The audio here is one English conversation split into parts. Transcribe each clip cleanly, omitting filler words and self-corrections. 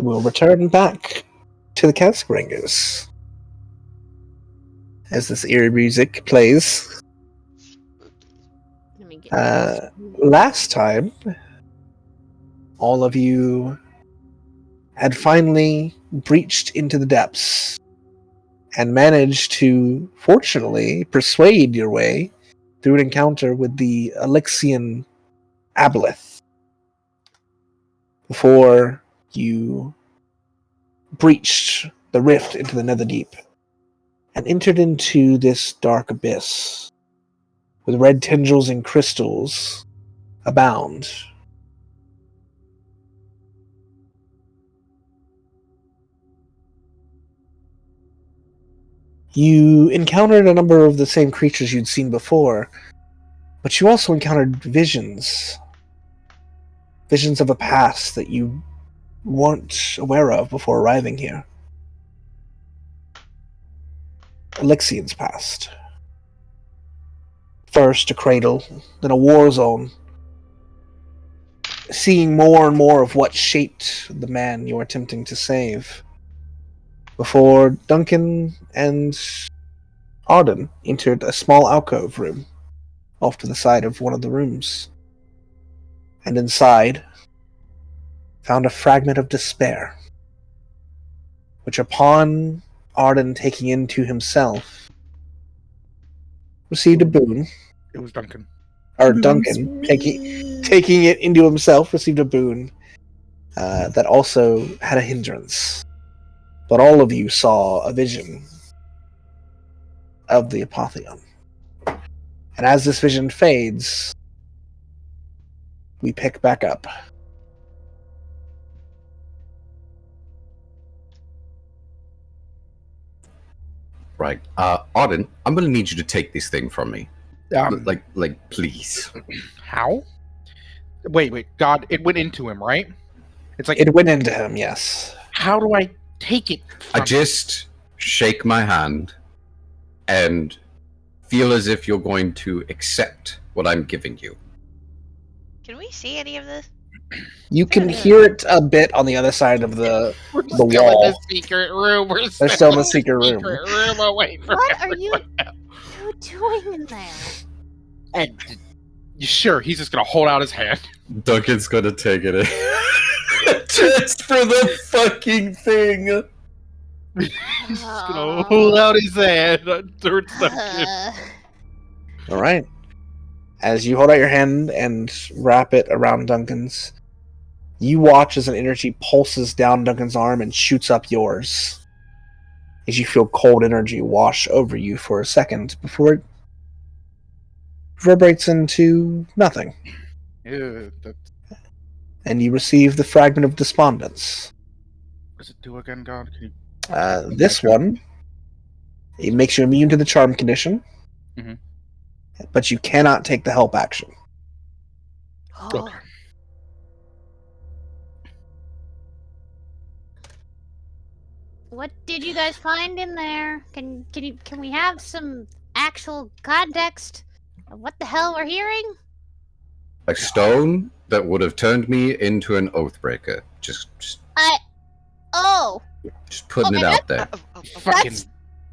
we'll return back to the Cascaringers as this eerie music plays. Let me get Last time, all of you had finally breached into the depths and managed to, fortunately, persuade your way through an encounter with the Elixian Aboleth before you breached the rift into the Netherdeep and entered into this dark abyss with red tendrils and crystals abound. You encountered a number of the same creatures you'd seen before, but you also encountered visions. Visions of a past that you weren't aware of before arriving here. Elixian's past. First a cradle, then a war zone. Seeing more and more of what shaped the man you are attempting to save. Before Duncan and Arden entered a small alcove room off to the side of one of the rooms. And inside, found a fragment of despair, which upon Arden taking into himself, received a boon. It was Duncan. Or Duncan, taking it into himself, received a boon that also had a hindrance. But all of you saw a vision of the Apotheon. And as this vision fades, we pick back up. Right. Arden, I'm going to need you to take this thing from me. Like, please. How? Wait. God, it went into him, right? It's like It went into him, yes. How do I take it from I just shake my hand and feel as if you're going to accept what I'm giving you. Can we see any of this? You can hear it a bit on the other side of the still wall. in the secret room. They're still in the secret room. room away from What are you everyone else. doing in there? And sure, he's just gonna hold out his hand. Duncan's going to take it just for the fucking thing. He's just gonna hold out his hand towards Duncan. Alright. As you hold out your hand and wrap it around Duncan's, you watch as an energy pulses down Duncan's arm and shoots up yours. As you feel cold energy wash over you for a second before it reverberates into nothing. Yeah, And you receive the fragment of despondence. what does it do again, God? Can you... This one, it makes you immune to the charm condition, but you cannot take the help action. Okay. What did you guys find in there? Can we have some actual context of what the hell we're hearing? A stone that would have turned me into an Oathbreaker. Just putting it out there. Fucking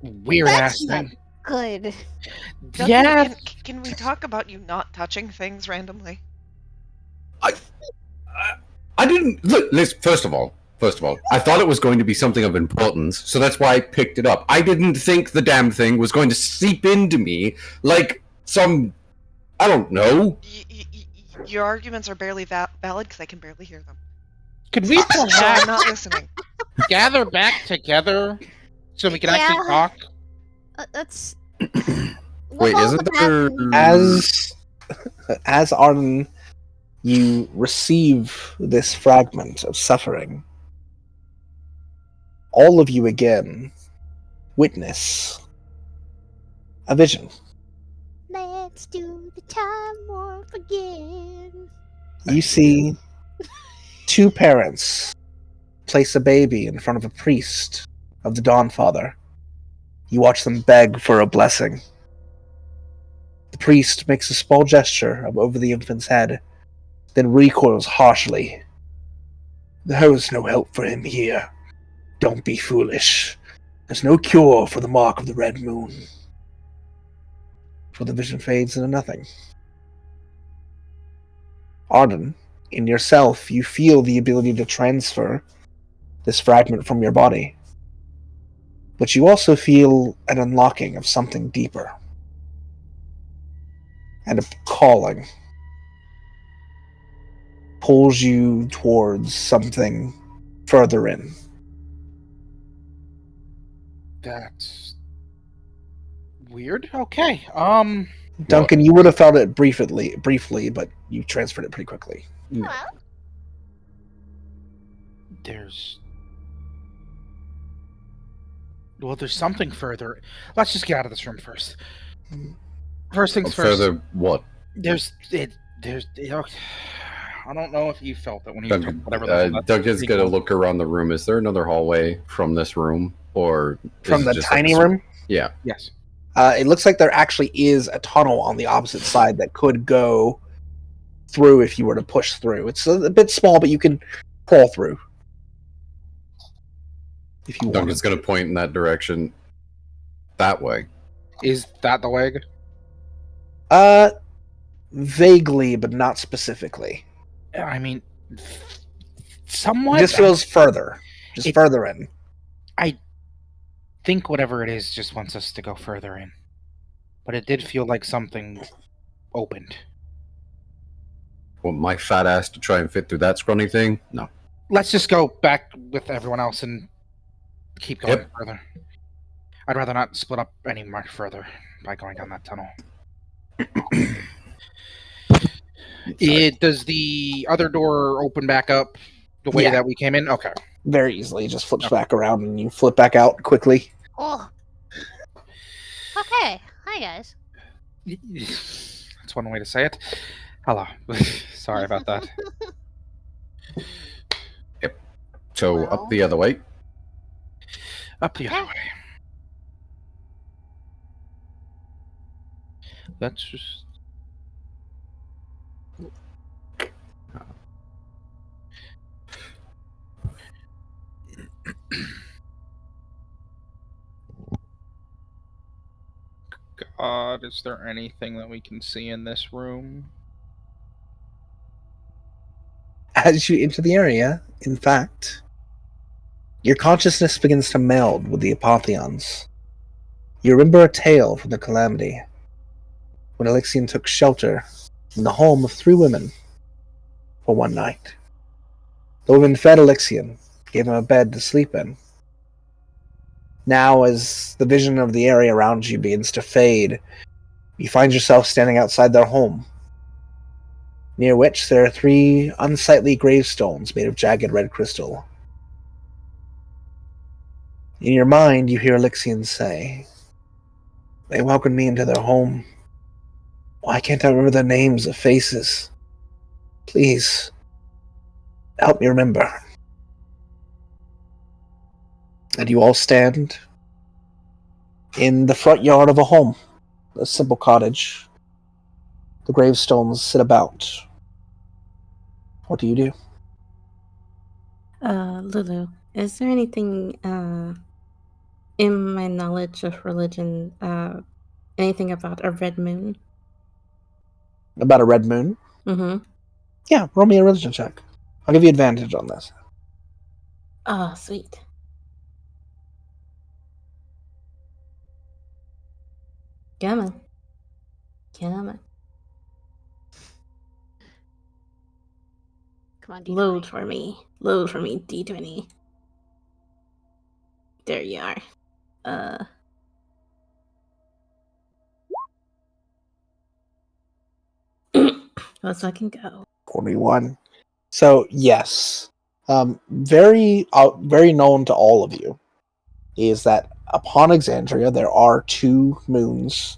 weird ass That's not thing. good. Duncan, Yeah. Can we talk about you not touching things randomly? I didn't look. Listen, first of all, I thought it was going to be something of importance, so that's why I picked it up. I didn't think the damn thing was going to seep into me like some, I don't know. Your arguments are barely valid because I can barely hear them. Could we So I'm perhaps not listening. gather back together so we can actually talk? That's. Wait, isn't there? As Arden, you receive this fragment of suffering. All of you again witness a vision. Let's do the time warp again. You see two parents place a baby in front of a priest of the Dawnfather. You watch them beg for a blessing. The priest makes a small gesture over the infant's head, then recoils harshly, There was no help for him here. Don't be foolish. There's no cure for the mark of the red moon. For the vision fades into nothing. Arden, in yourself, you feel the ability to transfer this fragment from your body. But you also feel an unlocking of something deeper. And a calling pulls you towards something further in. That's weird. Okay. Duncan, you would have felt it briefly, but you transferred it pretty quickly. Hello? There's something further. Let's just get out of this room first. First things first. Further what? There's. I don't know if you felt it when you took whatever. Duncan's gonna look around the room. Is there another hallway from this room, or from the tiny room? Yeah. Yes. It looks like there actually is a tunnel on the opposite side that could go through if you were to push through. It's a bit small, but you can crawl through. If you want. Duncan's going to point in that direction. That way. Is that the way? Vaguely, but not specifically. I mean, somewhat. This feels further. Just further in. I think whatever it is just wants us to go further in. But it did feel like something opened. Well, my fat ass to try and fit through that scrawny thing? No. Let's just go back with everyone else and keep going further. I'd rather not split up any much further by going down that tunnel. Does the other door open back up the way that we came in? Okay. Very easily. It just flips back around and you flip back out quickly. Oh. Okay. Hi, guys. That's one way to say it. Hello. Sorry about that. Yep. So up the other way. Up the other way. Let's just... God, is there anything that we can see in this room? As you enter the area, in fact, your consciousness begins to meld with the Apotheons. You remember a tale from the Calamity, when Alexian took shelter in the home of 3 women for one night. The women fed Alexian, gave him a bed to sleep in. Now, as the vision of the area around you begins to fade, you find yourself standing outside their home, near which there are 3 unsightly gravestones made of jagged red crystal. In your mind, you hear Alexian say, "They welcomed me into their home. Why can't I remember their names or faces? Please, help me remember." And you all stand in the front yard of a home, a simple cottage. The gravestones sit about. What do you do? Lulu, is there anything in my knowledge of religion, anything about a red moon? About a red moon? Mm-hmm. Yeah, roll me a religion check. I'll give you advantage on this. Oh, sweet. Come on. Come on. Come on, D20. Load for me. Load for me, D20. There you are. Let's fucking go. 41. So, yes. Very known to all of you is that upon Exandria, there are 2 moons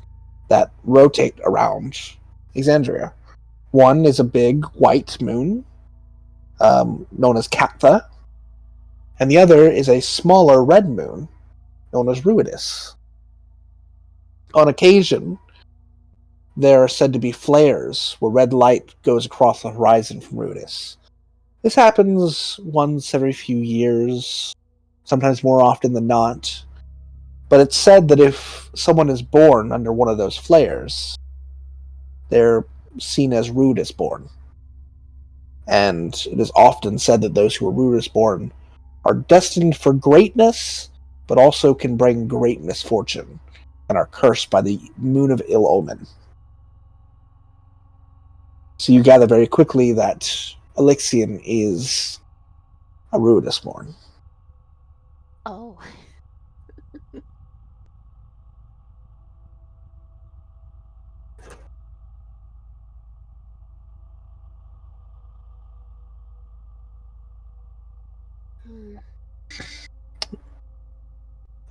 that rotate around Exandria. One is a big white moon, known as Capta, and the other is a smaller red moon, known as Ruidus. On occasion, there are said to be flares where red light goes across the horizon from Ruidus. This happens once every few years, sometimes more often than not. But it's said that if someone is born under one of those flares, they're seen as rude as born. And it is often said that those who are rude as born are destined for greatness, but also can bring great misfortune and are cursed by the moon of ill omen. So you gather very quickly that Elixian is a Ruidusborn. Oh. Hmm.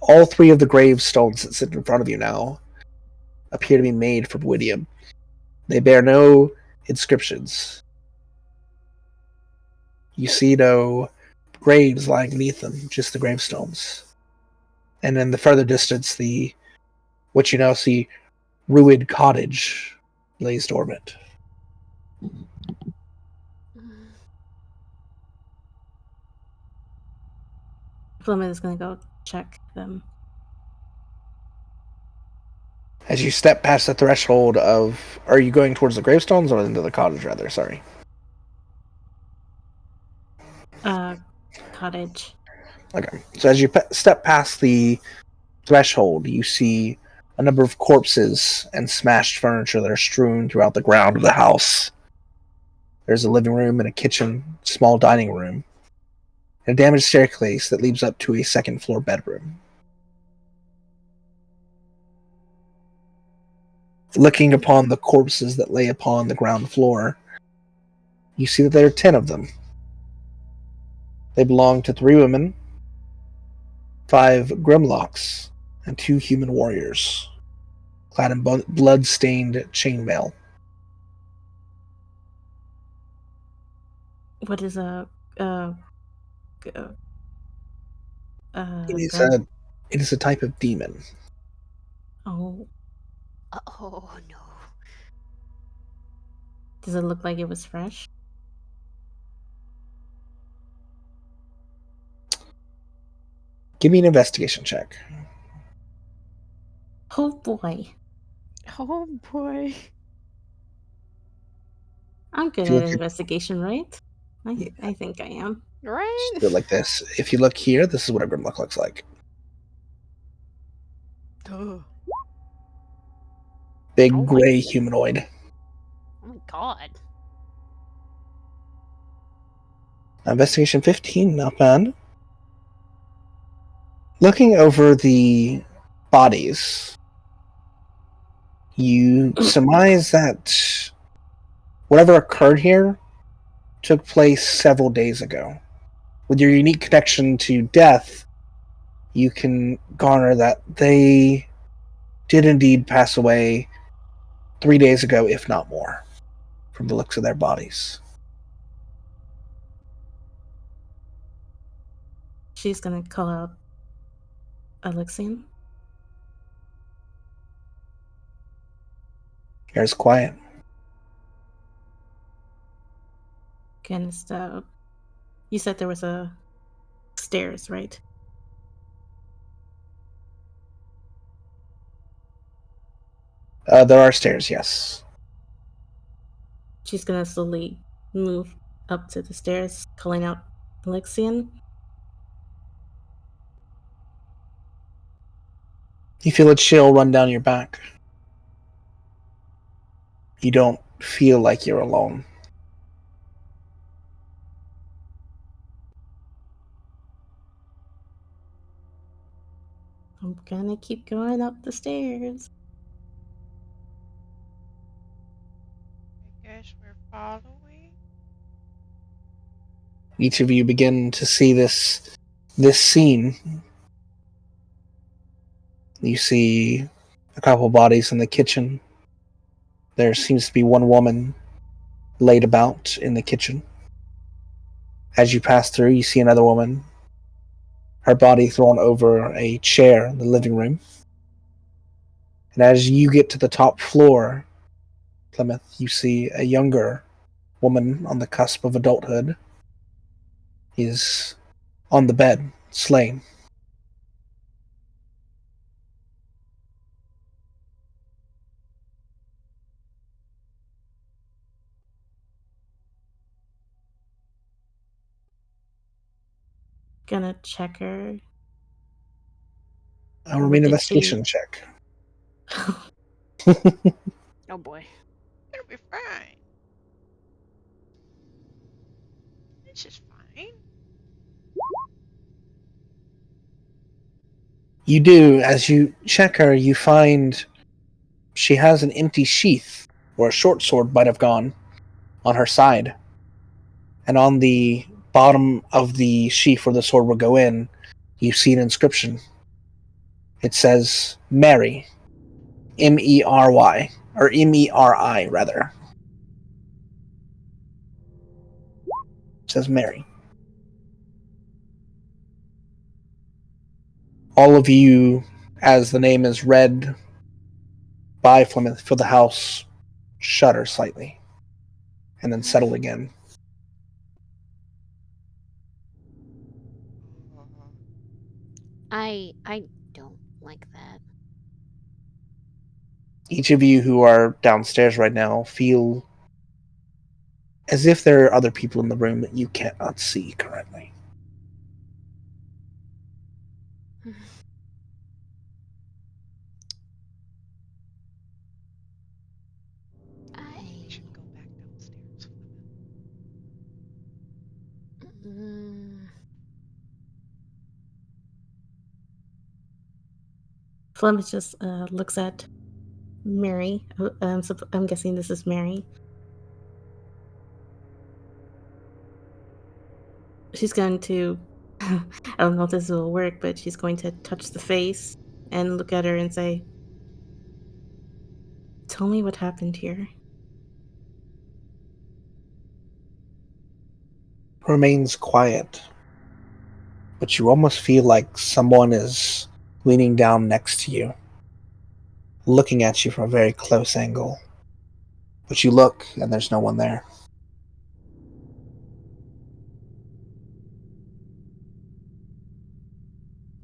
All three of the gravestones that sit in front of you now appear to be made from Widium. They bear no inscriptions. You see no graves lying beneath them, just the gravestones. And in the further distance, what you now see, ruined cottage lays dormant. Flumen is gonna go check them. As you step past the threshold of... Are you going towards the gravestones or into the cottage, rather? Sorry. Cottage. Okay. So as you step past the threshold, you see a number of corpses and smashed furniture that are strewn throughout the ground of the house. There's a living room and a kitchen, small dining room, and a damaged staircase that leads up to a second floor bedroom. Looking upon the corpses that lay upon the ground floor, you see that there are 10 of them. They belong to 3 women, 5 Grimlocks, and 2 human warriors, clad in blood-stained chainmail. What is a It is a type of demon. Oh, Oh no. does it look like it was fresh? Give me an investigation check. Oh boy, Oh boy. I'm good If you at look at- investigation, right? Yeah. I think I am. Right? Just do it like this. If you look here, this is what a Grimlock looks like. Oh Big Oh my- gray humanoid. my god. Investigation 15, not bad. Looking over the bodies, you surmise that whatever occurred here took place several days ago. With your unique connection to death, you can garner that they did indeed pass away 3 days ago, if not more, from the looks of their bodies. She's gonna call out Alexian. Here's quiet. Against, you said there was a stairs, right? There are stairs, yes. She's gonna slowly move up to the stairs, calling out Alexian. You feel a chill run down your back. You don't feel like you're alone. I'm gonna keep going up the stairs. I guess we're following. Each of you begin to see this scene. You see a couple bodies in the kitchen. There seems to be one woman laid about in the kitchen. As you pass through, you see another woman, her body thrown over a chair in the living room. And as you get to the top floor, Plymouth, you see a younger woman on the cusp of adulthood, is on the bed, slain. Gonna check her. I'll remain Did she- investigation check. Oh boy. It'll be fine. It's just fine. You do. As you check her, you find she has an empty sheath where a short sword might have gone on her side. And on the bottom of the sheath where the sword will go in, you see an inscription. It says Mary. Mery. Or Meri, rather. It says Mary. All of you, as the name is read by Flemeth for the house, shudder slightly. And then settle again. I don't like that. Each of you who are downstairs right now feel as if there are other people in the room that you cannot see currently. You should go back downstairs. Mm, Flemeth just looks at Mary. I'm guessing this is Mary. She's going to, I don't know if this will work, but she's going to touch the face and look at her and say, "Tell me what happened here." Remains quiet, but you almost feel like someone is leaning down next to you, looking at you from a very close angle. But you look, and there's no one there.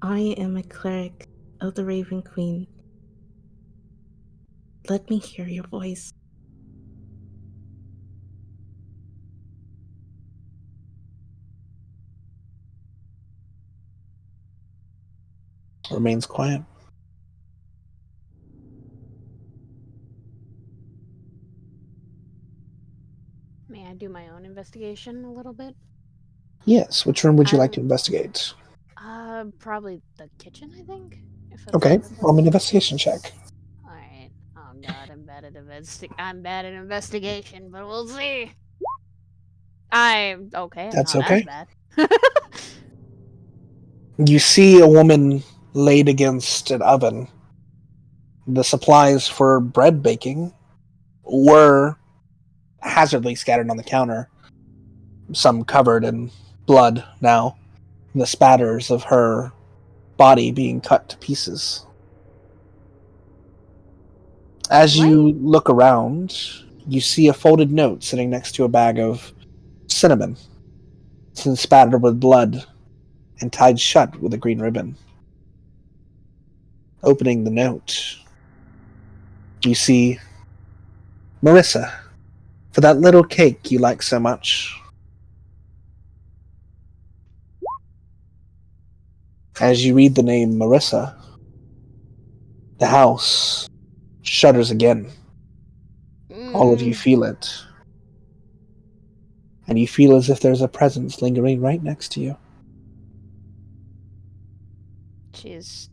I am a cleric of the Raven Queen. Let me hear your voice. Remains quiet. may I do my own investigation a little bit? Yes, which room would you like to investigate? Probably the kitchen, I think. If that's Okay, the best. roll me an investigation check. All right. Oh god, I'm bad at investigation, but we'll see. I'm okay. I'm That's not okay. as bad. You see a woman laid against an oven. The supplies for bread baking were hazardly scattered on the counter, some covered in blood now, the spatters of her body being cut to pieces. As you look around, you see a folded note sitting next to a bag of cinnamon. It's spattered with blood and tied shut with a green ribbon. Opening the note, you see Marissa, for that little cake you like so much. As you read the name Marissa, the house shudders again. All of you feel it. And you feel as if there's a presence lingering right next to you. She's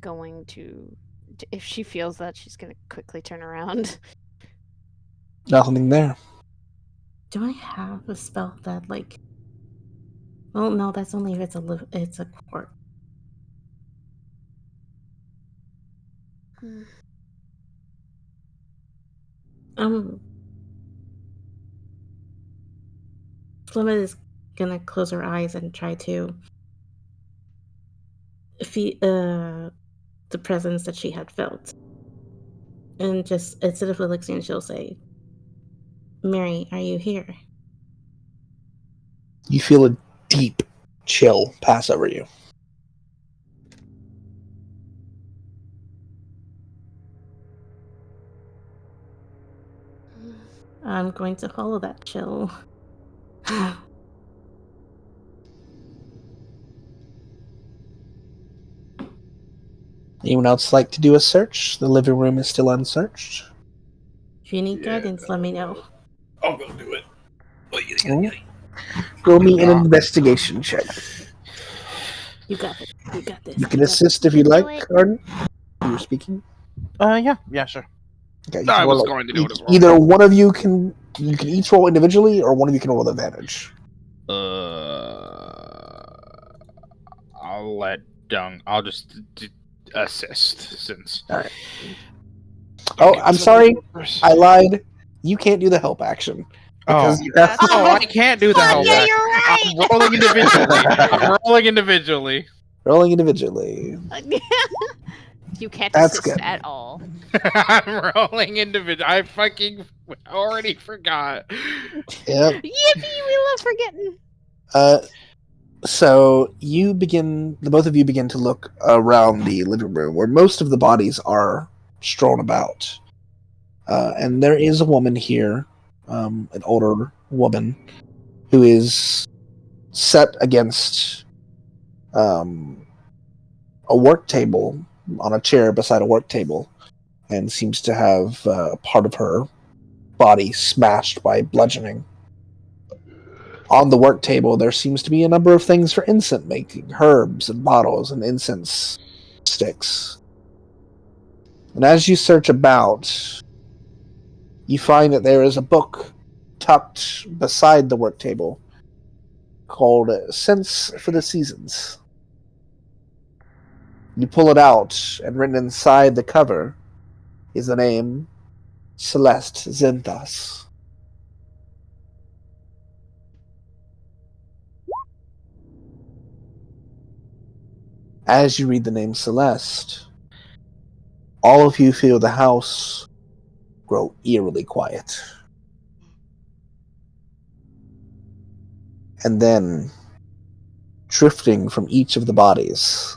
going to, if she feels that, she's going to quickly turn around. Nothing there. Do I have a spell that like? Well, no, that's only if it's a corpse. Flemeth is gonna close her eyes and try to feel the presence that she had felt, and just instead of Elixir, she'll say, "Mary, are you here?" You feel a deep chill pass over you. I'm going to follow that chill. Anyone else like to do a search? The living room is still unsearched. If you need guidance, let me know. I'll go do it. Roll me an investigation check. You got it. You got this. You can got assist You if you'd can do like, it. Arden. You're speaking. Yeah, sure. Okay, you I can was roll going to do it as well. Either one of you can each roll individually, or one of you can roll with advantage. I'll let I'll just assist since. All right. Oh, I'm sorry. I lied. You can't do the help action because you have Oh, I can't do the Fuck, help yeah, action. you're right. I'm rolling individually. I'm rolling individually. rolling individually. You can't That's assist good. at all. I'm rolling individual. I fucking already forgot. Yep. Yippee, we love forgetting. So the both of you begin to look around the living room where most of the bodies are strewn about. And there is a woman here, an older woman, who is set against a work table on a chair beside a work table and seems to have part of her body smashed by bludgeoning. On the work table, there seems to be a number of things for incense making, herbs and bottles and incense sticks. And as you search about, you find that there is a book tucked beside the work table called Scents for the Seasons. You pull it out, and written inside the cover is the name Celeste Zenthas. As you read the name Celeste, all of you feel the house grow eerily quiet. And then, drifting from each of the bodies,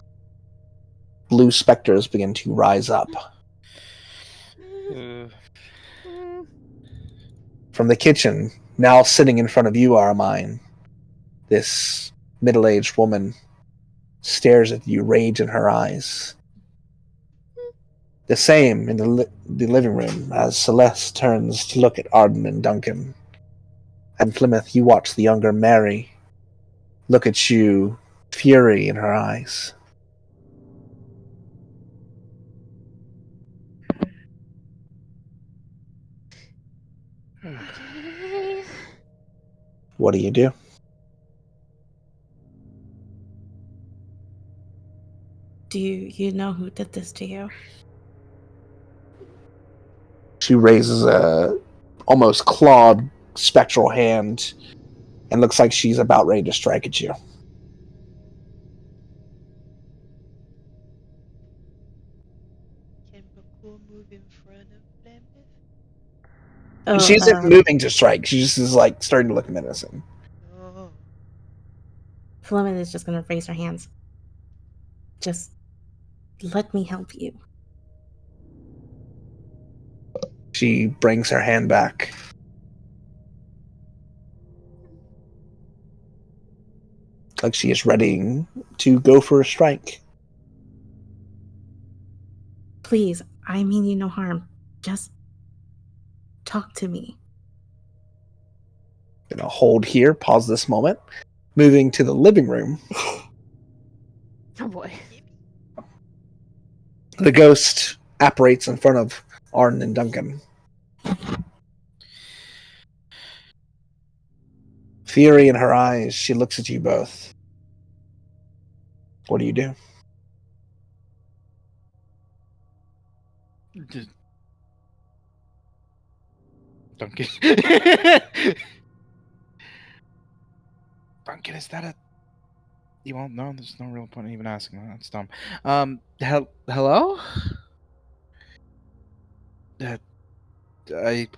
blue specters begin to rise up. From the kitchen, now sitting in front of you, Aramine, this middle-aged woman stares at you, rage in her eyes. The same in the living room as Celeste turns to look at Arden and Duncan. And Plymouth, you watch the younger Mary look at you, fury in her eyes. Okay. What do you do? Do you know who did this to you? She raises a almost clawed spectral hand and looks like she's about ready to strike at you. Can Bhaqull move in front of Plymouth? Oh, She isn't moving to strike. She just is like starting to look menacing. Oh. Fleming is just gonna raise her hands. Just let me help you. She brings her hand back. Like she is ready to go for a strike. Please, I mean you no harm. Just talk to me. Gonna hold here, pause this moment. Moving to the living room, Oh boy. the ghost apparates in front of Arden and Duncan. Fury in her eyes, she looks at you both. What do you do? Duncan. Duncan, is that a? You won't know. There's no real point in even asking. That's dumb. Hello.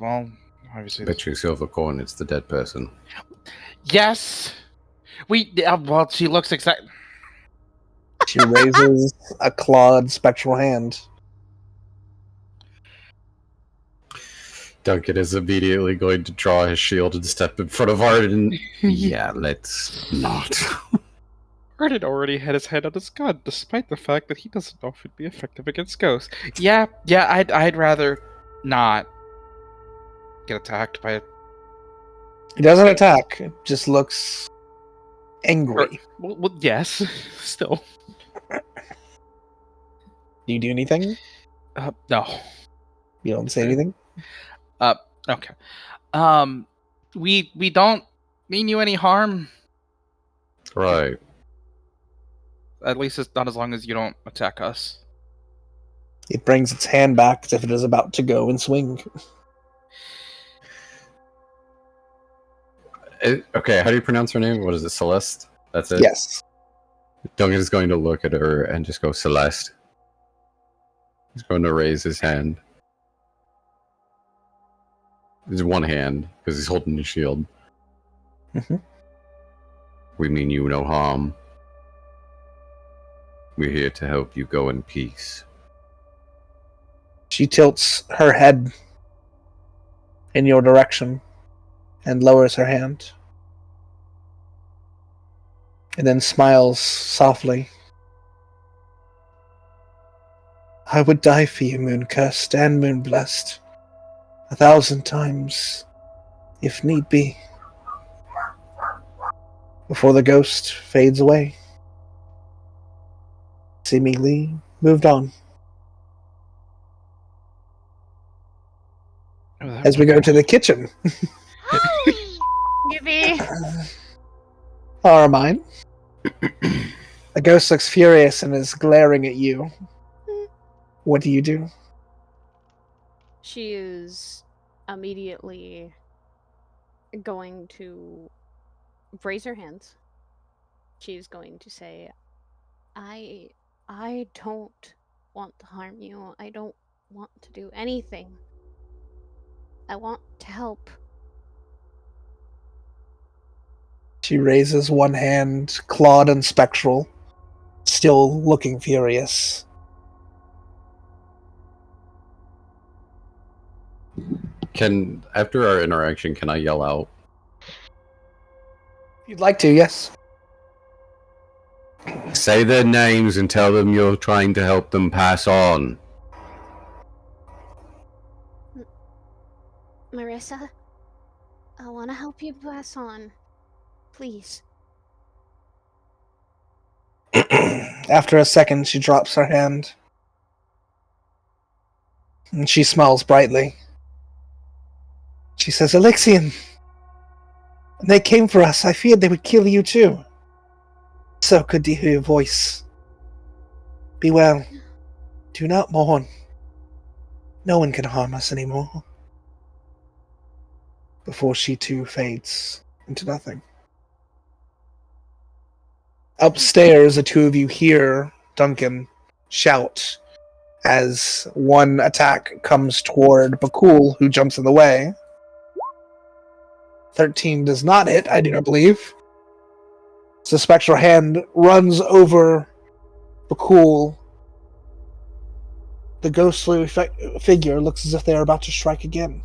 Well, obviously. Bet you silver coin it's the dead person. Yes, Well, she looks exact. She raises a clawed spectral hand. Duncan is immediately going to draw his shield and step in front of Arden. Yeah, let's not. Arden already had his head on his gun, despite the fact that he doesn't know if it'd be effective against ghosts. Yeah, I'd rather not get attacked by. He doesn't attack. It just looks angry. Well, yes, still. Do you do anything? No. You don't say anything? Okay. We don't mean you any harm. Right. At least it's not as long as you don't attack us. It brings its hand back as if it is about to go and swing. Okay, how do you pronounce her name? What is it, Celeste? That's it? Yes. Duncan is going to look at her and just go, Celeste. He's going to raise his hand. It's one hand, because he's holding his shield. Mm-hmm. We mean you no harm. We're here to help you go in peace. She tilts her head in your direction and lowers her hand. And then smiles softly. I would die for you, Moon-cursed and Moon-blessed, 1,000 times, if need be, before the ghost fades away. Seemingly moved on. As we go to the kitchen. Yippee! Mine. The ghost looks furious and is glaring at you. What do you do? She is immediately going to raise her hands. She's going to say, I don't want to harm you. I don't want to do anything. I want to help. She raises one hand, clawed and spectral, still looking furious. After our interaction, can I yell out? If you'd like to, yes. Say their names and tell them you're trying to help them pass on. Marissa, I want to help you pass on. Please. After a second, she drops her hand. And she smiles brightly. She says, Alexian! They came for us. I feared they would kill you too. So good to hear your voice. Be well. Do not mourn. No one can harm us anymore. Before she too fades into nothing. Upstairs, the two of you hear Duncan shout as one attack comes toward Bhaqull, who jumps in the way. 13 does not hit, I do not believe. So Spectral Hand runs over Bhaqull. The ghostly figure looks as if they are about to strike again.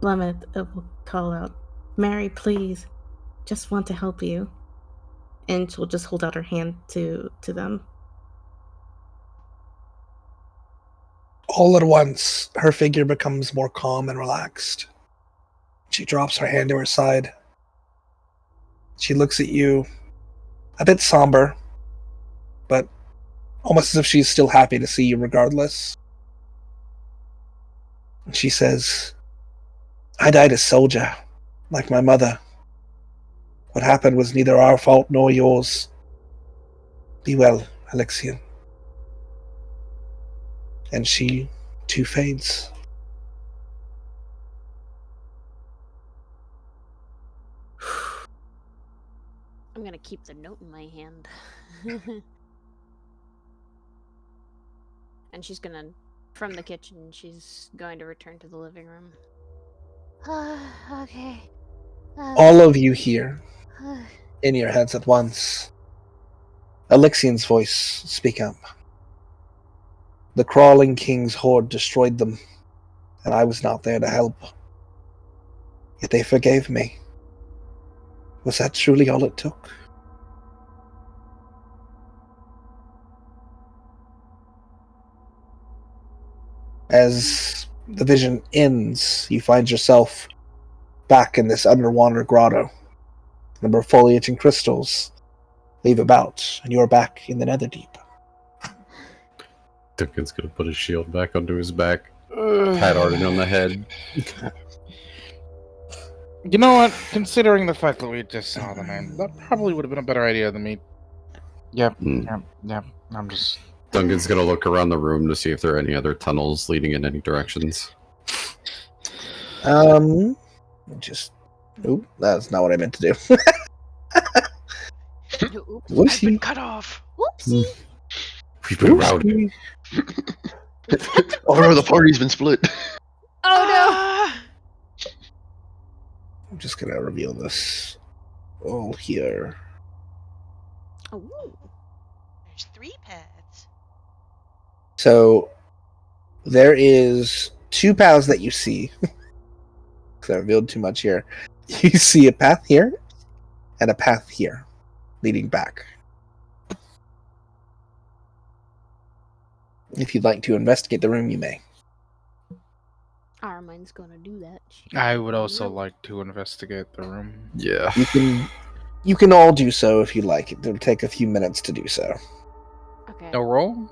Lemeth will call out, Mary, please. Just want to help you. And she'll just hold out her hand to them. All at once, her figure becomes more calm and relaxed. She drops her hand to her side. She looks at you, a bit somber, but almost as if she's still happy to see you regardless. She says, I died a soldier, like my mother. What happened was neither our fault nor yours. Be well, Alexian. And she too fades. I'm gonna keep the note in my hand. And she's gonna, from the kitchen, she's going to return to the living room. Okay. All of you hear, in your heads at once, Elixian's voice speak up. The crawling king's horde destroyed them, and I was not there to help. Yet they forgave me. Was that truly all it took? As the vision ends, you find yourself back in this underwater grotto. A number of foliage and crystals leave about, and you are back in the Netherdeep. Duncan's gonna put his shield back onto his back, pat Arden on the head. You know what? Considering the fact that we just saw the man, that probably would have been a better idea than me. Yep. I'm just. Duncan's gonna look around the room to see if there are any other tunnels leading in any directions. Just. Oop, that's not what I meant to do. Oops. I've been cut off. Whoopsie. We've been routed. Oh no, the party's been split. Oh Ah! I'm just gonna reveal this all here. no. Ooh. There's 3 paths. So there is 2 paths that you see. Because I revealed too much here. You see a path here and a path here, leading back. If you'd like to investigate the room, you may. Armine's gonna do that. I would also like to investigate the room. Yeah. You can all do so if you like. It'll take a few minutes to do so. Okay. No roll?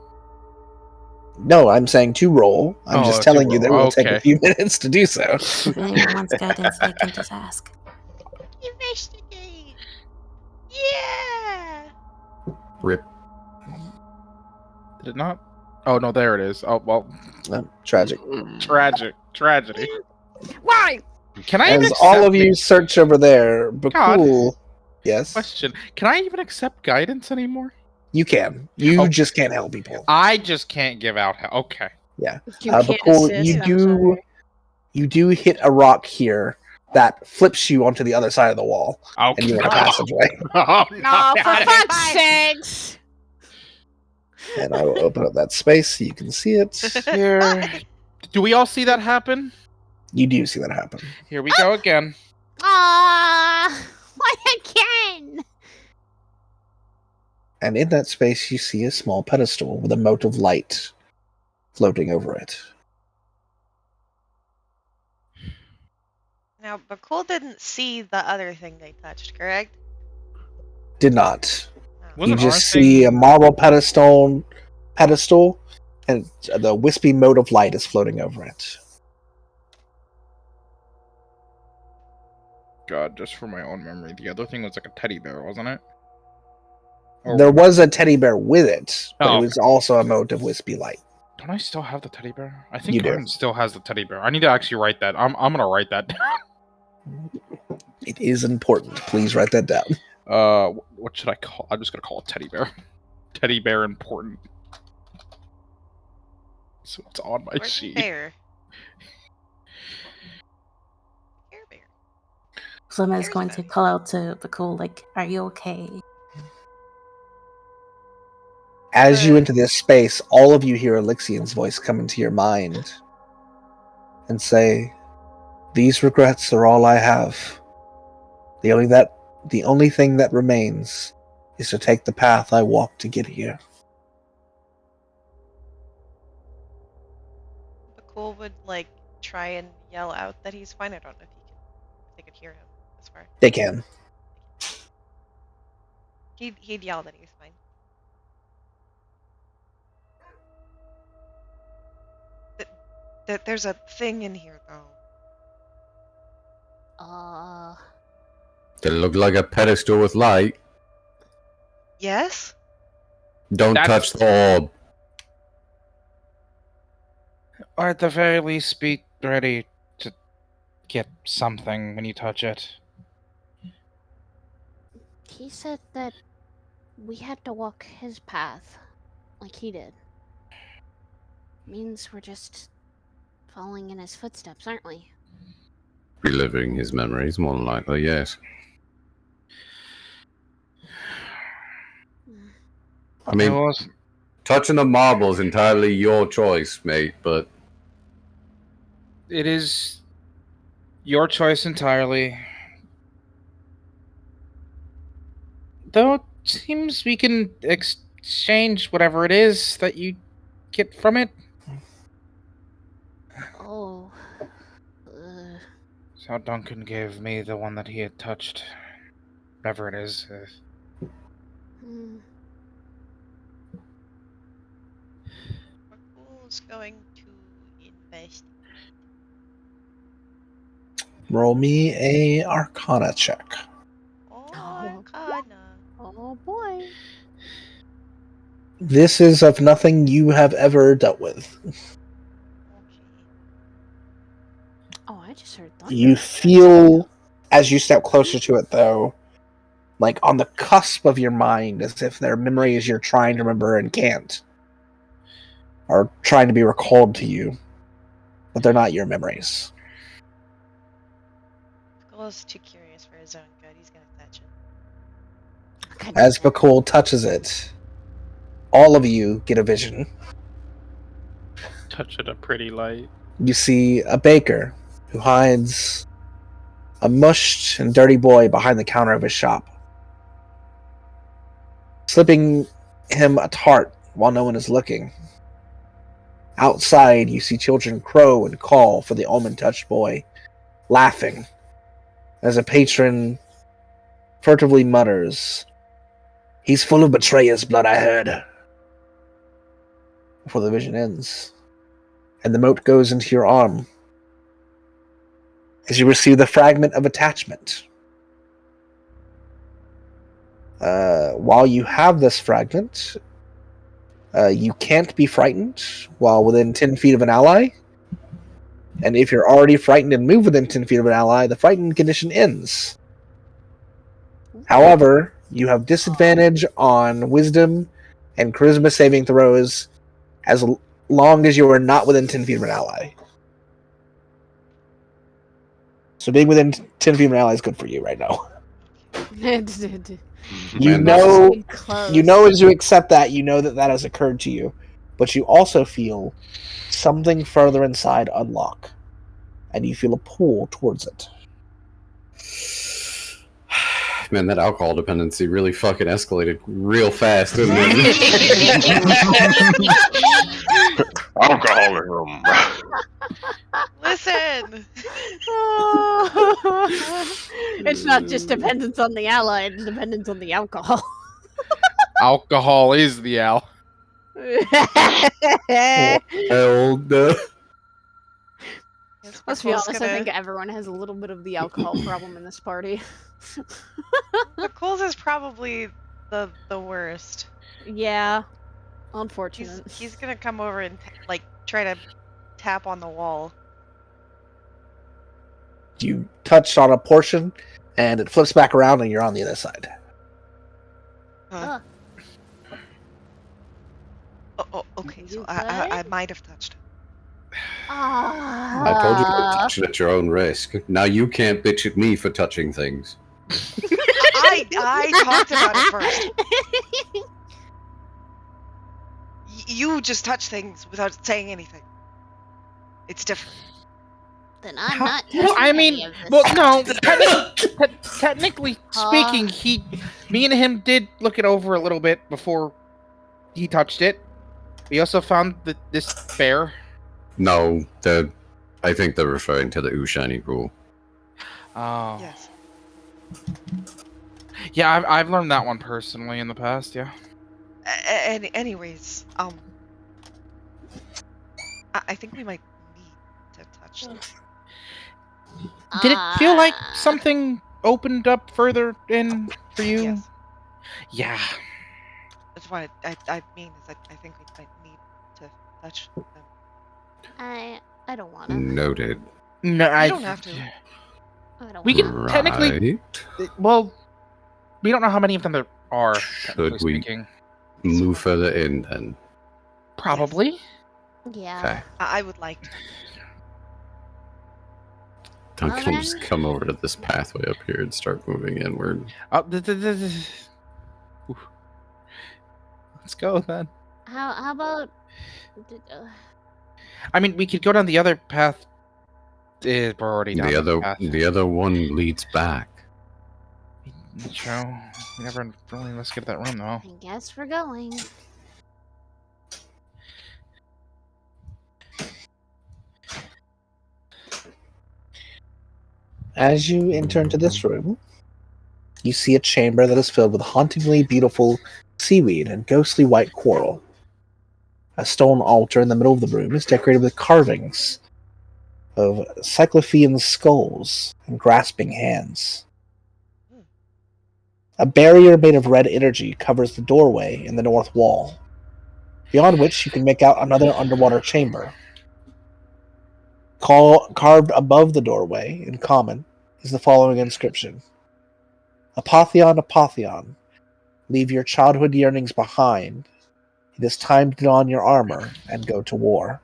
No, I'm saying to roll. I'm Oh, just to telling you that it roll. will take a Okay. few minutes to do so. If anyone wants guidance, they can just ask. Investigate! Yeah! Rip. Did it not? Oh no, there it is. Oh well, Tragic. tragedy. Why? Can I even As accept all of you search over there, Bhaqull, yes, question? Can I even accept guidance anymore? you can. You Oh. just can't help people. I just can't give out. Okay. Yeah. You But can't cool, assist. I'm sorry. You do hit a rock here that flips you onto the other side of the wall, Okay. and you're in a passageway. Oh, No, for Okay, fuck's bye. sakes! And I will open up that space so you can see it. Here. Do we all see that happen? You do see that happen. Here we go again. Ah, what again? And in that space, you see a small pedestal with a mote of light floating over it. Now, Bhaqull didn't see the other thing they touched, correct? Did not. Oh. You Wasn't our just see thing- a marble pedestal, and the wispy mote of light is floating over it. God, just for my own memory, the other thing was like a teddy bear, wasn't it? Or There was a teddy bear with it, but Oh, it was also a mote of wispy light. don't I still have the teddy bear? I think You do. Arden still has the teddy bear. I need to actually write that. I'm gonna write that down. It is important. Please write that down. What should I call? I'm just gonna call it teddy bear. Teddy bear important. So it's on my Where's the sheet. bear? Care bear. Flemma is There's going that. to call out to Bhaqull, like, are you okay? As you Uh. enter this space, all of you hear Elixian's voice come into your mind and say, "These regrets are all I have. The only thing that remains is to take the path I walked to get here." Bhaqull would, like, try and yell out that he's fine. I don't know if they could hear him as far. They can. He'd yell that he's fine. There's a thing in here, though. They look like a pedestal with light. Yes? Don't That's- touch the orb. Or at the very least, be ready to get something when you touch it. He said that we had to walk his path, like he did. Means we're just following in his footsteps, aren't we? reliving his memories, more than likely, yes. I mean, touching the marble's entirely your choice, mate, but... It is your choice entirely. Though it seems we can exchange whatever it is that you get from it. Oh. So Duncan gave me the one that he had touched. Whatever it is. Bhaqull's going to invest. Roll me a Arcana check. Arcana. Oh boy. This is of nothing you have ever dealt with. Okay. Oh, I just heard thunder. You feel, as you step closer to it, though, like on the cusp of your mind, as if there are memories you're trying to remember and can't, are trying to be recalled to you, but they're not your memories. Bhaqull's too curious for his own good. He's gonna touch it. As Bhaqull touches it, all of you get a vision. Touch it a pretty light. You see a baker who hides a mushed and dirty boy behind the counter of his shop, slipping him a tart while no one is looking. Outside, you see children crow and call for the almond-touched boy, laughing, as a patron furtively mutters, "He's full of betrayer's blood, I heard," before the vision ends, and the mote goes into your arm as you receive the fragment of attachment. While you have this fragment, you can't be frightened while within 10 feet of an ally. And if you're already frightened and move within 10 feet of an ally, the frightened condition ends. However, you have disadvantage on wisdom and charisma saving throws as long as you are not within 10 feet of an ally. So being within 10 feet of an ally is good for you right now. You know as you accept that, you know that has occurred to you, but you also feel something further inside unlock, and you feel a pull towards it. Man, that alcohol dependency really fucking escalated real fast, didn't it? Alcoholism. Listen! It's not just dependence on the ally, it's dependence on the alcohol. Alcohol is the al. Let's be honest, I think everyone has a little bit of the alcohol problem in this party. Bhaqull's is probably the worst. Yeah. Unfortunate. He's gonna come over and try to tap on the wall. You touch on a portion, and it flips back around, and you're on the other side. Oh, okay. So I might have touched it. I told you to touch it at your own risk. Now you can't bitch at me for touching things. I talked about it first. You just touch things without saying anything. It's different. Then I'm not. Technically speaking, me and him did look it over a little bit before he touched it. We also found this bear. No, I think they're referring to the Ushani rule. Oh. Yes. Yeah, I've learned that one personally in the past, yeah. Anyways, I think we might need to touch them. Did it feel like something opened up further in for you? Yes. Yeah. That's what I mean is that I think we might need to touch them. I don't want to. Noted. No, I don't have to. I don't We wanna. can technically. Well, we don't know how many of them there are. Should we speaking. move further in then? Probably. Yeah. Okay. I would like to. Duncan Well, will just then. come over to this pathway up here and start moving inward. Oh, Ooh. Let's go then. How about? I mean, we could go down the other path. We're already down the path. The other one leads back. True. We never really investigated that room, though. I guess we're going. As you enter into this room, you see a chamber that is filled with hauntingly beautiful seaweed and ghostly white coral. A stone altar in the middle of the room is decorated with carvings of cyclopean skulls and grasping hands. A barrier made of red energy covers the doorway in the north wall, beyond which you can make out another underwater chamber. Carved above the doorway, in common, is the following inscription. Apotheon, Apotheon, leave your childhood yearnings behind. It is time to don your armor and go to war.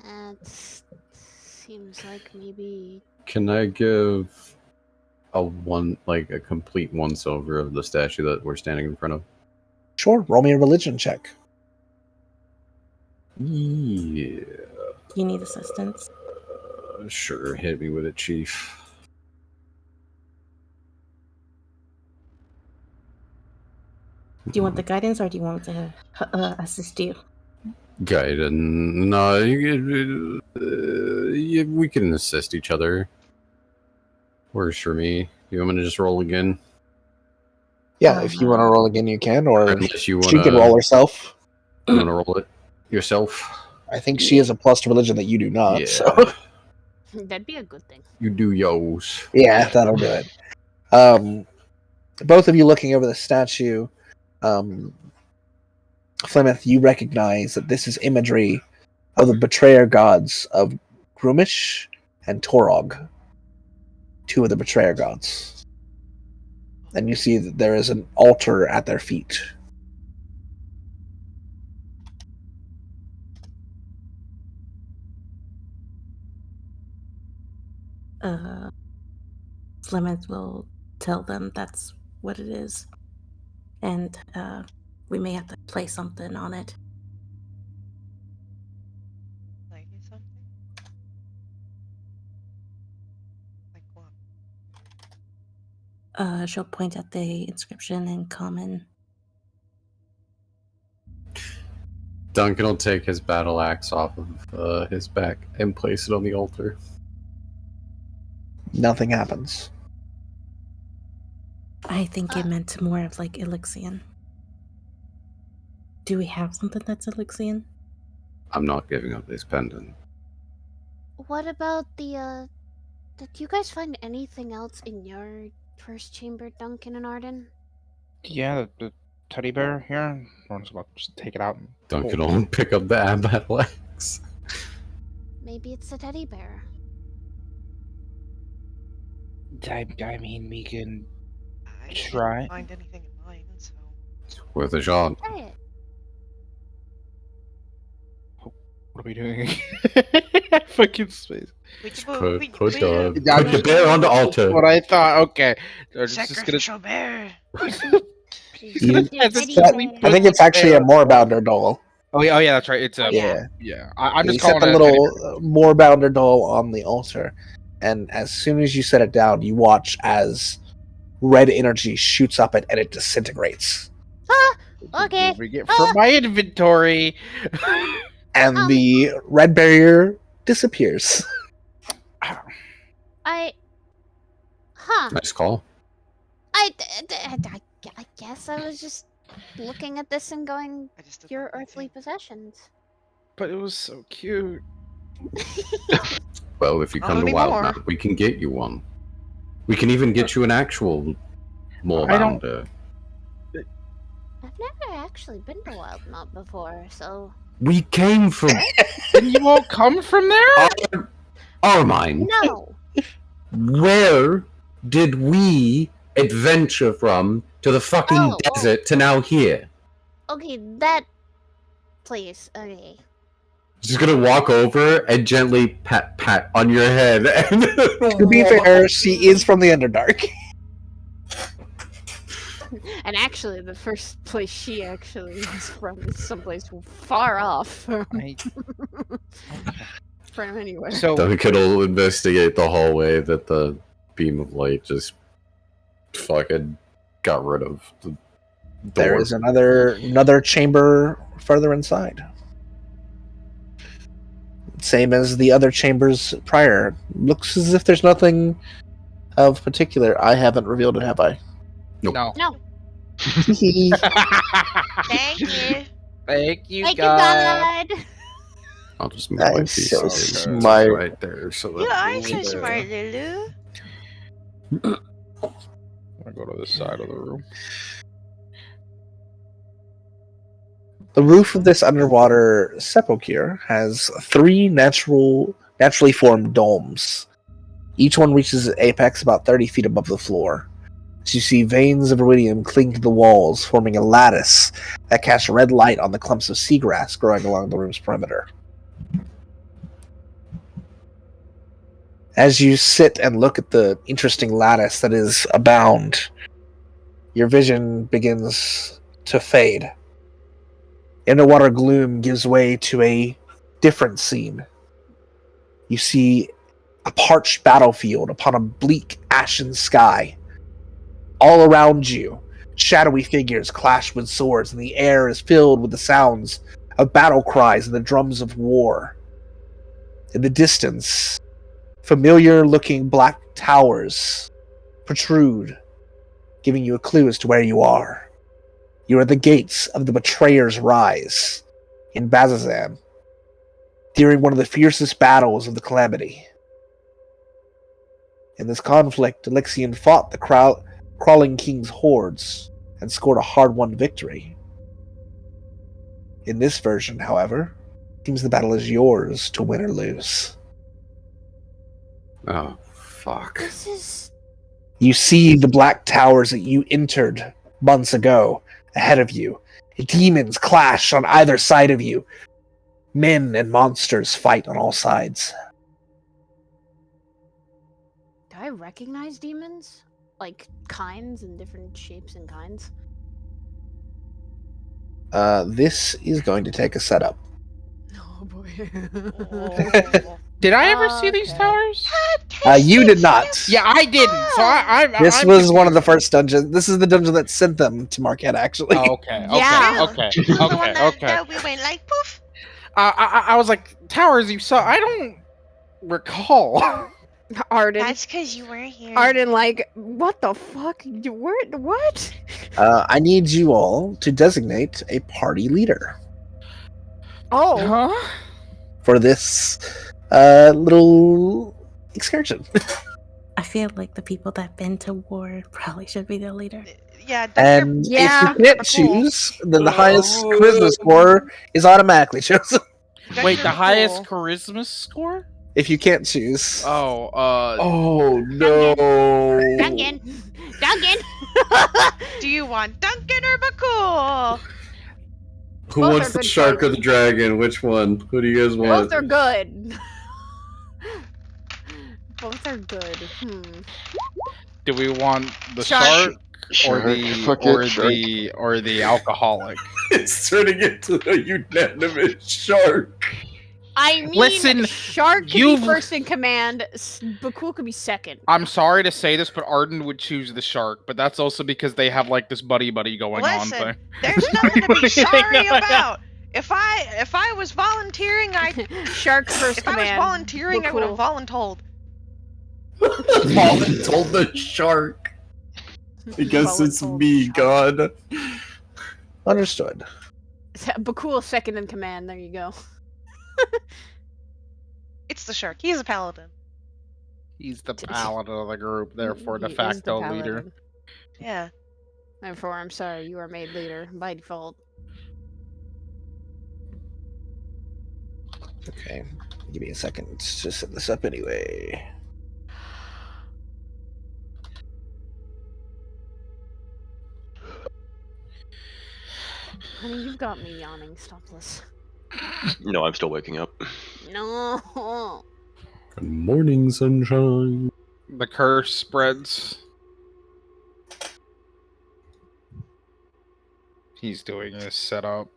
That seems like maybe. Can I give a complete once over of the statue that we're standing in front of? Sure, roll me a religion check. Yeah. Do you need assistance? Sure, hit me with it, Chief. Do you want the guidance or do you want me to assist you? Guidance. No, we can assist each other. Works for me. You want me to just roll again? Yeah, if you want to roll again, you can, or Unless you want she can roll herself. You want to roll it yourself? I think she has a plus to religion that you do not. Yeah. So. That'd be a good thing. You do yours. Yeah, that'll do it. Both of you looking over the statue, Flemeth, you recognize that this is imagery of the betrayer gods of Grumish and Torog, two of the betrayer gods. And you see that there is an altar at their feet. Flemeth will tell them that's what it is. And we may have to play something on it. Like something? Like what? She'll point at the inscription in common. Duncan will take his battle axe off of his back and place it on the altar. Nothing happens. I think it meant more of like Elixian. Do we have something that's Elixian? I'm not giving up this pendant. What about the, did you guys find anything else in your first chamber, Duncan and Arden? Yeah, the teddy bear here. I was about to just take it out. And Duncan will pick up the battle axe. Maybe it's a teddy bear. I mean, we can I try. didn't find anything in mine, so. It's worth a shot. Try it. What are we doing? Fucking space. Put the bear on the altar. What I thought. Okay. They're just gonna. Sacrificial bear. I think it's actually a Moorbounder doll. Oh yeah, that's right. It's a Yeah. I'm just You set calling the it little Moorbounder doll on the altar, and as soon as you set it down, you watch as red energy shoots up and it disintegrates. Okay. Moving it from my inventory. And the red barrier disappears. Huh. Nice call. I guess I was just looking at this and going, I just did your not earthly think. possessions. But it was so cute. Well, if you Not come to anymore. Wildmount, we can get you one. We can even get you an actual Moorbounder. I've never actually been to Wildmount before, so We came from Didn't you all come from there? our mind. no. Where did we adventure from to the fucking Oh, desert to now here? Okay, that place. Okay. Just gonna walk over and gently pat on your head. To be fair, she is from the Underdark. And actually, the first place she actually is from is someplace far off from, I, okay. from anywhere. So Duncan will investigate the hallway that the beam of light just fucking got rid of. The door. There is another chamber further inside. Same as the other chambers prior. Looks as if there's nothing of particular. I haven't revealed it, have I? no. No. Thank you. Thank you, Thank you, God. God. I'll just move my I'm PC so smart. right there. So that You are means so that- smart, Lulu. I'm gonna go to this side of the room. The roof of this underwater sepulchre has 3 naturally formed domes. Each one reaches its apex about 30 feet above the floor. As you see veins of iridium cling to the walls, forming a lattice that casts red light on the clumps of seagrass growing along the room's perimeter. As you sit and look at the interesting lattice that is abound, your vision begins to fade. Underwater gloom gives way to a different scene. You see a parched battlefield upon a bleak, ashen sky. All around you, shadowy figures clash with swords, and the air is filled with the sounds of battle cries and the drums of war. In the distance, familiar-looking black towers protrude, giving you a clue as to where you are. You are at the gates of the Betrayer's Rise in Bazazan, during one of the fiercest battles of the Calamity. In this conflict, Elixion fought the crawling king's hordes and scored a hard-won victory. In this version, however, it seems the battle is yours to win or lose. Oh, fuck. This is. You see the black towers that you entered months ago ahead of you. Demons clash on either side of you. Men and monsters fight on all sides. Do I recognize demons? Like kinds and different shapes and kinds? This is going to take a setup. Oh boy. Oh. Did I ever see these Okay. towers? You did not. Yeah, I didn't. So I'm. This I'm was one of the confused. first dungeons. This is the dungeon that sent them to Marquette, actually. Oh, okay. Yeah. Okay. This is the one Okay. that, Okay. that we went like poof. I was like, towers you saw. I don't recall. Arden. That's because you weren't here. Arden, like, what the fuck? What? I need you all to designate a party leader Oh. Huh? for this little excursion. I feel like the people that've been to war probably should be the leader. Yeah, don't And Yeah, if you can't cool. choose, then the highest charisma score is automatically chosen. don't Wait, you- the highest charisma score? If you can't choose. Oh, Oh no! Duncan. Do you want Duncan or Bhaqull? Who Both wants are the good shark or choices. the dragon? Which one? Who do you guys want? Both are good. Both are good. do we want the Shark. shark, or the alcoholic? It's turning into a unanimous shark. I mean, Listen, Shark could be you've- first in command. Bhaqull could be second. I'm sorry to say this, but Arden would choose the shark, but that's also because they have like this buddy going on Listen, thing. there's nothing to be What do you sorry think about? about. If I was volunteering, Shark first if I was command. volunteering, I would have Bhaqull. voluntold. Told the shark. I guess it's Voluntold me, shark. God. Understood. Bhaqull second in command. There you go. It's the shark. He's a paladin. He's the paladin of the group, therefore de He is the facto leader. paladin. Yeah. Therefore, I'm sorry, you are made leader by default. Okay. Give me a second to set this up anyway. Honey, you've got me yawning. Stop this. No, I'm still waking up. No. Good morning, sunshine. The curse spreads. He's doing his setup.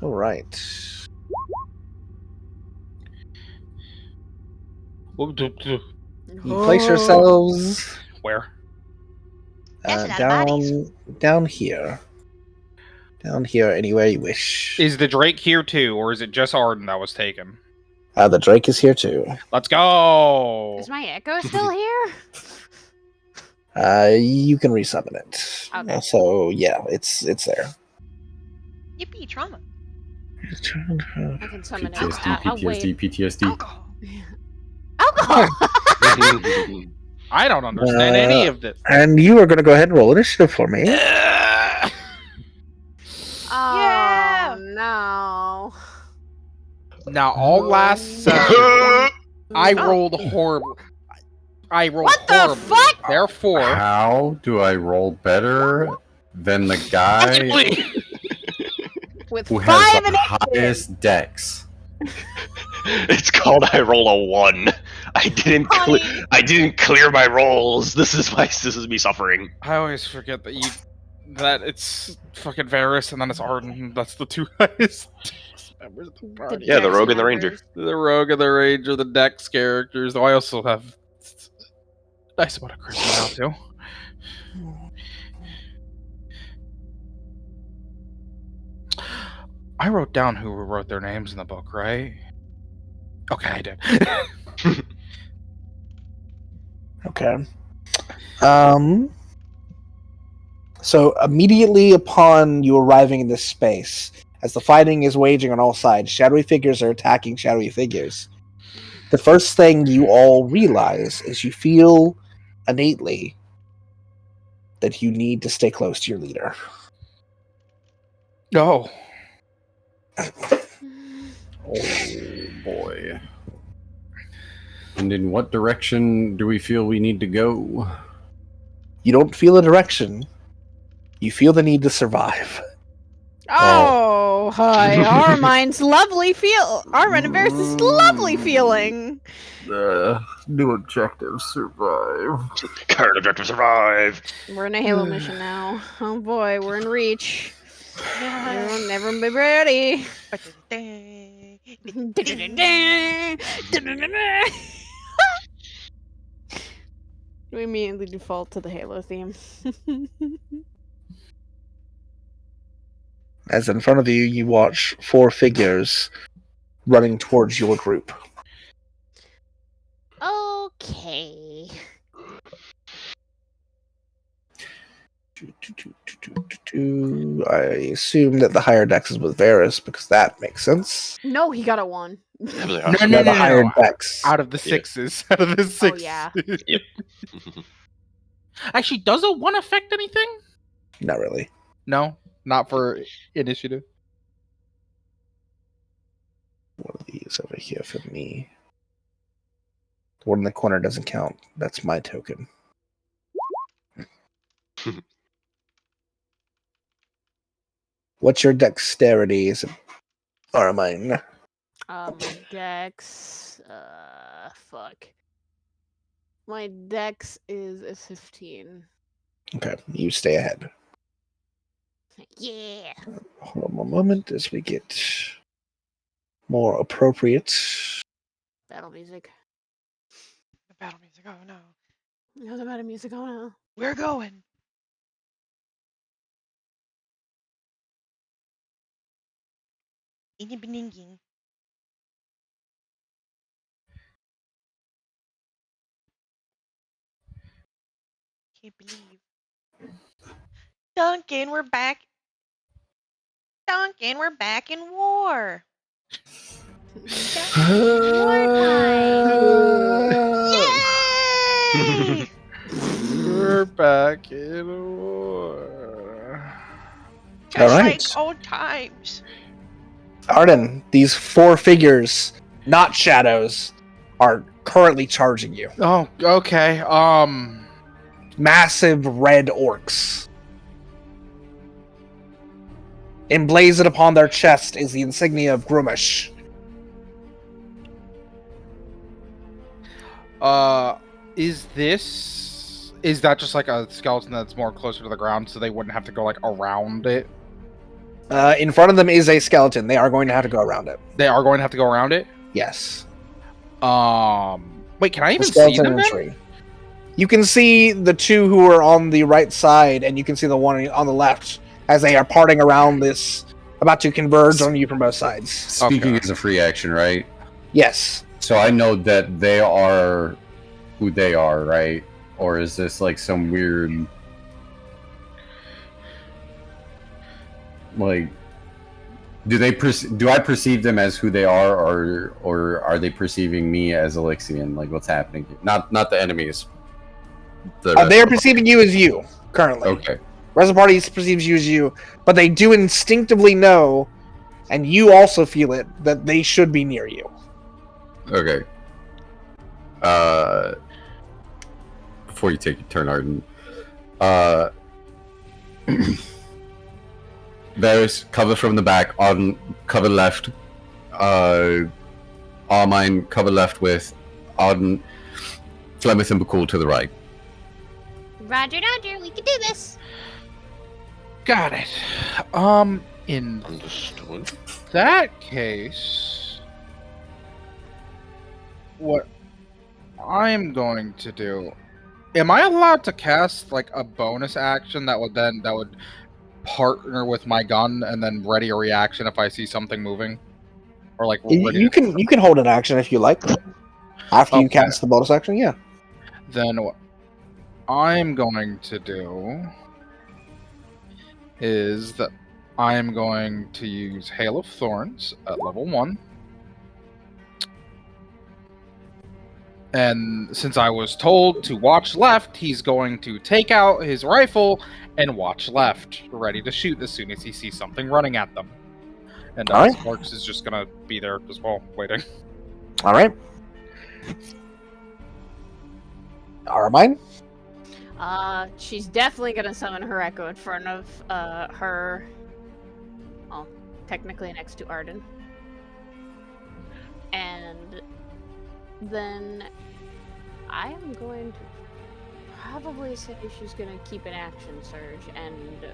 All right. You place yourselves Where? That's a lot of bodies. down here. Down here, anywhere you wish. Is the Drake here too, or is it just Arden that was taken? The Drake is here too. Let's go! Is my echo still here? You can resummon it. Okay. So yeah, it's there. Yippee, trauma. I can summon PTSD, it. Wait. PTSD. Alcohol. Alcohol! I don't understand any of this. And you are going to go ahead and roll initiative for me. Oh, Yeah. no. Now, all last session, I rolled horrible. I rolled What the horribly. fuck? Therefore, How do I roll better than the guy With who 5 has the initiative. highest dex? It's called I roll a 1. I didn't clear my rolls. This is me suffering. I always forget that it's fucking Varys and then it's Arden. That's the two highest members of the party. Yeah, the Dex rogue and the ranger. members. The rogue and the ranger, the Dex characters. Though I also have a nice amount of charisma now too. I wrote down who wrote their names in the book, right? Okay, I did. Okay. So immediately upon you arriving in this space, as the fighting is waging on all sides, shadowy figures are attacking shadowy figures. The first thing you all realize is you feel innately that you need to stay close to your leader. No. Oh boy. And in what direction do we feel we need to go? You don't feel a direction. You feel the need to survive. Oh, hi. Armin's lovely Armin and Varys' lovely feeling. New objective, survive. Current objective survive. We're in a Halo mission now. Oh boy, we're in Reach. Everyone, never be ready. We immediately default to the Halo theme. As in front of you, you watch 4 figures running towards your group. Okay. I assume that the higher dex is with Varys, because that makes sense. No, he got a 1. No, The higher dex. Out of the sixes. Out of the six. Oh, yeah. Yep. Actually, does a 1 affect anything? Not really. No, not for initiative. One of these over here for me. The one in the corner doesn't count. That's my token. What's your dexterity? Is it Armine? My dex. Fuck. My dex is a 15. Okay, you stay ahead. Yeah. Hold on one moment as we get more appropriate. Battle music. The battle music. Oh no. No, the battle music. Oh no. We're going. Inny beninging. Can't believe. Duncan, we're back. Duncan, we're back in war. Yay! We're back in war. All Just right. like old times. Arden, these 4 figures, not shadows, are currently charging you. Oh, okay. Massive red orcs. Emblazoned upon their chest is the insignia of Grumish. Is that just like a skeleton that's more closer to the ground, so they wouldn't have to go like around it? In front of them is a skeleton. They are going to have to go around it. They are going to have to go around it. Yes. Wait, can I even see skeleton them? in the Then? tree. You can see the two who are on the right side, and you can see the one on the left as they are parting around this, about to converge on you from both sides. Speaking Okay. is a free action, right? Yes. So I know that they are who they are, right? Or is this like some weird, like, do I perceive them as who they are, or are they perceiving me as Elixian? Like, what's happening here? Not the enemies. They are perceiving you as you currently. Okay. The rest of the party perceives you as you, but they do instinctively know, and you also feel it, that they should be near you. Okay. Before you take your turn, Arden. There's cover from the back, Arden cover left. Armine cover left with Arden, Flemeth and Bhaqull to the right. Roger, Roger, we can do this. Got it. In Understood. that case, what I'm going to do, am I allowed to cast like a bonus action that would partner with my gun and then ready a reaction if I see something moving? Or like ready You can hold an action if you like. After you Okay. cast the bonus action, yeah. Then what I'm going to do is that I'm going to use Hail of Thorns at level 1. And since I was told to watch left, he's going to take out his rifle and watch left, ready to shoot as soon as he sees something running at them. And Alright. Sparks is just going to be there as well, waiting. All right. Armine? She's definitely gonna summon her echo in front of her. Well, technically next to Arden. And then I am going to probably say she's gonna keep an action surge, and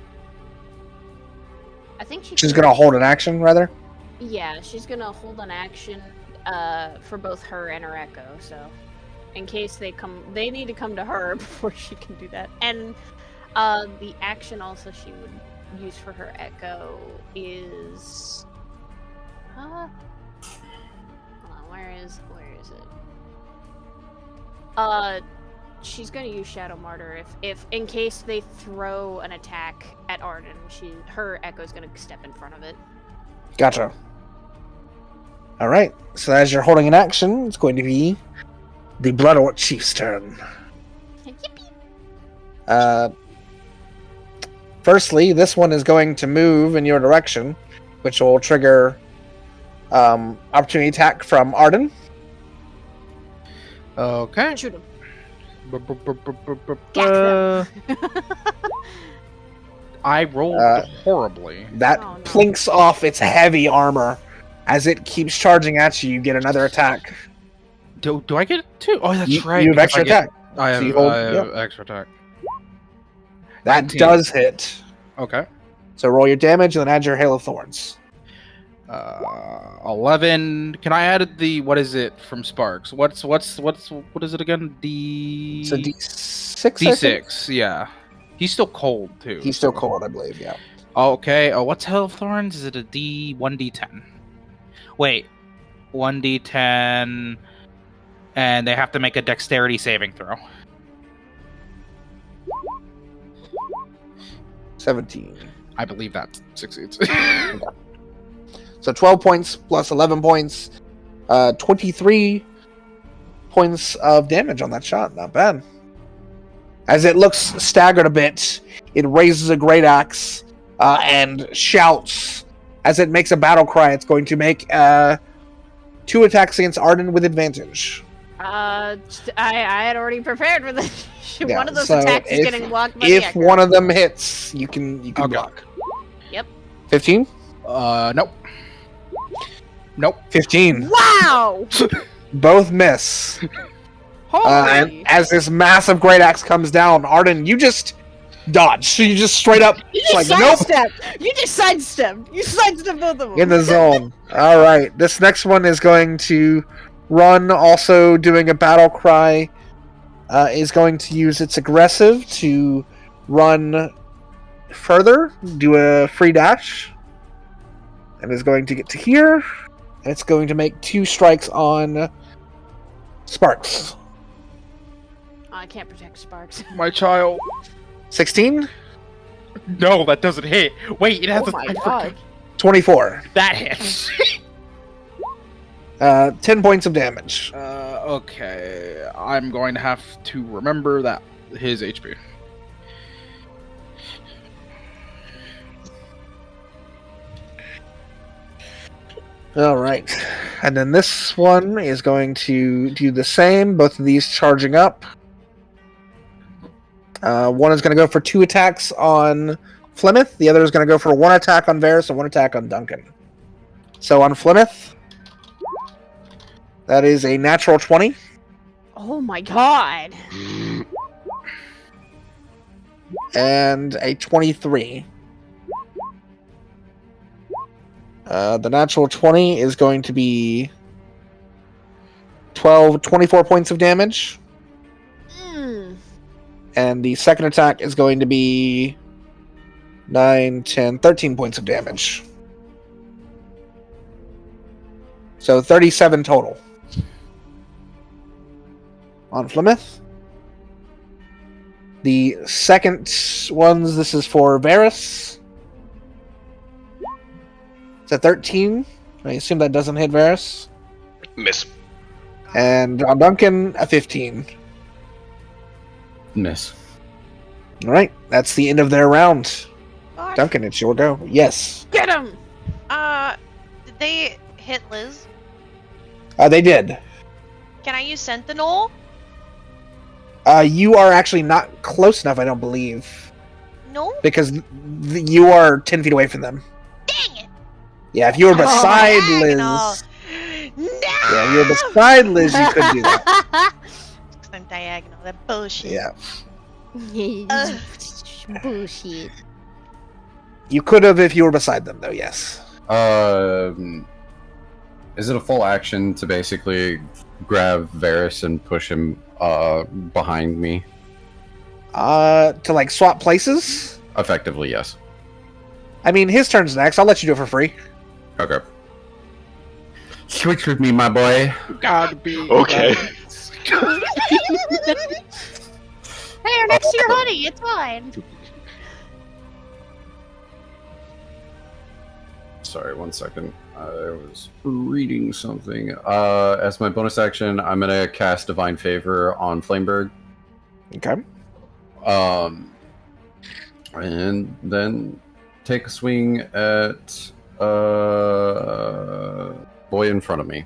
I think She's gonna hold an action, rather? Yeah, she's gonna hold an action for both her and her echo, so in case they need to come to her before she can do that. And the action also she would use for her echo is hold on, where is it? She's gonna use Shadow Martyr if in case they throw an attack at Arden, her echo's gonna step in front of it. Gotcha. All right. So as you're holding an action, it's going to be the Bloodort Chief's turn. Firstly, this one is going to move in your direction, which will trigger opportunity attack from Arden. Okay. Shoot him. I rolled horribly. That Oh, no. plinks off its heavy armor. As it keeps charging at you, you get another attack. Do I get two? Oh, that's right. You have because extra attack. I have, So you hold- I have extra attack. That 19. does hit. Okay. So roll your damage and then add your Hail of Thorns. 11. Can I add the what is it from Sparks? What is it again? It's a D6. I think? D6. Yeah. He's still cold too. He's still cold, I believe. Yeah. Okay. Oh, what's Hail of Thorns? Is it a D1D10? Wait. 1D10, and they have to make a Dexterity saving throw. 17. I believe that succeeds. So 12 points plus 11 points. 23 points of damage on that shot. Not bad. As it looks staggered a bit, it raises a great axe and shouts. As it makes a battle cry, it's going to make 2 attacks against Arden with advantage. I had already prepared for this. Yeah, One of those so attacks is if- getting blocked by the If echo. one of them hits, you can Okay. block. Yep. 15? Nope. Nope. 15. Wow! Both miss. And Holy! as this massive great axe comes down, Arden, you just dodge. You just straight up You just like nope sidestepped! You just sidestepped! You sidestepped both of them! in the zone. All right, this next one is going to run, also doing a battle cry. Is going to use its aggressive to run further, do a free dash, and is going to get to here, and it's going to make 2 strikes on Sparks. I can't protect Sparks. My child. 16, No, that doesn't hit. Wait, it has Oh a. my I god. forgot. 24. That hits. 10 points of damage. Okay. I'm going to have to remember that his HP. All right, and then this one is going to do the same. Both of these charging up. One is going to go for 2 attacks on Flemeth. The other is going to go for 1 attack on Varys and 1 attack on Duncan. So on Flemeth, that is a natural 20. Oh my god. And a 23. The natural 20 is going to be 24 points of damage. And the second attack is going to be 9, 10, 13 points of damage. So 37 total. On Flemeth. The second ones, this is for Varys. It's a 13. I assume that doesn't hit Varys. Miss. And on Duncan, a 15. Miss. Alright, that's the end of their round. Fuck. Duncan, it's your go. Yes. Get him! Did they hit Liz? They did. Can I use Sentinel? You are actually not close enough, I don't believe. No? Because you are 10 feet away from them. Dang it! Yeah, if you were beside diagonal. Liz... No! Yeah, if you were beside Liz, you could do that. Because I'm diagonal. That bullshit. Yeah. Bullshit. You could have if you were beside them, though, yes. Is it a full action to basically grab Varys and push him behind me? To, like, swap places? Effectively, yes. I mean, his turn's next. I'll let you do it for free. Okay. Switch with me, my boy. Gotta be. Okay. Hey, you're next to your honey. It's fine. Sorry, 1 second. I was reading something. As my bonus action, I'm gonna cast Divine Favor on Flameberg. Okay. And then take a swing at boy in front of me.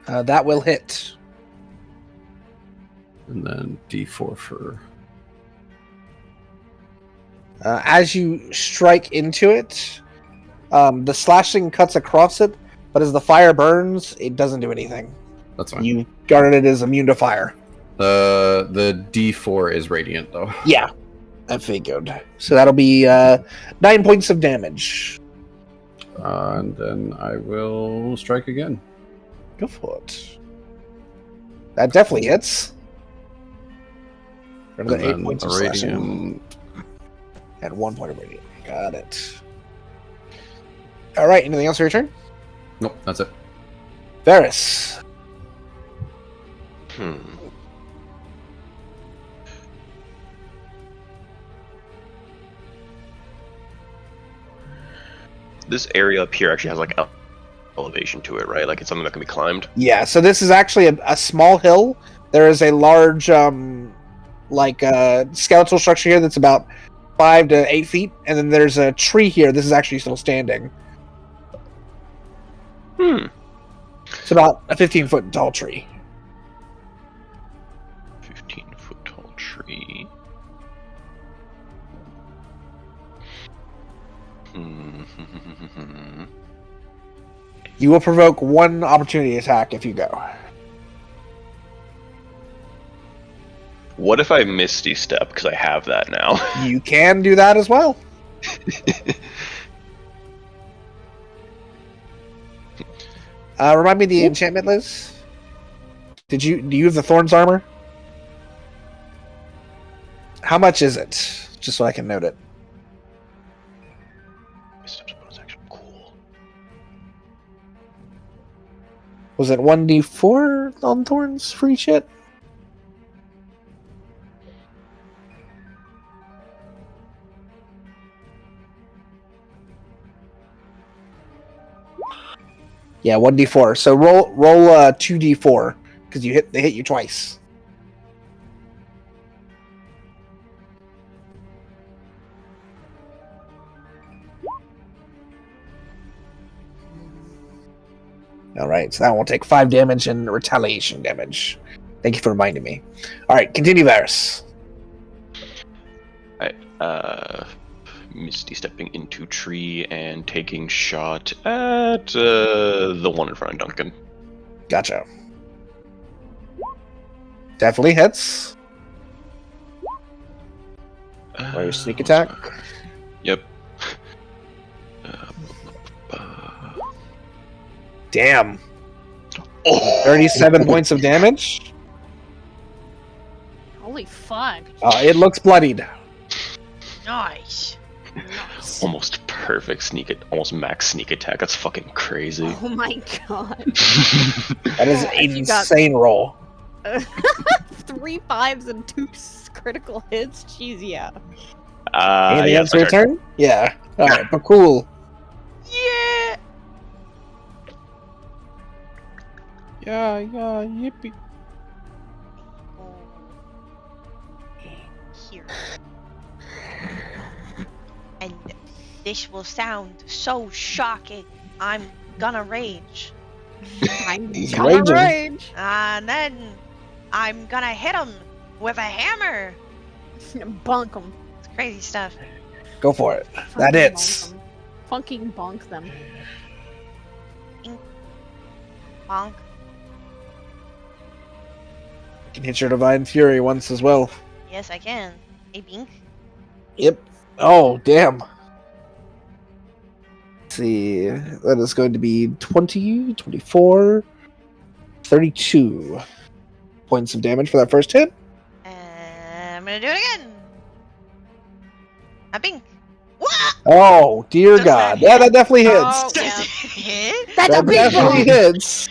That will hit. And then D4 for... As you strike into it, the slashing cuts across it, but as the fire burns, it doesn't do anything. That's fine. You guarded it as immune to fire. The D4 is radiant, though. Yeah, I figured. So that'll be 9 points of damage. And then I will strike again. Go for it. That definitely hits. And Another 8 then points a of slashing. radiant. And 1 point of radiant. Got it. Alright, anything else for your turn? Nope, that's it. Varys. This area up here actually has like elevation to it, right? Like it's something that can be climbed. Yeah, so this is actually a small hill. There is a large, skeletal structure here that's about 5 to 8 feet, and then there's a tree here. This is actually still standing. It's about a 15-foot tall tree. 15-foot tall tree. You will provoke one opportunity attack if you go. What if I Misty Step? Because I have that now. You can do that as well. Remind me of the enchantment, Liz. Do you have the Thorns armor? How much is it? Just so I can note it. Cool. Was it 1d4 on Thorns free shit? Yeah, 1d4. So roll 2d4 because they hit you twice. All right, so that will take 5 damage and retaliation damage. Thank you for reminding me. All right, continue, Varus. Alright, Misty stepping into tree and taking shot at the one in front of Duncan. Gotcha. Definitely hits. Or your sneak attack. Yep. Damn. Oh! 37 points of damage. Holy fuck. It looks bloodied. Nice. Nice. Almost perfect almost max sneak attack. That's fucking crazy. Oh my god. That is an You got- insane roll. 3 5s and 2 critical hits? Jeez, yeah. Anything Yeah, else for your turn? Yeah. All right, but cool. Yeah. Yeah, yippee. Here. And this will sound so shocking. I'm gonna rage. I'm He's gonna raging. rage. And then I'm gonna hit him with a hammer. Bonk them. It's crazy stuff. Go for it. That hits. Fucking bonk them. Bonk. You can hit your Divine Fury once as well. Yes, I can. A bink. Yep. Oh, damn. Let's see. That is going to be 20, 24, 32 points of damage for that first hit. I'm gonna do it again. A bink. Wah! Oh, dear Does God. that Yeah, hit? that definitely hits. Oh, Does yeah. it hit? That's That a big definitely bonk. hits.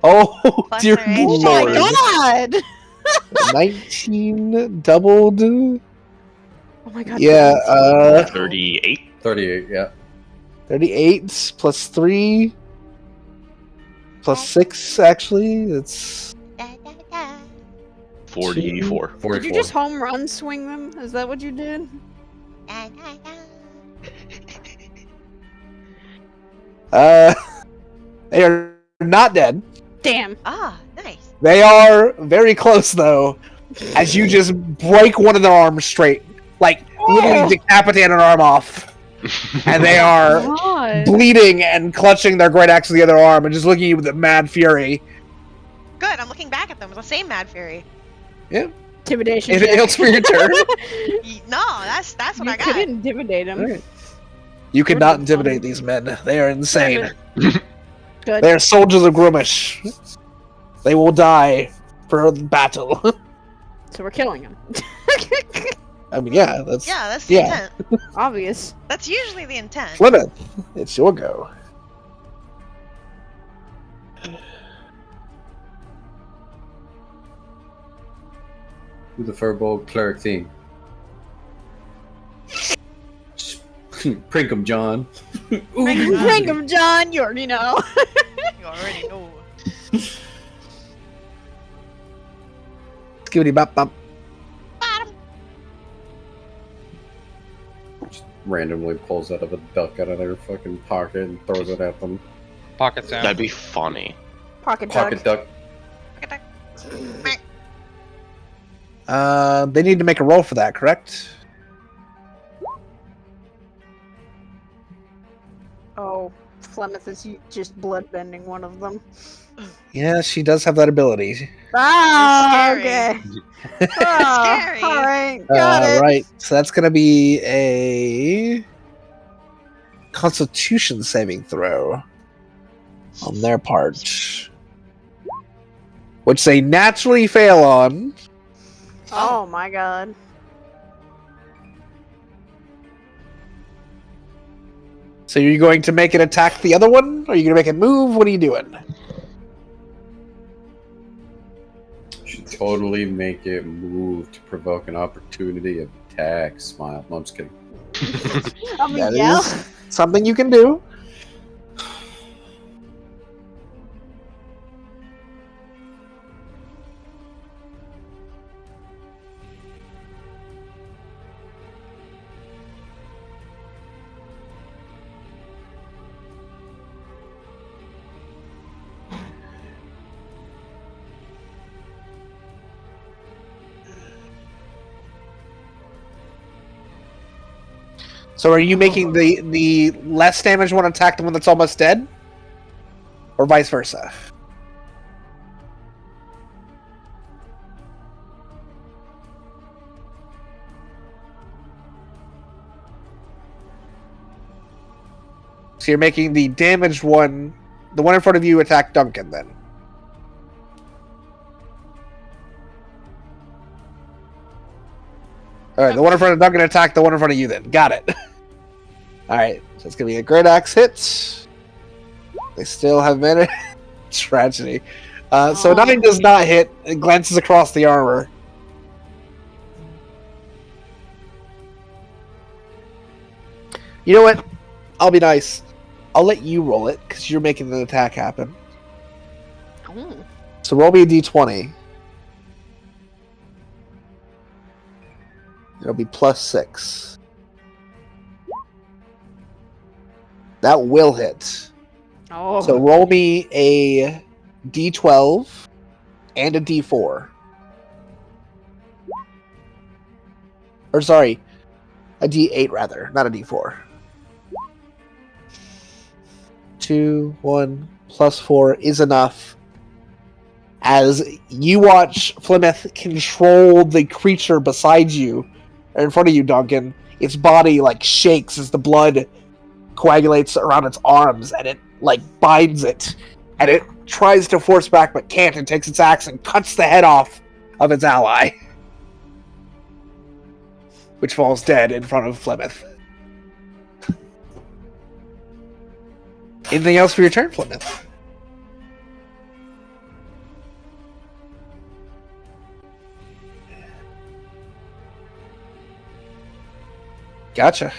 Oh, Plus dear their HP. Oh my Lord. god! 19 doubled. Oh my god. Yeah, bonks. 38? 38, yeah. 38 plus 3 plus 6, actually. That's Da, da, da. 44. 44. Did you just home run swing them? Is that what you did? Da, da, da. they are not dead. Damn. Ah, nice. They are very close though, as you just break one of their arms straight, like literally decapitate an arm off, and they are God. bleeding and clutching their great axe to the other arm and just looking at you with mad fury. Good, I'm looking back at them with the same mad fury. Intimidation. Anything check. else for your turn? No, that's what You I could got. intimidate him. Alright. You Would cannot be intimidate fun. these men. They are insane. Good. They are soldiers of Grumish. They will die for the battle. So we're killing him. I mean, yeah, that's Yeah, that's the Yeah. intent. Obvious. That's usually the intent. Plymouth. It's your go. Who the Furbolg cleric theme? Prink 'em, John. Bring him, John. You already know. You already know. Skibbity bop bop. Randomly pulls out of a duck out of their fucking pocket and throws it at them. Pocket sound. That'd be funny. Pocket Pocket duck. duck. They need to make a roll for that, correct? Flemeth is just bloodbending one of them. Yeah, she does have that ability. Ah, scary. okay. Scary. All right, got it. Right, so that's gonna be a Constitution saving throw on their part, which they naturally fail on. Oh my god. So you're going to make it attack the other one? Or are you going to make it move? What are you doing? Should totally make it move to provoke an opportunity of attack. Smile. No, I'm just kidding. I mean, That yeah. is something you can do. So are you making the less damage one attack the one that's almost dead? Or vice versa? So you're making the damaged one, the one in front of you, attack Duncan then. Alright, the one in front of Duncan attack the one in front of you then. Got it. Alright, so it's going to be a Great Axe hit. They still have managed. Tragedy. So 9 does not hit. It glances across the armor. You know what? I'll be nice. I'll let you roll it, because you're making the attack happen. Oh. So roll me a d20. It'll be +6. That will hit. Oh. So roll me a d12 and a d4. Or sorry, a d8 rather, not a d4. 2, 1, +4 is enough. As you watch Flemeth control the creature beside you, or in front of you, Duncan, its body like shakes as the blood coagulates around its arms, and it like binds it, and it tries to force back but can't, and takes its axe and cuts the head off of its ally, which falls dead in front of Flemeth. Anything else for your turn, Flemeth? Don't Gotcha.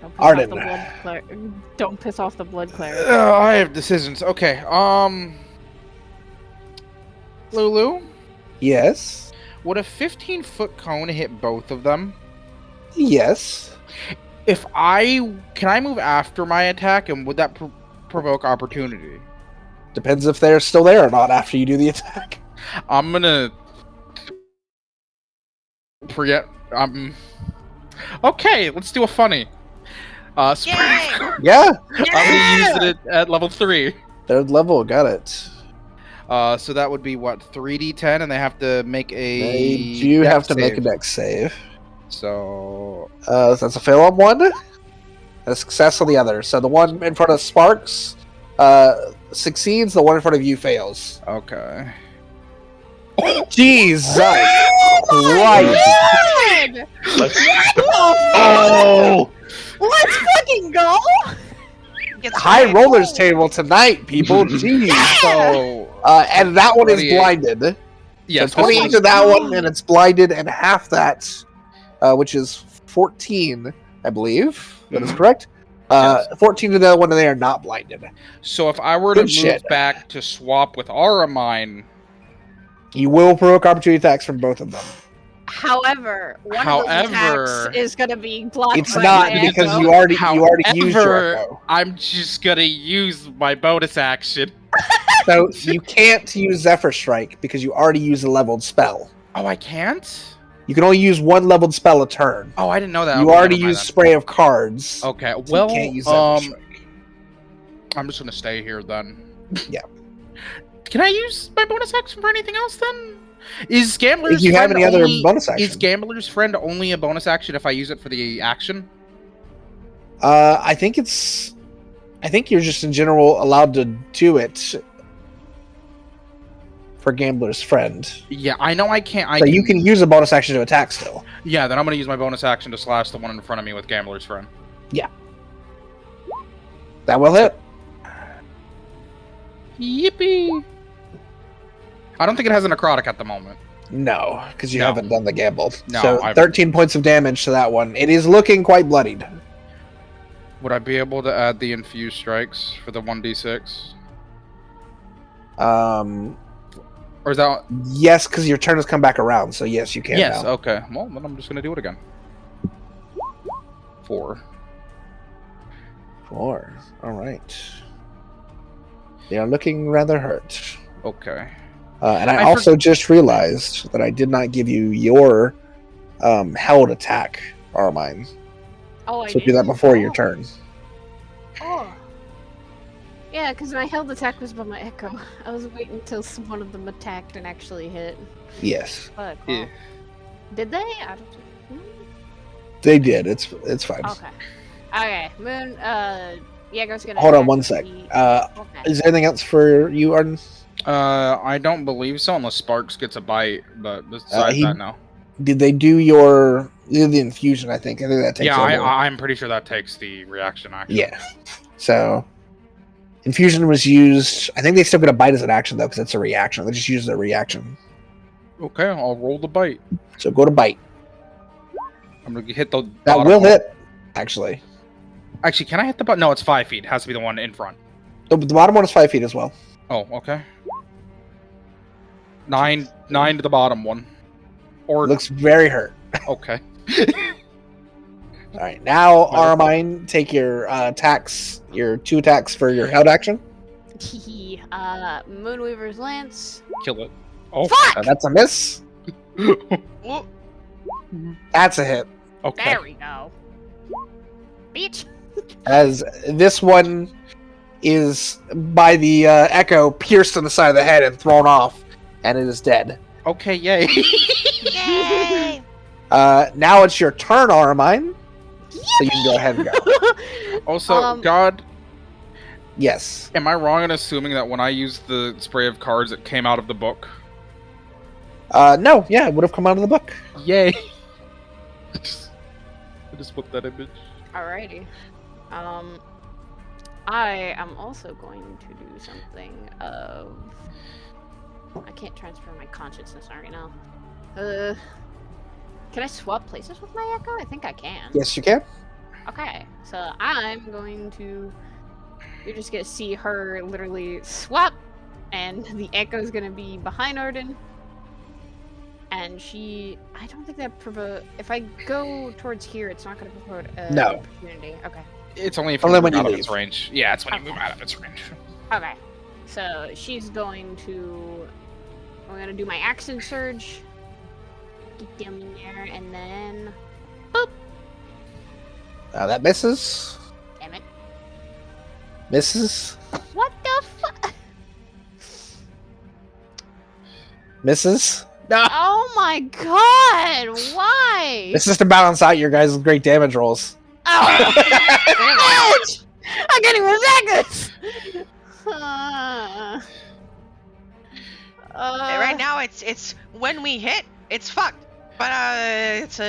piss Arden. off the blood Don't piss off the blood cleric. I have decisions. Okay. Lulu, Yes. would a 15-foot cone hit both of them? Yes. Can I move after my attack, and would that provoke opportunity? Depends if they're still there or not after you do the attack. I'm gonna forget. Okay, let's do a funny. Spray Yay! of Cards. Yeah. I'm gonna use it at level 3. Third level, got it. So that would be what, 3d10, and they have to make a. They do dex have to make a save. dex save. So That's a fail on one, and a success on the other. So the one in front of Sparks succeeds, the one in front of you fails. okay. Jesus Christ! God! Let's oh! Let's fucking go! Gets High right. rollers table tonight, people. Jeez. So And that one is 28. blinded. yes, So 20 to that one, and it's blinded, and half that, which is 14, I believe. That is correct. 14 to the other one, and they are not blinded. So if I were to Good move shit. back to swap with Aramine, You will provoke opportunity attacks from both of them. However, one of However- those attacks is gonna be blocked It's by not my because echo. you already used your however, echo. I'm just gonna use my bonus action. So you can't use Zephyr Strike because you already used a leveled spell. Oh, I can't? You can only use one leveled spell a turn. Oh, I didn't know that. You Okay, already never mind used then. Spray of Cards. Okay, So well, you can't use Zephyr Strike. I'm just gonna stay here then. Yeah. Can I use my bonus action for anything else then? Is Gambler's If you have Friend any other only, bonus Is action. Gambler's Friend only a bonus action if I use it for the action? I think you're just in general allowed to do it for Gambler's Friend. Yeah, I know I can't. So you can use a bonus action to attack still. Yeah, then I'm gonna use my bonus action to slash the one in front of me with Gambler's Friend. That will hit. Yippee! I don't think it has a necrotic at the moment. No, because you No. haven't done the gamble. No, So I've- 13 points of damage to that one. It is looking quite bloodied. Would I be able to add the infused strikes for the 1d6? Or is that... Yes, because your turn has come back around. So yes, you can Yes, now. okay. Well, then I'm just gonna do it again. 4. 4. All right. They are looking rather hurt. Okay. And I also just realized that I did not give you your held attack, Armine. Oh, I So do did? that before your Oh. turn. Oh. Yeah, because my held attack was by my echo. I was waiting until one of them attacked and actually hit. Yes, But, Yeah. did they? I don't. they did. It's fine. Okay. Okay. Moon. Jaeger's gonna. Hold on attack one sec. the- okay. Is there anything else for you, Arden? I don't believe so unless Sparks gets a bite, but besides he- that, no. Did they do the infusion? I think that takes Yeah, over. I'm pretty sure that takes the reaction action. Yeah. So infusion was used. I think they still get a bite as an action though, because it's a reaction. They just use their reaction. Okay, I'll roll the bite. So go to bite. I'm gonna hit the That bottom will one. hit. Actually, Actually, can I hit the button? No, it's 5 feet. It has to be the one in front. the bottom one is 5 feet as well. Oh, okay. 9 to the bottom one. Or Looks very hurt. okay. All right, now Armine, take your attacks, your 2 attacks for your held action. Moonweaver's lance. Kill it. Oh, That's a miss. Whoa. That's a hit. okay. There we go. Bitch. As this one is by the echo pierced in the side of the head and thrown off, and it is dead. Okay, yay. Yay! Now it's your turn, Armine. So you can go ahead and go. Also, God, Yes. am I wrong in assuming that when I used the spray of cards, it came out of the book? No, yeah, it would have come out of the book. Yay. I just put that image. Alrighty. I am also going to do something of. I can't transfer my consciousness right now. Can I swap places with my echo? I think I can. Yes, you can. Okay, so I'm going to. You're just gonna see her literally swap, and the echo's gonna be behind Arden. And she. I don't think that provoke. If I go towards here, it's not gonna provoke an No. opportunity. Okay. It's only if you Only move when you out of leave. its range. Yeah, it's when you Okay. move out of its range. Okay. So she's going to. I'm gonna do my action surge. Get down in there, and then. Boop! That misses. Damn it. Misses. What the fuck? Misses. Oh my god! Why? This is to balance out your guys' great damage rolls. Oh! Ouch! I'm getting this. Right now, it's when we hit, it's fucked. But if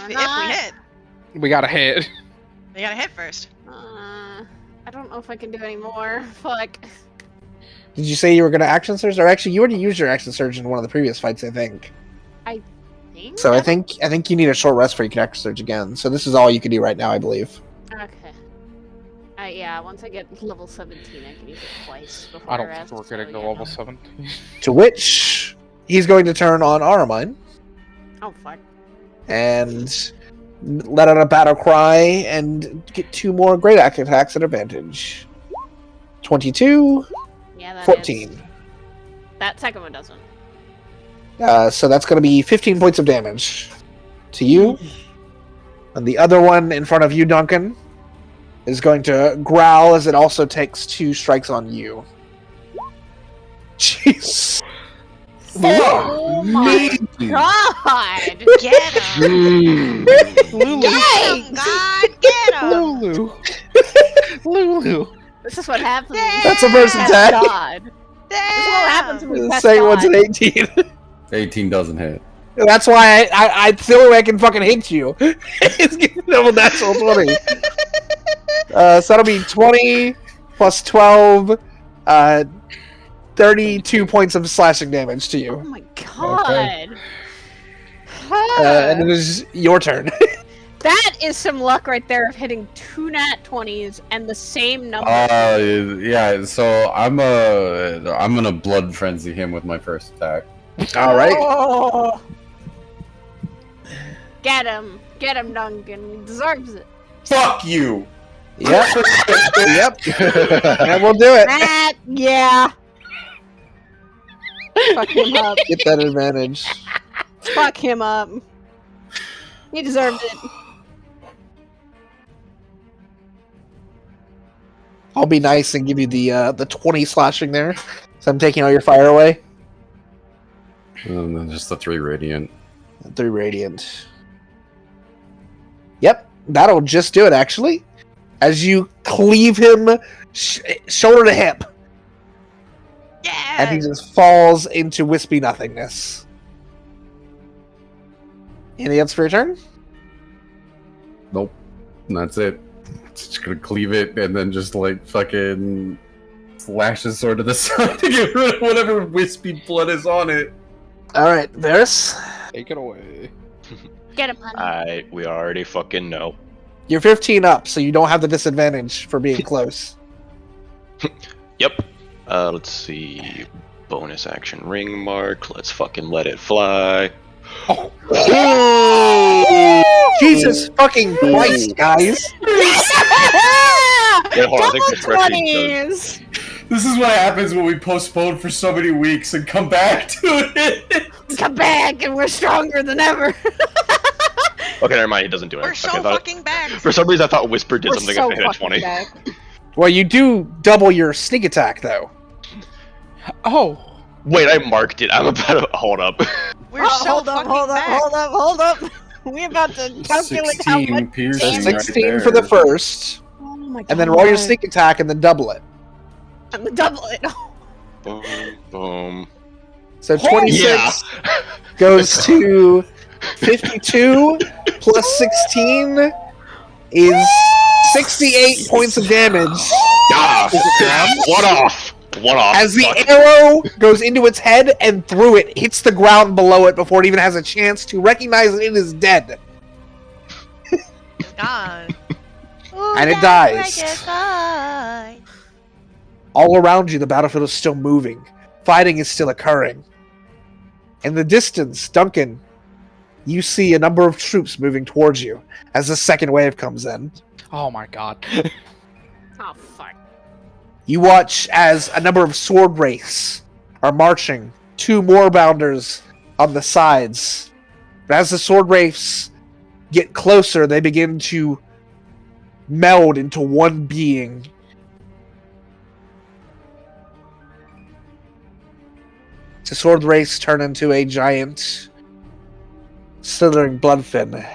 we not. hit, We got a hit. we gotta hit first. I don't know if I can do any more. Fuck. Did you say you were going to action surge? Or actually, you already used your action surge in one of the previous fights, I think. Think? So I think you need a short rest before you can action surge again. So this is all you can do right now, I believe. Okay. Yeah, once I get level 17, I can use it twice before I don't rest, think we're getting so, to yeah. level 17. To which he's going to turn on Aramine Oh, fuck. and let out a battle cry and get 2 more great attacks at advantage. 22, Yeah, that 14. is- That second one doesn't. So that's going to be 15 points of damage to you. And the other one in front of you, Duncan, is going to growl as it also takes 2 strikes on you. Jeez. Oh my god! Get him! Mm. Get him, God! Get him! Lulu. Lulu. This is what happens when we That's a first test attack. God. This is what happens when we The test second one's God. an 18. 18 doesn't hit. That's why it's the only way I can fucking hit you. It's giving them a natural 20. So that'll be 20 plus 12, 32 points of slashing damage to Oh you. my god! And it is your turn. That is some luck right there of hitting 2 nat 20s and the same number. Yeah. So I'm gonna blood frenzy him with my first attack. All right. Oh. Get him, Duncan. He deserves it. Fuck you. Yep. Yep. And we'll do it. That, yeah. Fuck him up. Get that advantage. Fuck him up. He deserved it. I'll be nice and give you the 20 slashing there. So I'm taking all your fire away. And then just the 3 radiant. 3 radiant. Yep, that'll just do it actually. As you cleave him shoulder to hip, and he Yeah! just falls into wispy nothingness. Anything else for your turn? Nope. And that's it. Just gonna cleave it and then just like fucking slash his sword to the side to get rid of whatever wispy blood is on it. All right, Varys. Take it away. Get him, honey. We already fucking know. You're 15 up, so you don't have the disadvantage for being close. Yep. Let's see. Bonus action ring mark. Let's fucking let it fly. Oh. Jesus fucking Christ, guys! Yeah, hold on, I think Double the correction does. 20s! This is what happens when we postpone for so many weeks and come back to it. Come back and we're stronger than ever. Okay, never mind. He doesn't do it. We're so Okay, I thought- fucking back! For some reason, I thought Whisper did We're something so if it hit a fucking 20. back. Well, you do double your sneak attack, though. Oh. Wait, I marked it. I'm about to hold up. We're so hold up, fucking hold up, back! hold up. We about to calculate how 16 much piercing. So damage. 16 for the first, Oh my god. and then roll your sneak attack and then double it. And the double it. Boom, boom. So 26 Yeah. goes to 52 plus 16 is 68 points of damage. Ah, one off. One off. As the Fuck. arrow goes into its head and through it, hits the ground below it before it even has a chance to recognize that it is dead. It's gone. Ooh, And it that's dies. like a sign. All around you, the battlefield is still moving. Fighting is still occurring. In the distance, Duncan, you see a number of troops moving towards you as the second wave comes in. Oh my god. Oh fuck. You watch as a number of sword wraiths are marching, 2 more bounders on the sides. But as the sword wraiths get closer, they begin to meld into one being. The sword wraiths turn into a giant, slithering bloodfin,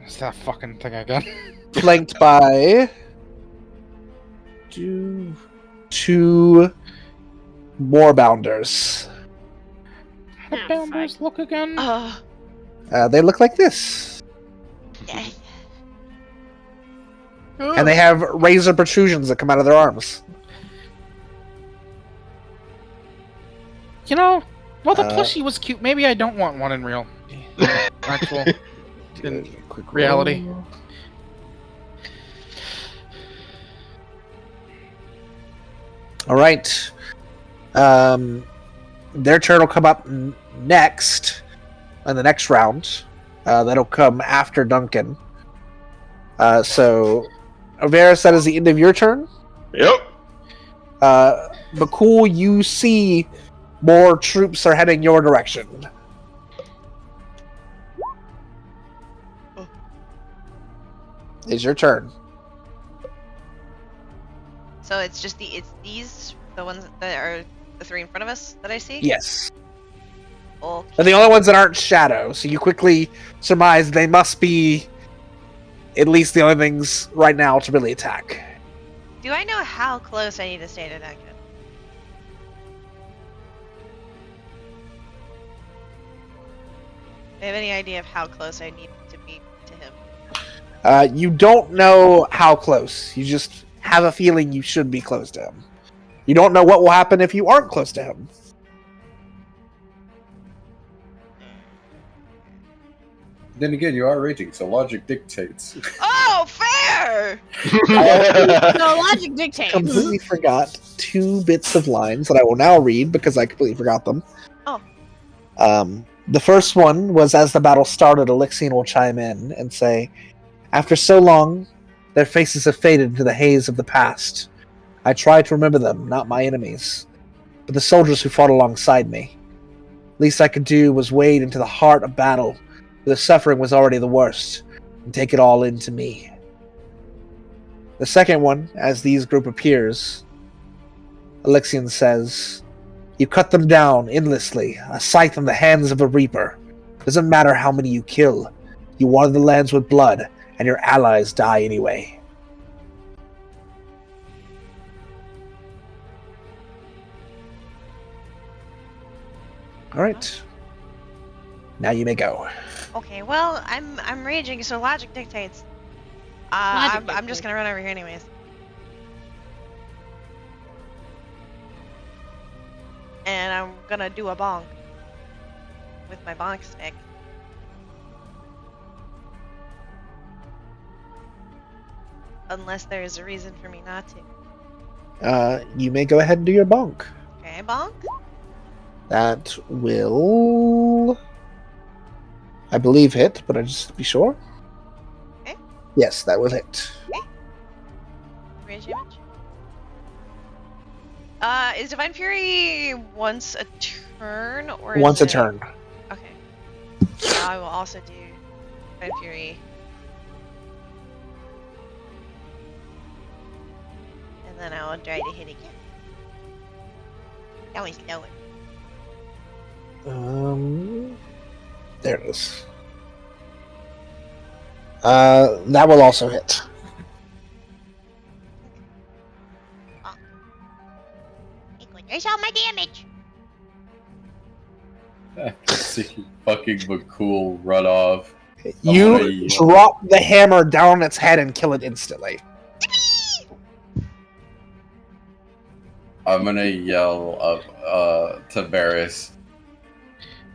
It's that fucking thing again. flanked by 2 more bounders. How do bounders look again? They look like this. Yeah. And they have razor protrusions that come out of their arms. You know, well, the Uh, plushie was cute. Maybe I don't want one in real. Actual. In Quick reality. roll. All right. Their turn will come up next in the next round. That'll come after Duncan. So, Varys, that is the end of your turn. Yep. Bhaqull, you see more troops are heading your direction. It's your turn. So it's just these, the ones that are the three in front of us that I see? Yes. Okay. They're the only ones that aren't shadow, so you quickly surmise they must be at least the only things right now to really attack. Do I know how close I need to stay to Duncan? Do I have any idea of how close I need to be to him? You don't know how close. You just have a feeling you should be close to him. You don't know what will happen if you aren't close to him. Then again, you are raging, so logic dictates. Oh, fair! So logic dictates. Completely forgot 2 bits of lines that I will now read because I completely forgot them. Oh. The first one was as the battle started, Alexian will chime in and say, "After so long, their faces have faded into the haze of the past. I try to remember them, not my enemies, but the soldiers who fought alongside me. Least I could do was wade into the heart of battle, where the suffering was already the worst, and take it all into me." The second one, as these group appears, Alexian says, "You cut them down endlessly, a scythe in the hands of a reaper. Doesn't matter how many you kill. You water the lands with blood, and your allies die anyway." Alright. Now you may go. Okay, well, I'm raging, so logic dictates. Logic I'm just gonna run over here anyways. And I'm gonna do a bonk with my bonk stick. Unless there's a reason for me not to. You may go ahead and do your bonk. Okay, bonk. That will, I believe, hit, but I just to be sure. Okay. Yes, that will hit. Rage damage. Is Divine Fury once a turn or Once a is it... turn. Okay. Now I will also do Divine Fury. And then I will try to hit again. Now he's lower. There it is. That will also hit. There's all my damage. See fucking Bhaqull run off. You drop the hammer down its head and kill it instantly. I'm gonna yell up to Varys.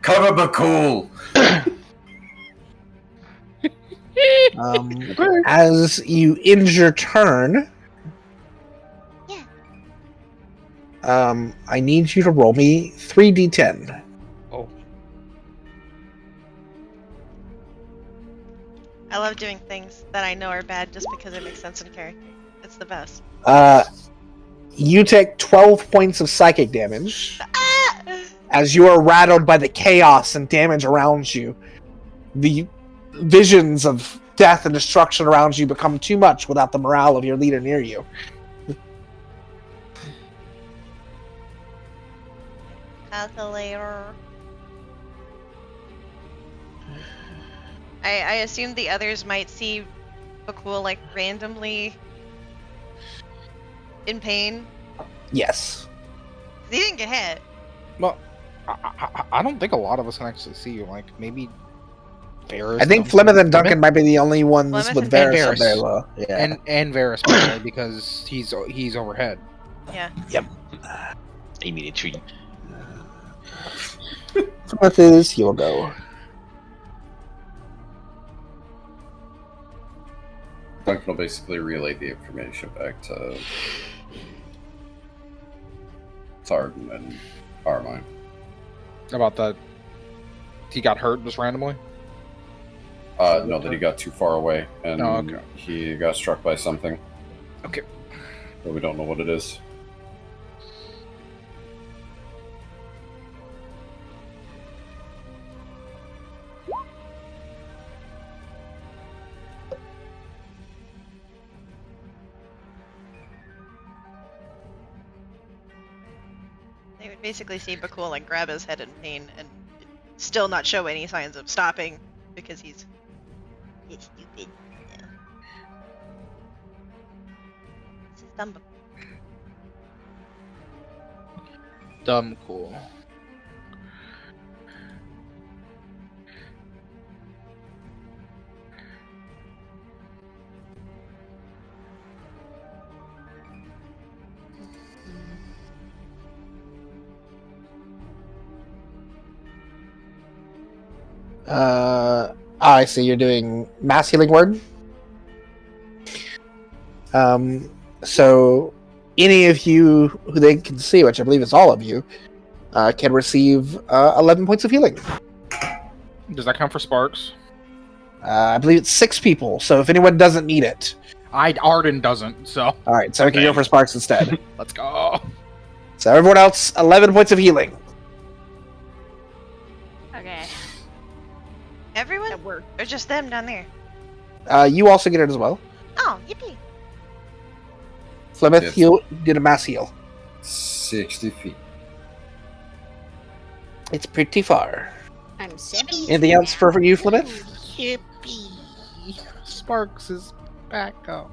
Cover Bhaqull! As you end your turn, I need you to roll me 3d10. Oh. I love doing things that I know are bad just because it makes sense in character. It's the best. You take 12 points of psychic damage Ah! as you are rattled by the chaos and damage around you. The visions of death and destruction around you become too much without the morale of your leader near you. Calculator. I assume the others might see Bhaqull like randomly in pain. Yes. He didn't get hit. Well, I don't think a lot of us can actually see you. Like, maybe Varys. I think Flemeth and Duncan might be the only ones Flemeth with and Varys Varys. up there low. Yeah. And Varys, probably, because he's overhead. Yeah. I need a treat. Flemeth is, you'll go. Duncan will basically relay the information back to Sarden and Carmine. About that, he got hurt just randomly. No, that he got too far away and Oh, okay. he got struck by something. Okay. But we don't know what it is. basically see Bhaqull like grab his head in pain and still not show any signs of stopping because he's stupid. Yeah. This is dumb. Dumb cool. I see you're doing mass healing word. So any of you who they can see, which I believe is all of you, can receive 11 points of healing. Does that count for sparks? I believe it's 6 people, so if anyone doesn't need it. Arden doesn't, so. Alright, so we can go for sparks instead. Let's go. So everyone else, 11 points of healing. Okay. Everyone? That worked. Or just them down there? You also get it as well. Oh, yippee. Flemeth, Yes. heal, did a mass heal. 60 feet. It's pretty far. I'm 70. Anything else for you, Flemeth? Yippee. Sparks is back up.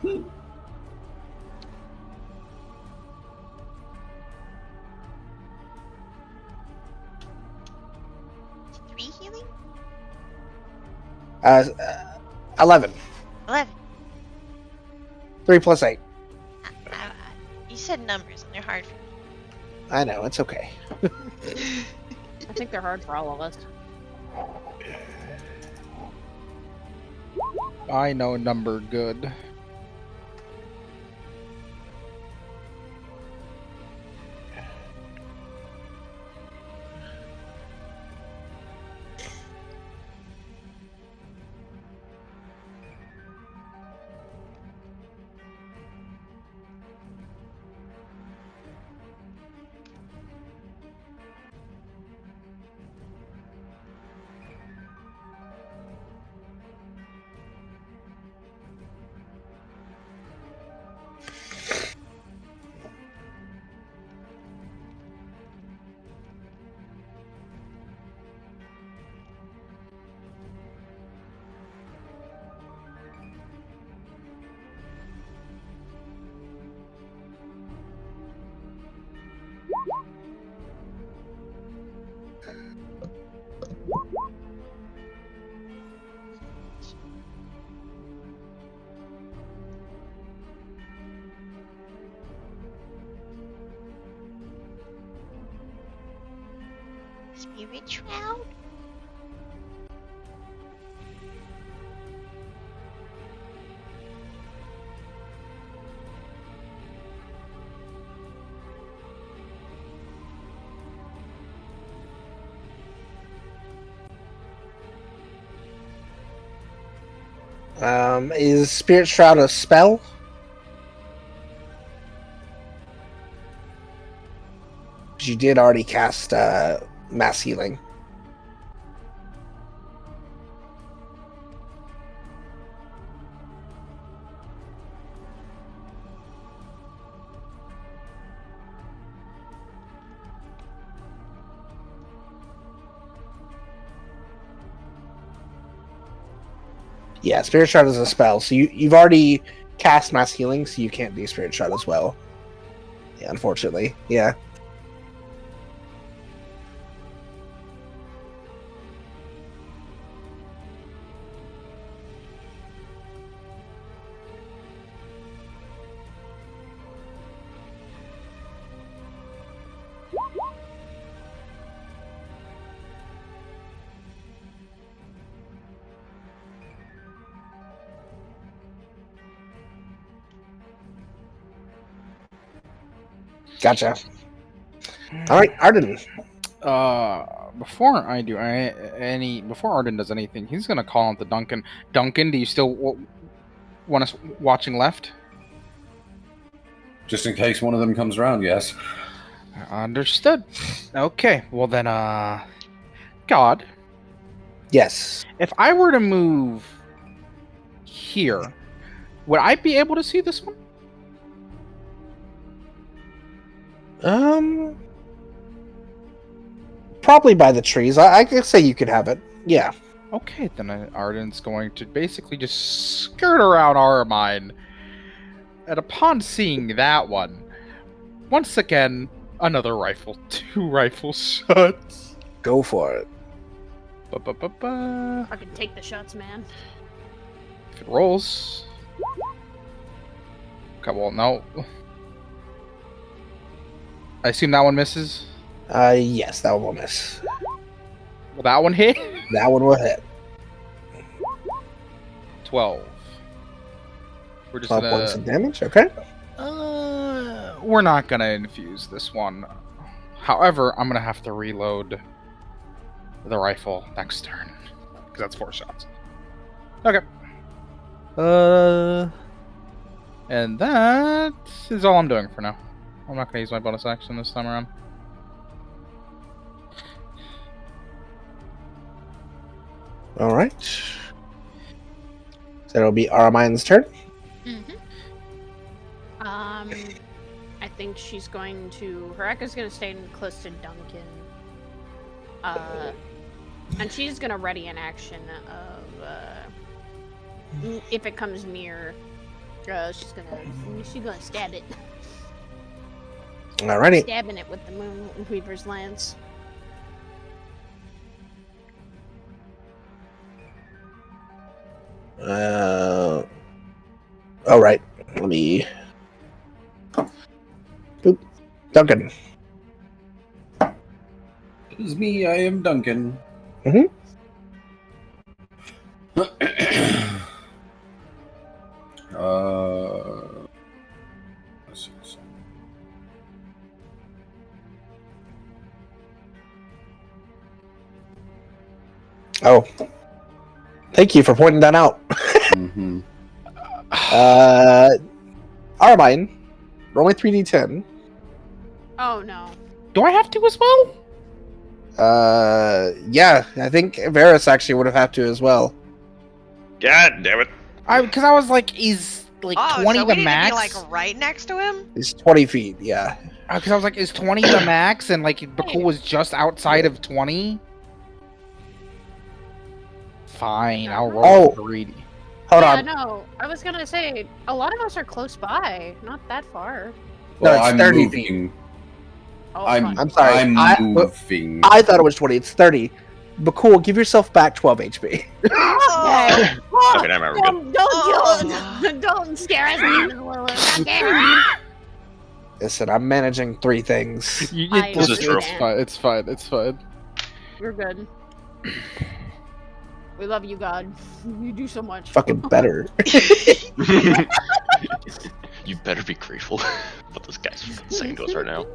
Three healing? 11. 11. 3 plus 8. You said numbers and they're hard for me. I know, it's okay. I think they're hard for all of us. I know number good. Spirit Shroud? Is Spirit Shroud a spell? You did already cast mass healing. Yeah, Spirit Shroud is a spell, so you've already cast mass healing, so you can't do Spirit Shroud as well. Yeah, unfortunately. Yeah. Gotcha. All right, Arden. Before I do before Arden does anything, he's gonna call out to Duncan. Duncan, do you still want us watching left? Just in case one of them comes around, yes. Understood. Okay, well then, God, Yes. if I were to move here, would I be able to see this one? Probably by the trees. I could say you could have it. Yeah. Okay, then Arden's going to basically just skirt around Armine. And upon seeing that one, once again, another rifle. 2 rifle shots. Go for it. Ba-ba-ba-ba. I can take the shots, man. If it rolls. Okay, well, no. I assume that one misses? Yes, that one will miss. Will that one hit? That one will hit. 12. We're just 12 points of damage, okay. We're not gonna infuse this one. However, I'm gonna have to reload the rifle next turn. Because that's 4 shots. Okay. And that is all I'm doing for now. I'm not gonna use my bonus action this time around. Alright. So it'll be Armine's turn. I think she's going to... Her echo's going to stay close to Duncan. And she's going to ready an action of... if it comes near, she's gonna stab it. Alrighty. Stabbing it with the Moonweaver's lance. Alright. Let me... Boop. Duncan. It is me, I am Duncan. Mm-hmm. Let's see. Oh. Thank you for pointing that out. Mm-hmm. Armine, roll me 3d10. Oh no. Do I have to as well? Yeah, I think Varys actually would have had to as well. God damn it. Because I was like, is like 20 so the we need max? to be like right next to him? He's 20 feet, yeah. Because I was like, is 20 the max? And like, Bhaqull was just outside of 20? Fine, I'll roll Oh. 3. Hold yeah, on. no. I was gonna say, a lot of us are close by. Not that far. No, Well, it's I'm 30 moving. Oh, I'm, I'm sorry. I'm I- moving. I thought it was 20. It's 30. But cool, give yourself back 12 HP. Yeah. Okay, never mind, we're good. Don't scare us, Lulu. Listen, I'm managing 3 things. This is true. It's fine. You're good. We love you, God. You do so much. Fucking better. You better be grateful what this guy's saying to us right now.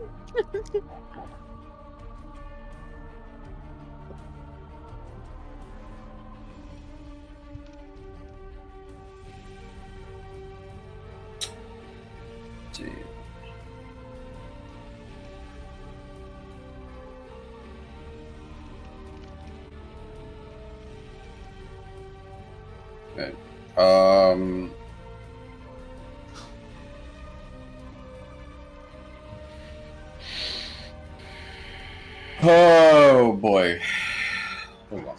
Okay. Oh boy. Hold on.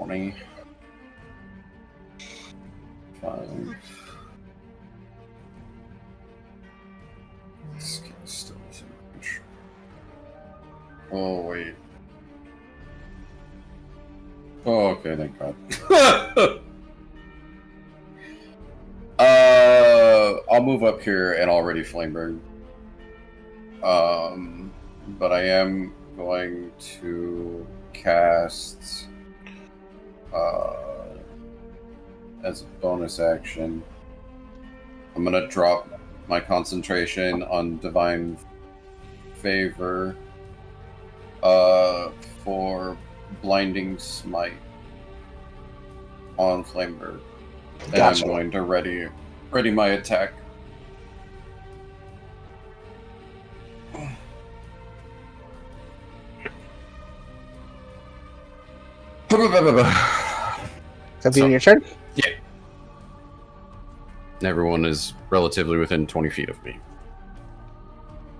$20. 5. This guy's still within control. Oh wait. Oh, okay, thank God. I'll move up here and I'll ready flame burn. But I am going to cast as a bonus action. I'm gonna drop my concentration on Divine Favor for Blinding Smite on Flamebird. And Gotcha. I'm going to ready my attack That's your turn? Everyone is relatively within 20 feet of me.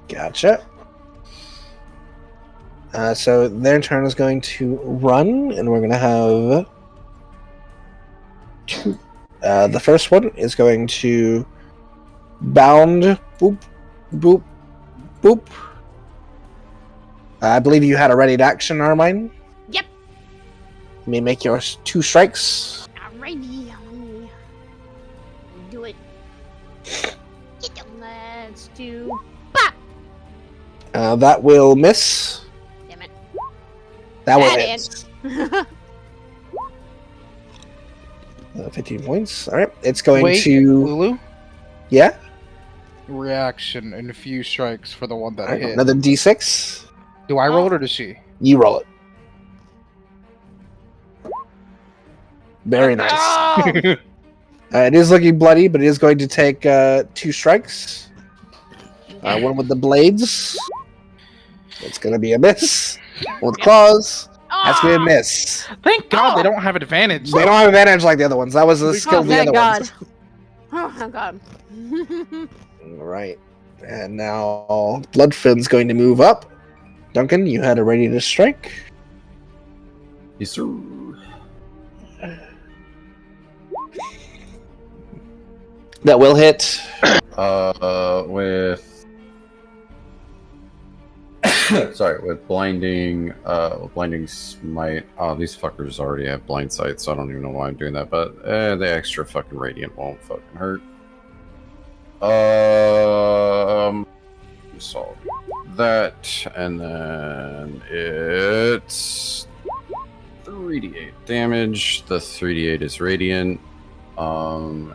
Gotcha. So their turn is going to run, and we're going to have two. The first one is going to bound. Boop, boop, boop. I believe you had a ready to action, Armine. Yep. You may make your 2 strikes. Alrighty. Do it. Let's do. That will miss. Damn it. That will That hit. 15 points. All right. It's going Wait, to. Lulu? Yeah. Reaction and a few strikes for the one that All right, hit. another d6. Do I roll it or does she? You roll it. Very nice. Oh! It is looking bloody, but it is going to take 2 strikes. One with the blades. It's going to be a miss. One with claws. That's going to be a miss. Thank God they don't have advantage. They don't have advantage like the other ones. That was the skill of the thank other God. ones. Oh God. All right. And now Bloodfin's going to move up. Duncan, you had a ready to strike. Yes, sir. That will hit. With sorry, with blinding smite. Oh, these fuckers already have blind sight, so I don't even know why I'm doing that. But the extra fucking radiant won't fucking hurt. So that, and then it's 3d8 damage. The 3d8 is radiant. And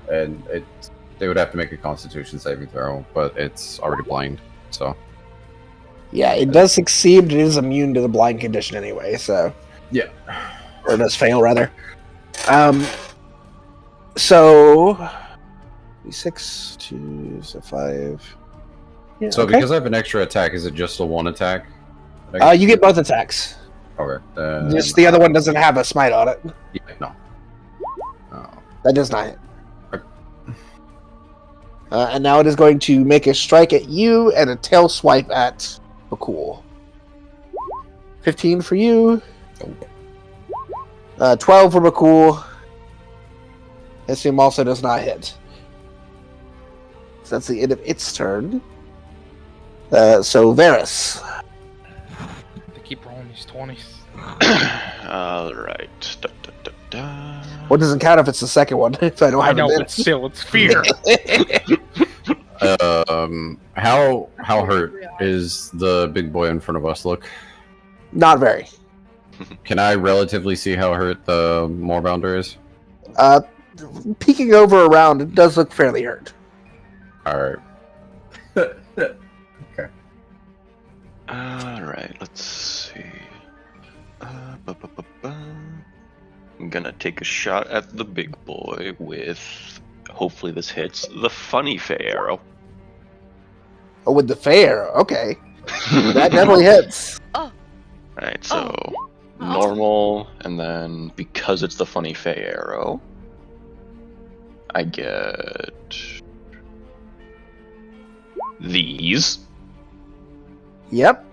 they would have to make a Constitution saving throw, but it's already blind, so. Yeah, it does succeed, but it is immune to the blind condition anyway, so. Yeah. Or it does fail, rather. So. 6, 2, so 5. Yeah, So okay. because I have an extra attack, is it just a 1 attack? You get both attacks. Okay. Just the other one doesn't have a smite on it. Yeah, no. Oh. That does not hit. And now it is going to make a strike at you and a tail swipe at Bhaqull. 15 for you. 12 for Bhaqull. Assume also does not hit. So that's the end of its turn. So Varys. They keep rolling these 20s. Alright. Da, da, da, da. What doesn't count if it's the second one? If I don't I have know, it. but still, it's fear. How hurt is the big boy in front of us look? Not very. Can I relatively see how hurt the Moorbounder is? Peeking over around, it does look fairly hurt. Alright. Okay. Alright, let's see. I'm gonna take a shot at the big boy with, hopefully this hits, the funny fey arrow. Oh, with the fair, okay. That definitely hits. Alright, so normal, and then because it's the funny fey arrow, I get these. Yep.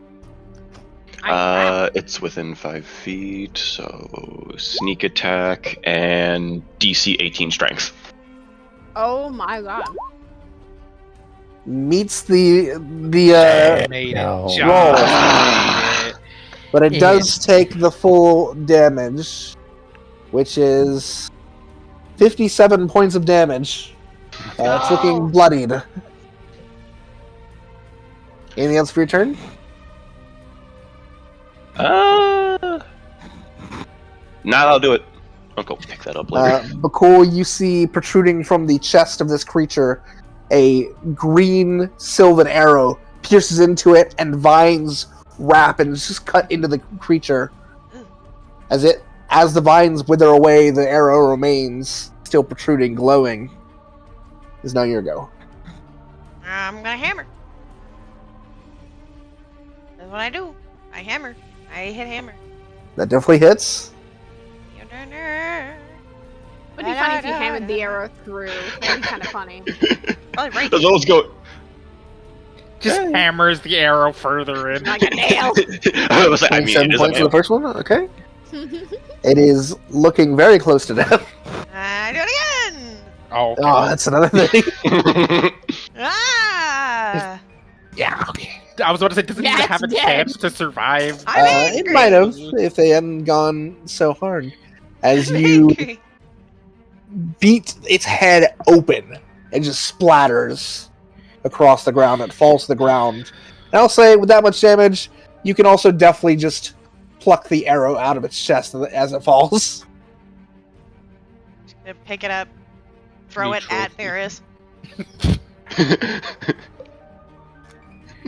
It's within 5 feet, so sneak attack and DC 18 strength. Oh my God. Meets the Made No. it. Roll. Josh. but it does take the full damage, which is 57 points of damage. It's looking bloodied. Anything else for your turn? Nah, I'll do it. I'll go pick that up later. Bhaqull, you see protruding from the chest of this creature a green sylvan arrow pierces into it, and vines wrap and just cut into the creature. As the vines wither away, the arrow remains still protruding, glowing. Is now your go. I'm gonna hammer. That's what I do. I hammer. I hit hammer. That definitely hits. Would be funny if you hammered the arrow through. That'd be kind of funny. Probably right. Those go. Just hammers the arrow further in. Like a nail. I was like, I mean, 7 it is a points for the nail. first one. Okay. It is looking very close to death. I do it again. Oh, okay. Oh, that's another thing. Ah! Yeah. Okay. I was about to say, doesn't it Yeah, have a it's dead. chance to survive? I'm It angry. might have if they hadn't gone so hard. As I'm you angry. beat its head open, it just splatters across the ground. It falls to the ground. And I'll say, with that much damage, you can also definitely just pluck the arrow out of its chest as it falls. Gonna pick it up, throw it Neutral. at Varys.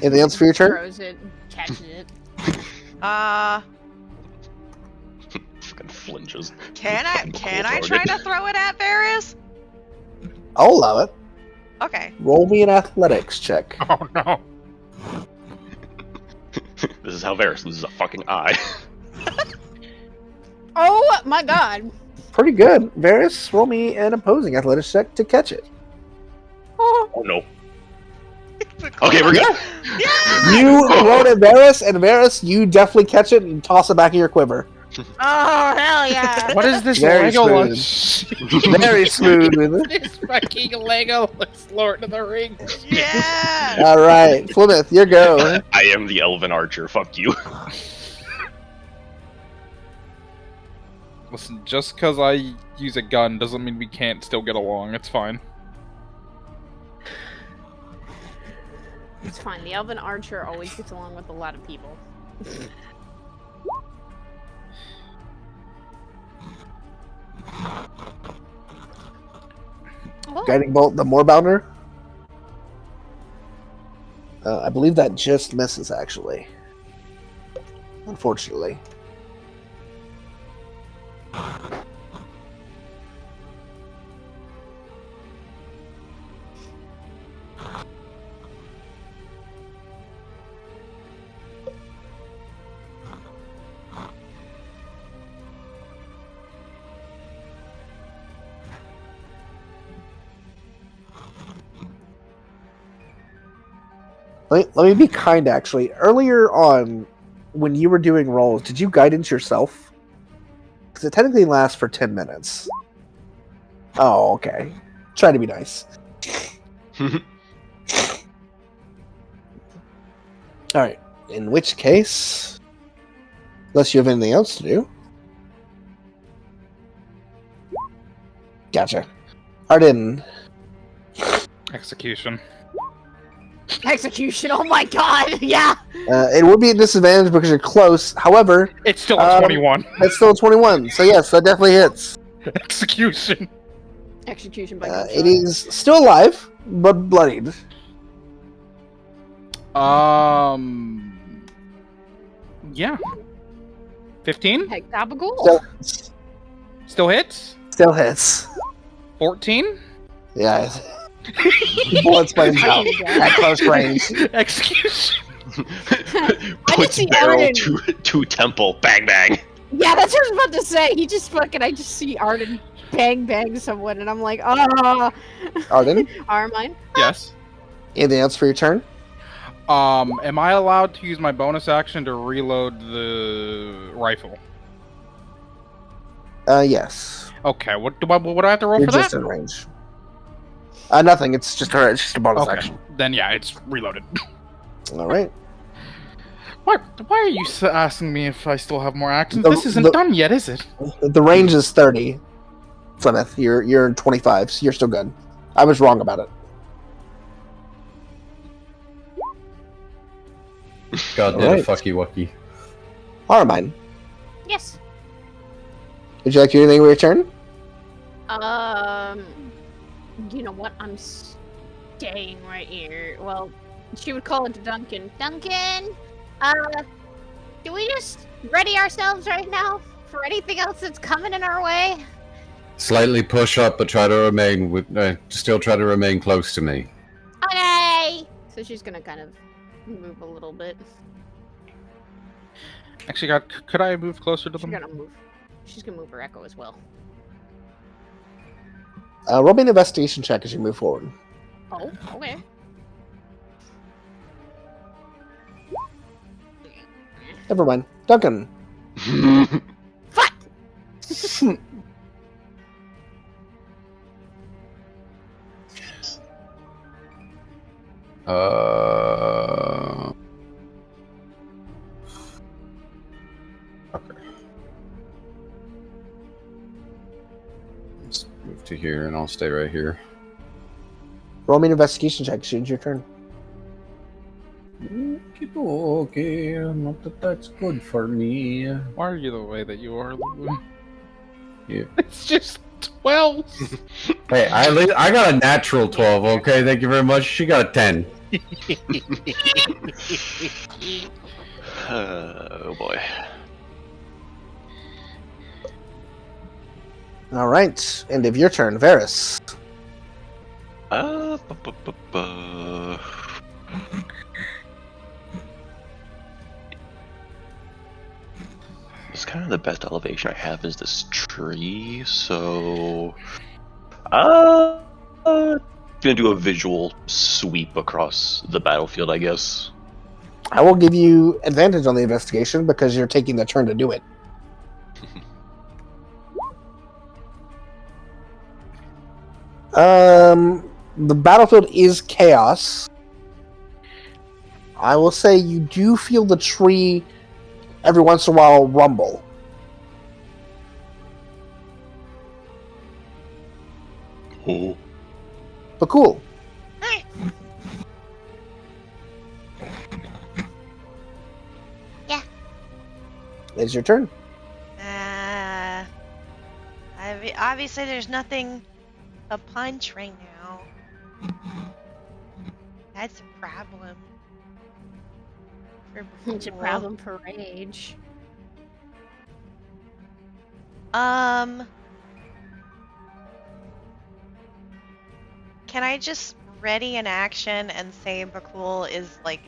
Anything else for your turn? Throws it, catches it. Fucking flinches. Can I try to throw it at Varys? I'll allow it. Okay. Roll me an athletics check. Oh no. This is how Varys loses a fucking eye. Oh my god. Pretty good. Varys, roll me an opposing athletics check to catch it. Oh no. Okay, we're good. Yeah! You throw it at Varys, and Varys, you definitely catch it and toss it back in your quiver. Oh hell yeah! What is this Very Lego smooth. lunch? Very smooth. This fucking Lego Lord of the Rings. Yeah! All right, Plymouth, your go. I am the elven archer. Fuck you. Listen, just because I use a gun doesn't mean we can't still get along. It's fine. It's fine. The elven archer always gets along with a lot of people. Oh, Guiding bolt, the Moorbounder. I believe that just misses, actually. Unfortunately. Let me be kind, actually. Earlier on, when you were doing rolls, did you guidance yourself? Because it technically lasts for 10 minutes. Oh, okay. Try to be nice. Alright. In which case, unless you have anything else to do. Gotcha. Arden. Execution. execution! Oh my god! Yeah! It would be a disadvantage because you're close. However, It's still a 21. it's still a 21. So yes, that definitely hits. Execution. Execution by It is still alive, but bloodied. Yeah. 15? Heck, Bhaqull. Still, Still hits? still hits. 14? Yeah. Bullets flames out at close range. Execution. Puts see barrel Arden. to temple. Bang bang. Yeah, that's what I was about to say. He just fucking, I just see Arden bang someone, and I'm like, ah. Arden, Armine? Yes. anything else for your turn? Am I allowed to use my bonus action to reload the rifle? Yes. Okay, what do I have to roll You're for just that? in range. Nothing. It's just a bonus Okay, action. then yeah, it's reloaded. All right. Why are you asking me if I still have more actions? The- This isn't the- done yet, is it? The range is 30. Plymouth, you're in 25, so you're still good. I was wrong about it. God did Alright. a fucky wucky. Armine, Yes. would you like to do anything with your turn? You know what? I'm staying right here. Well, she would call it to Duncan. Duncan, do we just ready ourselves right now for anything else that's coming in our way? Slightly push up, but try to remain still try to remain close to me. Okay. So she's gonna kind of move a little bit. Actually, God, could I move closer to She's them? gonna move. She's gonna move her echo as well. Roll me an investigation check as you move forward. Oh, okay. Never mind. Duncan. Fuck! Okay. Let's move to here, and I'll stay right here. Roll me an investigation check. It's your turn. Okay, not that that's good for me. Why are you the way that you are, Lulu? Yeah. It's just 12. Hey, I got a natural 12, okay? Thank you very much. She got a 10. Oh boy. All right. End of your turn, Varys. Uh, bu- bu- bu- bu- It's kind of the best elevation I have is this tree, so gonna do a visual sweep across the battlefield, I guess. I will give you advantage on the investigation because you're taking the turn to do it. The battlefield is chaos. I will say you do feel the tree every once in a while rumble. Oh. But cool. Yeah. It's your turn. Obviously, there's nothing to punch right now. That's a problem. It's a problem for rage. Can I just ready an action and say Bhaqull is like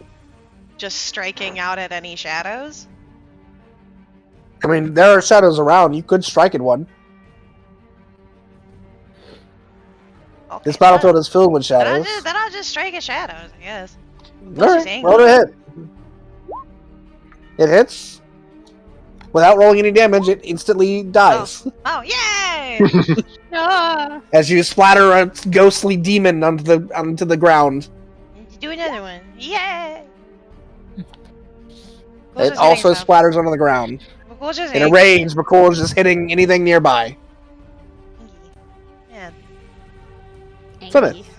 just striking out at any shadows? I mean, there are shadows around. You could strike at one. Okay, This battlefield is filled with then shadows. I'll just strike at shadows, I guess. Alright, roll to hit. It hits. Without rolling any damage, it instantly dies. Oh, yay! Ah! As you splatter a ghostly demon onto the ground. Do another one. Yay! It also splatters onto the ground. In a rage, McCool is just hitting anything nearby. Yeah. Plymouth.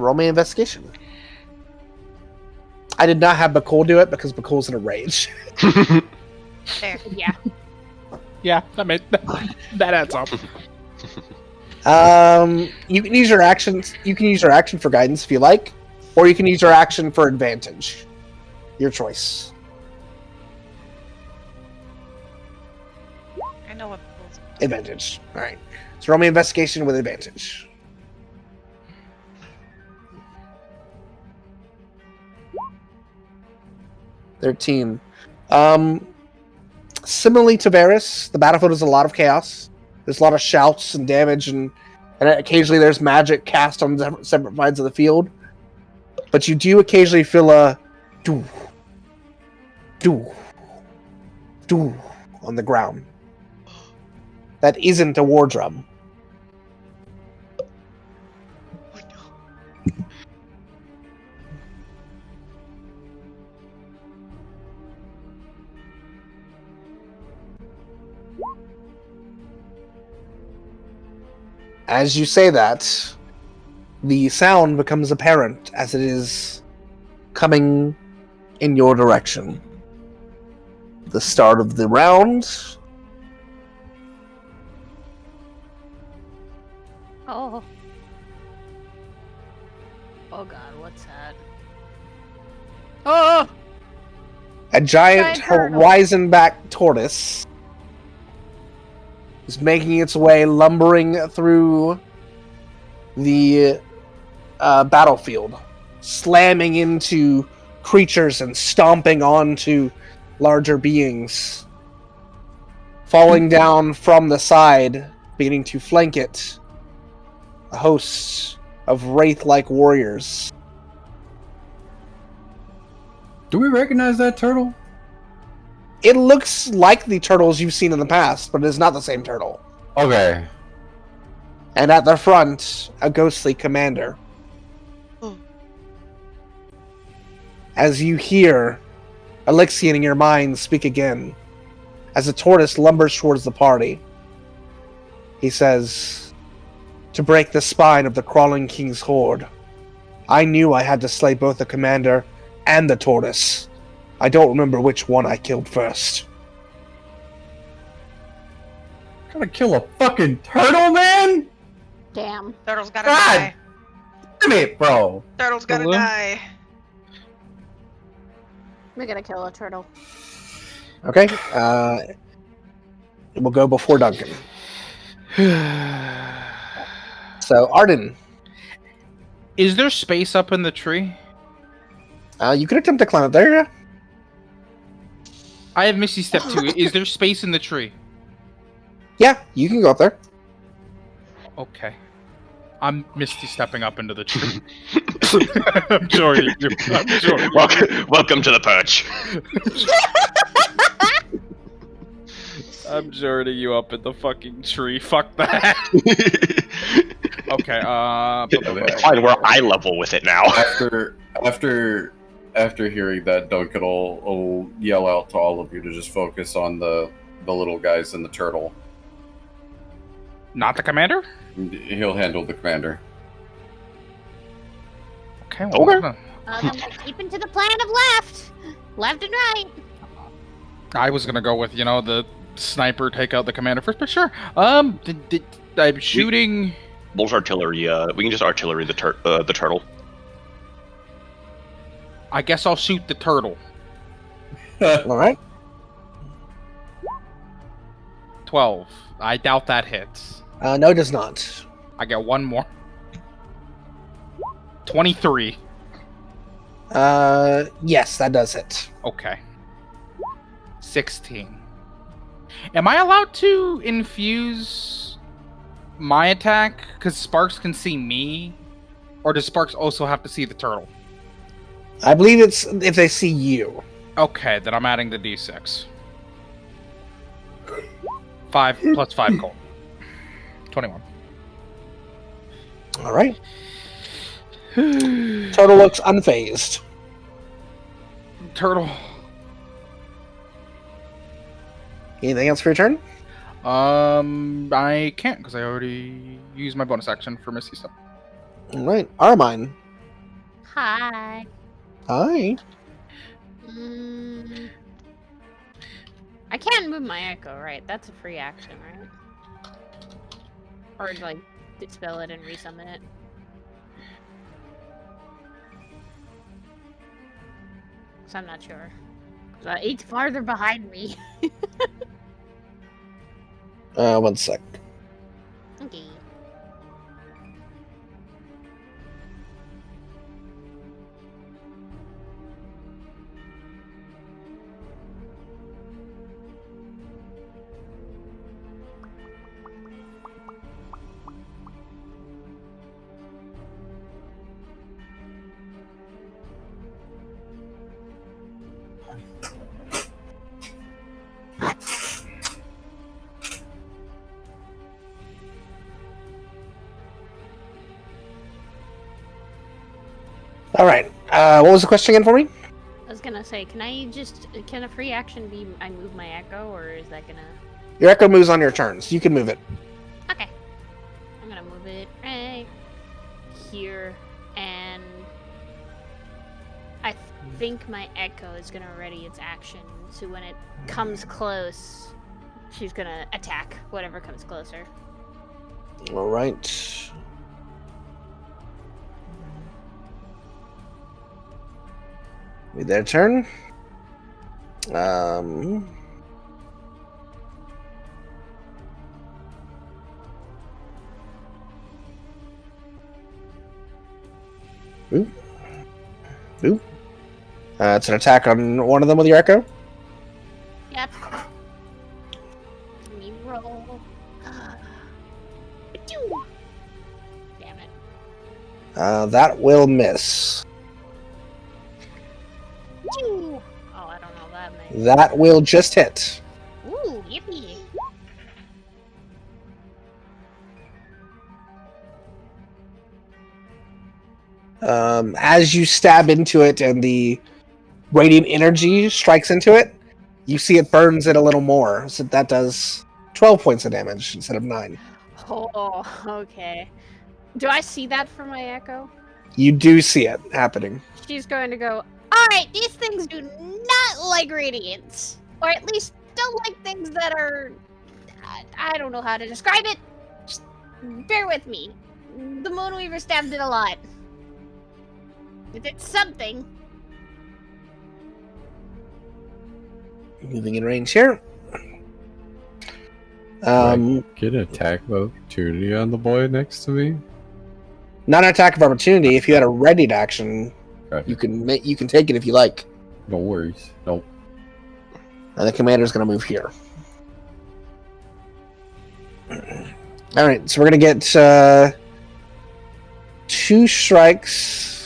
Roll me investigation. I did not have Bhaqull do it because Bhaqull's in a rage. There. Yeah. Yeah, that adds up. You can use your actions. You can use your action for guidance if you like, or you can use your action for advantage. Your choice. I know what Bhaqull's. Advantage. All right. So roll me investigation with advantage. $13. Similarly to Varys, the battlefield is a lot of chaos. There's a lot of shouts and damage, and occasionally there's magic cast on separate sides of the field. But you do occasionally feel a doo, doo, doo on the ground. That isn't a war drum. As you say that, the sound becomes apparent as it is coming in your direction. The start of the round. Oh. Oh god, what's that? Oh! A giant Giant turtle. horizon-back tortoise is making its way, lumbering through the battlefield, slamming into creatures and stomping onto larger beings, falling down from the side, beginning to flank it. A host of wraith-like warriors. Do we recognize that turtle? It looks like the turtles you've seen in the past, but it is not the same turtle. Okay. And at the front, a ghostly commander. As you hear Alexian in your mind speak again, as the tortoise lumbers towards the party, he says, "To break the spine of the crawling king's horde, I knew I had to slay both the commander and the tortoise. I don't remember which one I killed first." Gotta kill a fucking turtle, man? Damn. Turtle's gotta God. die. Damn it, bro. Turtle's gotta Hello? die. We're gonna kill a turtle. Okay, it will go before Duncan. So, Arden, Is there space up in the tree? you could attempt to climb up there, yeah? I have Misty Step 2. Is there space in the tree? Yeah, you can go up there. Okay. I'm Misty stepping up into the tree. I'm joining you. I'm joining you. Welcome to the perch. I'm joining you up in the fucking tree. Fuck that. Okay, It's fine, we're eye level with it now. After hearing that, Duncan will yell out to all of you to just focus on the little guys and the turtle. Not the commander? He'll handle the commander. Okay, well, Okay. Then we're keeping to the plan of left. Left and right. I was gonna go with, the sniper take out the commander first, but sure. I'm shooting. Bull's artillery, we can just artillery the turtle. I guess I'll shoot the turtle. Alright. 12. I doubt that hits. No, it does not. I get one more. 23. Yes, that does hit. Okay. 16. Am I allowed to infuse my attack? Because Sparks can see me? Or does Sparks also have to see the turtle? I believe it's if they see you. Okay, then I'm adding the d6. 5 plus 5 gold. 21. Alright. Turtle looks unfazed. Turtle. Anything else for your turn? I can't because I already used my bonus action for Misty Step. Alright. Armine. Hi. Hi. I can't move my echo, right? That's a free action, right? Or like dispel it and resummon it. So I'm not sure. It's farther behind me. 1 sec. Okay. Alright. What was the question again for me? I was gonna say, can a free action be I move my echo, or is that gonna... Your echo moves on your turns. You can move it. Okay. I'm gonna move here, and I think my echo is gonna ready its action. So when it comes close, she's gonna attack whatever comes closer. All right. Be their turn. Boop. Boop. It's an attack on one of them with your echo. Yep. Let me roll. Damn it. That will miss. Oh, I don't know that many. That will just hit. Ooh, yippee. As you stab into it and the radiant energy strikes into it, you see it burns it a little more. So that does 12 points of damage instead of 9. Oh, okay. Do I see that from my echo? You do see it happening. She's going to go, alright, these things do not like radiance. Or at least don't like things that are... I don't know how to describe it. Just bear with me. The Moonweaver stabbed it a lot. It did something. Moving in range here. Get an attack of opportunity on the boy next to me. Not an attack of opportunity. If you had a readied action, Okay. you can take it if you like. No worries. Nope. And the commander's going to move here. All right, so we're going to get 2 strikes.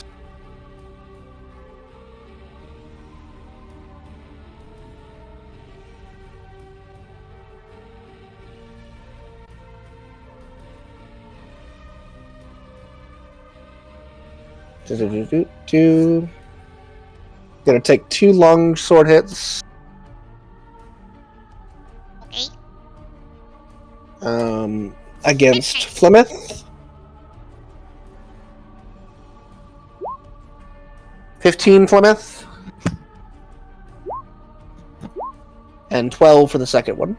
Gonna take 2 long sword hits. Okay. Against Flemeth. 15 Flemeth. And 12 for the second one.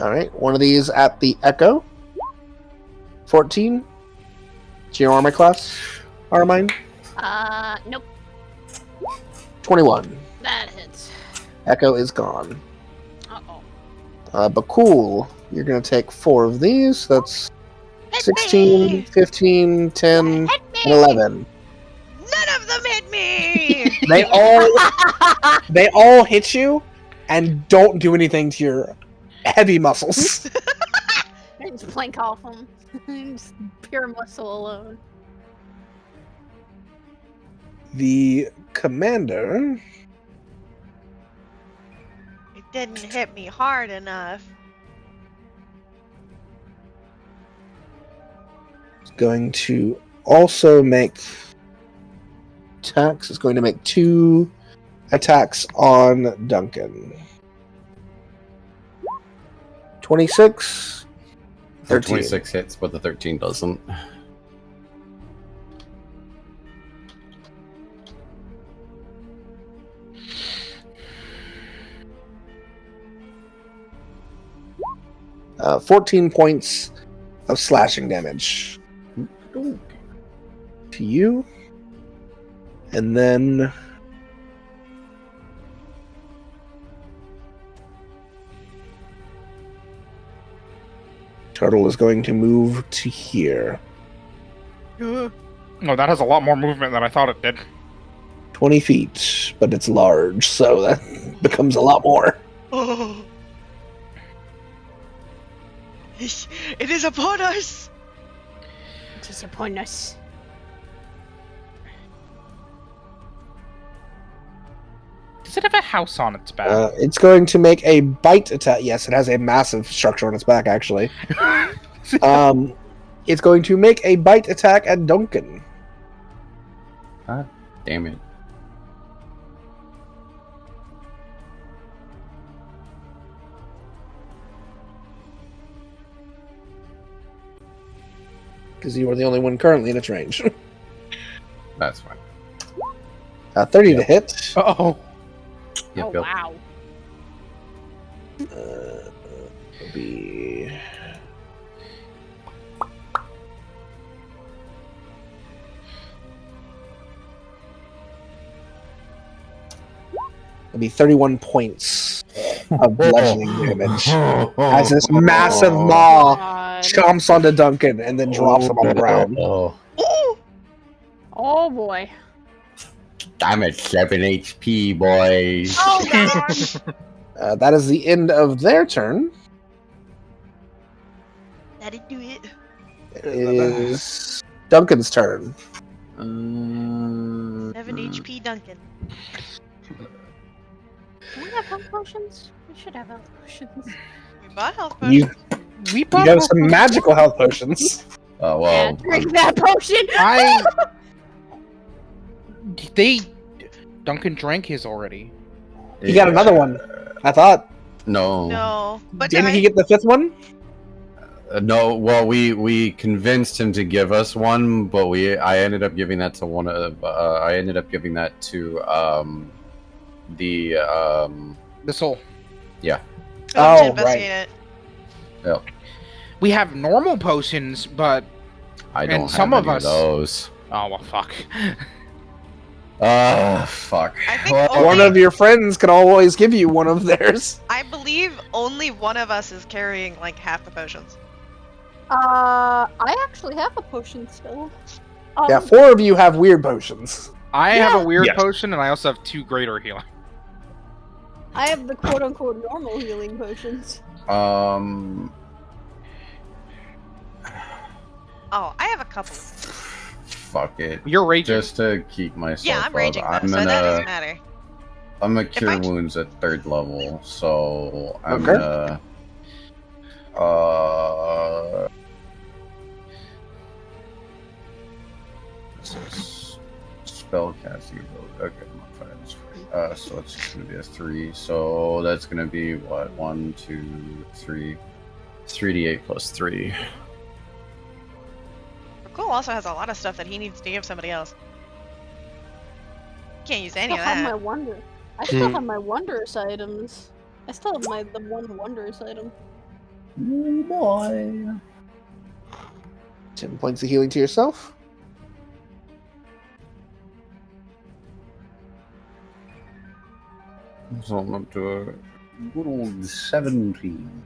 Alright, one of these at the Echo. 14. To your armor class, Armine. Nope. 21. That hits. Echo is gone. Uh-oh. Bhaqull, you're going to take 4 of these. That's Hit 16, me! 15, 10, Hit me! and 11. None of them hit me! They all hit you and don't do anything to your heavy muscles. I just plank off them. Just pure muscle alone. The commander It didn't hit me hard enough. is going to also make attacks. Is going to make 2 attacks on Duncan. 26. The 13. 26 hits, but the 13 doesn't. Uh, 14 points of slashing damage to you. And then Turtle is going to move to here. Oh, that has a lot more movement than I thought it did. 20 feet, but it's large, so that becomes a lot more. Oh. It is upon us! It is upon us. Does it have a house on its back? It's going to make a bite attack. Yes, it has a massive structure on its back, actually. It's going to make a bite attack at Duncan. God damn it. because you are the only one currently in its range. That's fine. 30 Yep. to hit. Oh, Oh, Yep. wow. Will be It'll be 31 points of bludgeoning damage as this massive maw God. chomps onto Duncan and then drops him on the ground. Oh, Oh, boy. I'm at 7 HP, boys. Oh, God. That is the end of their turn. That'd do it. It is Duncan's turn. 7 HP Duncan. Do we have health potions? We should have health potions. We bought health You, potions. we you have some magical health potions. Oh, Yeah, well. drink that potion! Duncan drank his already. He got another one, I thought. No. No. But Didn't he get the fifth one? No, well, we convinced him to give us one, but I ended up giving that to one of. I ended up giving that to the soul. Yeah. Oh, to Oh, investigate right. it. Yep. We have normal potions, but I don't And some have of any us- those. oh well, fuck. Fuck. I think Well, only- One of your friends can always give you one of theirs. I believe only one of us is carrying like half the potions. I actually have a potion still. Yeah, 4 of you have weird potions. I have Yeah. a weird Yes. potion, and I also have 2 greater healing. I have the quote-unquote normal healing potions. Oh, I have a couple. Fuck it. You're raging. Just to keep myself Yeah, I'm up, raging though, I'm so that doesn't gonna matter. I'm gonna cure I- wounds at 3rd level, so I'm Okay. gonna this is spell casting ability. Okay, modifier is free. So it's just gonna be a 3. So that's gonna be what? 1, 2, 3. 3d8 plus 3. Cool also has a lot of stuff that he needs to give somebody else. Can't use any I of still have my that. wonder. I still have my wondrous items. I still have the one wondrous item. Oh boy. 10 points of healing to yourself. So I'm up to a good old 17.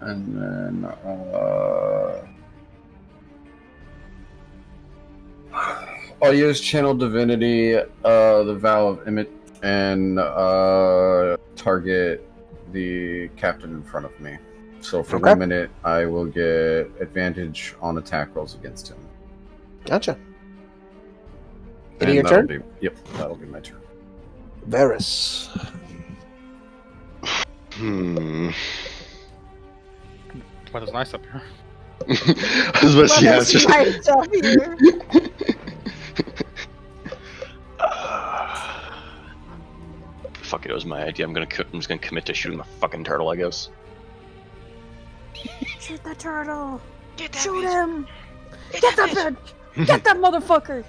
And then I'll use Channel Divinity, the Vow of Image, and target the captain in front of me. So for Okay. 1 minute, I will get advantage on attack rolls against him. Gotcha. And Any your that'll turn? That'll be my turn. Varys. Weather's nice up here. I was about to say, yeah, it's just. nice up here. Fuck it, it was my idea. I'm just gonna commit to shooting the fucking turtle, I guess. Shoot the turtle! Get that Shoot bitch. him! Get that bitch! Get that motherfucker!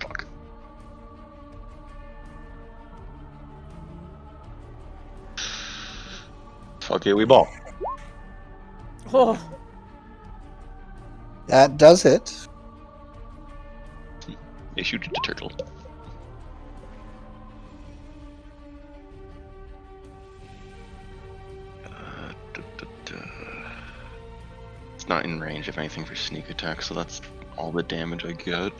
Fuck. Fuck it, we ball. Oh, That does hit. They shoot at the turtle. It's not in range of anything for sneak attack, so that's all the damage I get.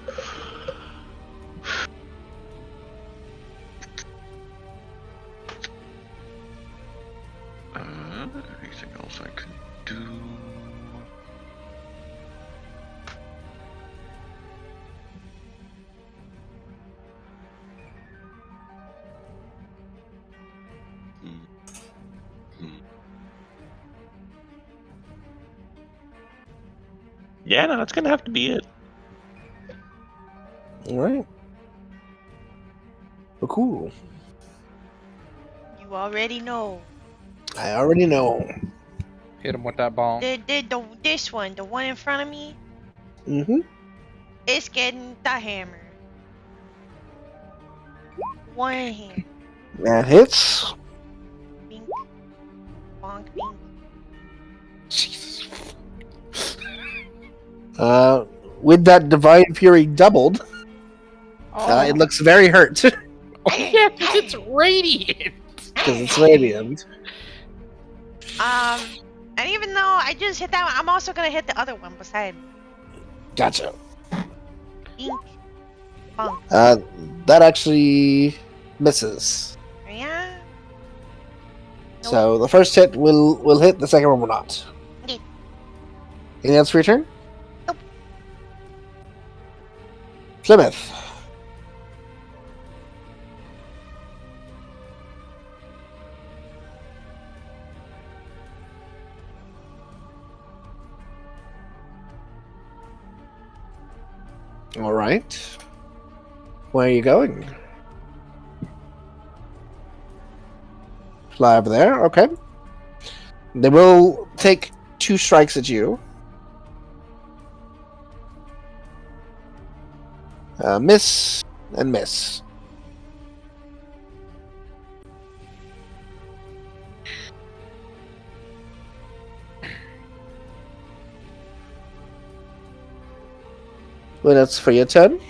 Anything else I could do? Yeah, no, that's gonna have to be it. All right. Well, cool. You already know. I already know. Hit him with that bomb. This one, the one in front of me, Mm-hmm. it's getting the hammer. One hand. That hits. Bink. Bonk, bink. Jesus. With that divine fury doubled, it looks very hurt because Oh, yeah, because it's radiant. it's radiant. And even though I just hit that one, I'm also gonna hit the other one beside me. Gotcha. Bink. Bonk. That actually misses. Yeah. So the first hit will hit, the second one will not. Okay. Anything else for your turn? Nope. Plymouth. All right. Where are you going? Fly over there. Okay. They will take 2 strikes at you. Miss and miss. Well, that's for your turn.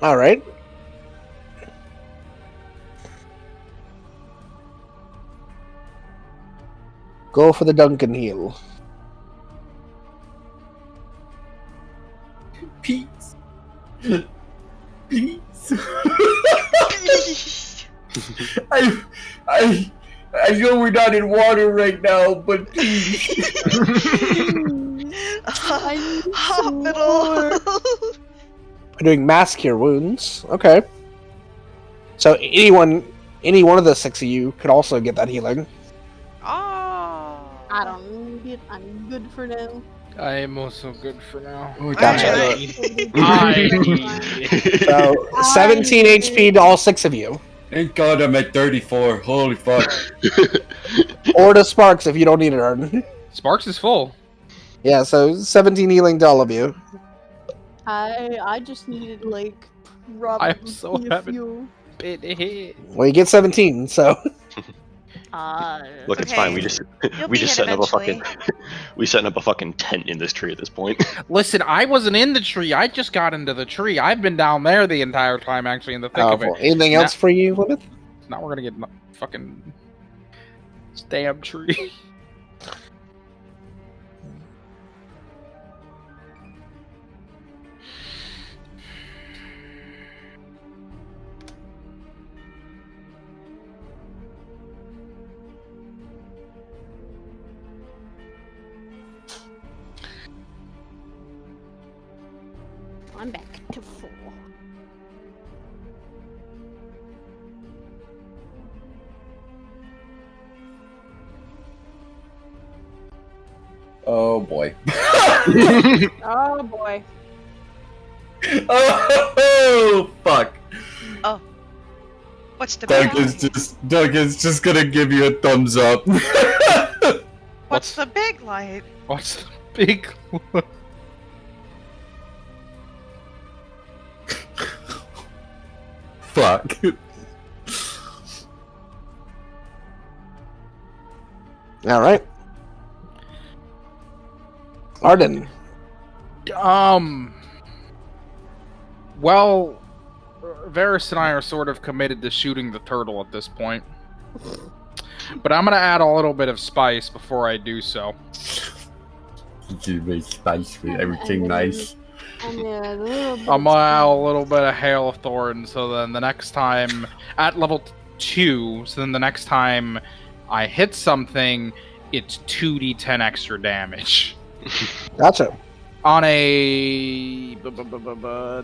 All right. Go for the Duncan heal. Peace. Peace. I know we're not in water right now, but peace. Hospital. We're doing mass cure wounds. Okay. So any one of the 6 of you could also get that healing. Oh. I don't need it. I'm good for now. I am also good for now. Gotcha. I need it. So 17 HP to all 6 of you. Thank God I'm at 34. Holy fuck. Or to Sparks if you don't need it, Arden. Sparks is full. Yeah, so 17 healing to all of you. I just needed like probably I'm so a happy. few. Bit hit. Well, you get 17, so Look, it's Okay. fine. We just You'll we be just hit setting up a eventually. fucking we setting up a fucking tent in this tree at this point. Listen, I wasn't in the tree. I just got into the tree. I've been down there the entire time, actually, in the thick of it. anything else for you, Plymouth? Now we're gonna get fucking damn tree. I'm back to 4. Oh boy. Oh boy. Oh fuck. Oh. What's the big light? Doug is just gonna give you a thumbs up. What's the big light? What's the big? Fuck. All right. Arden. Well, Varys and I are sort of committed to shooting the turtle at this point. But I'm gonna add a little bit of spice before I do so. You make spice with everything nice. And a little bit I'm gonna add a little bit of Hail of Thorns, so then the next time, at level 2, so then the next time I hit something, it's 2d10 extra damage. Gotcha. On a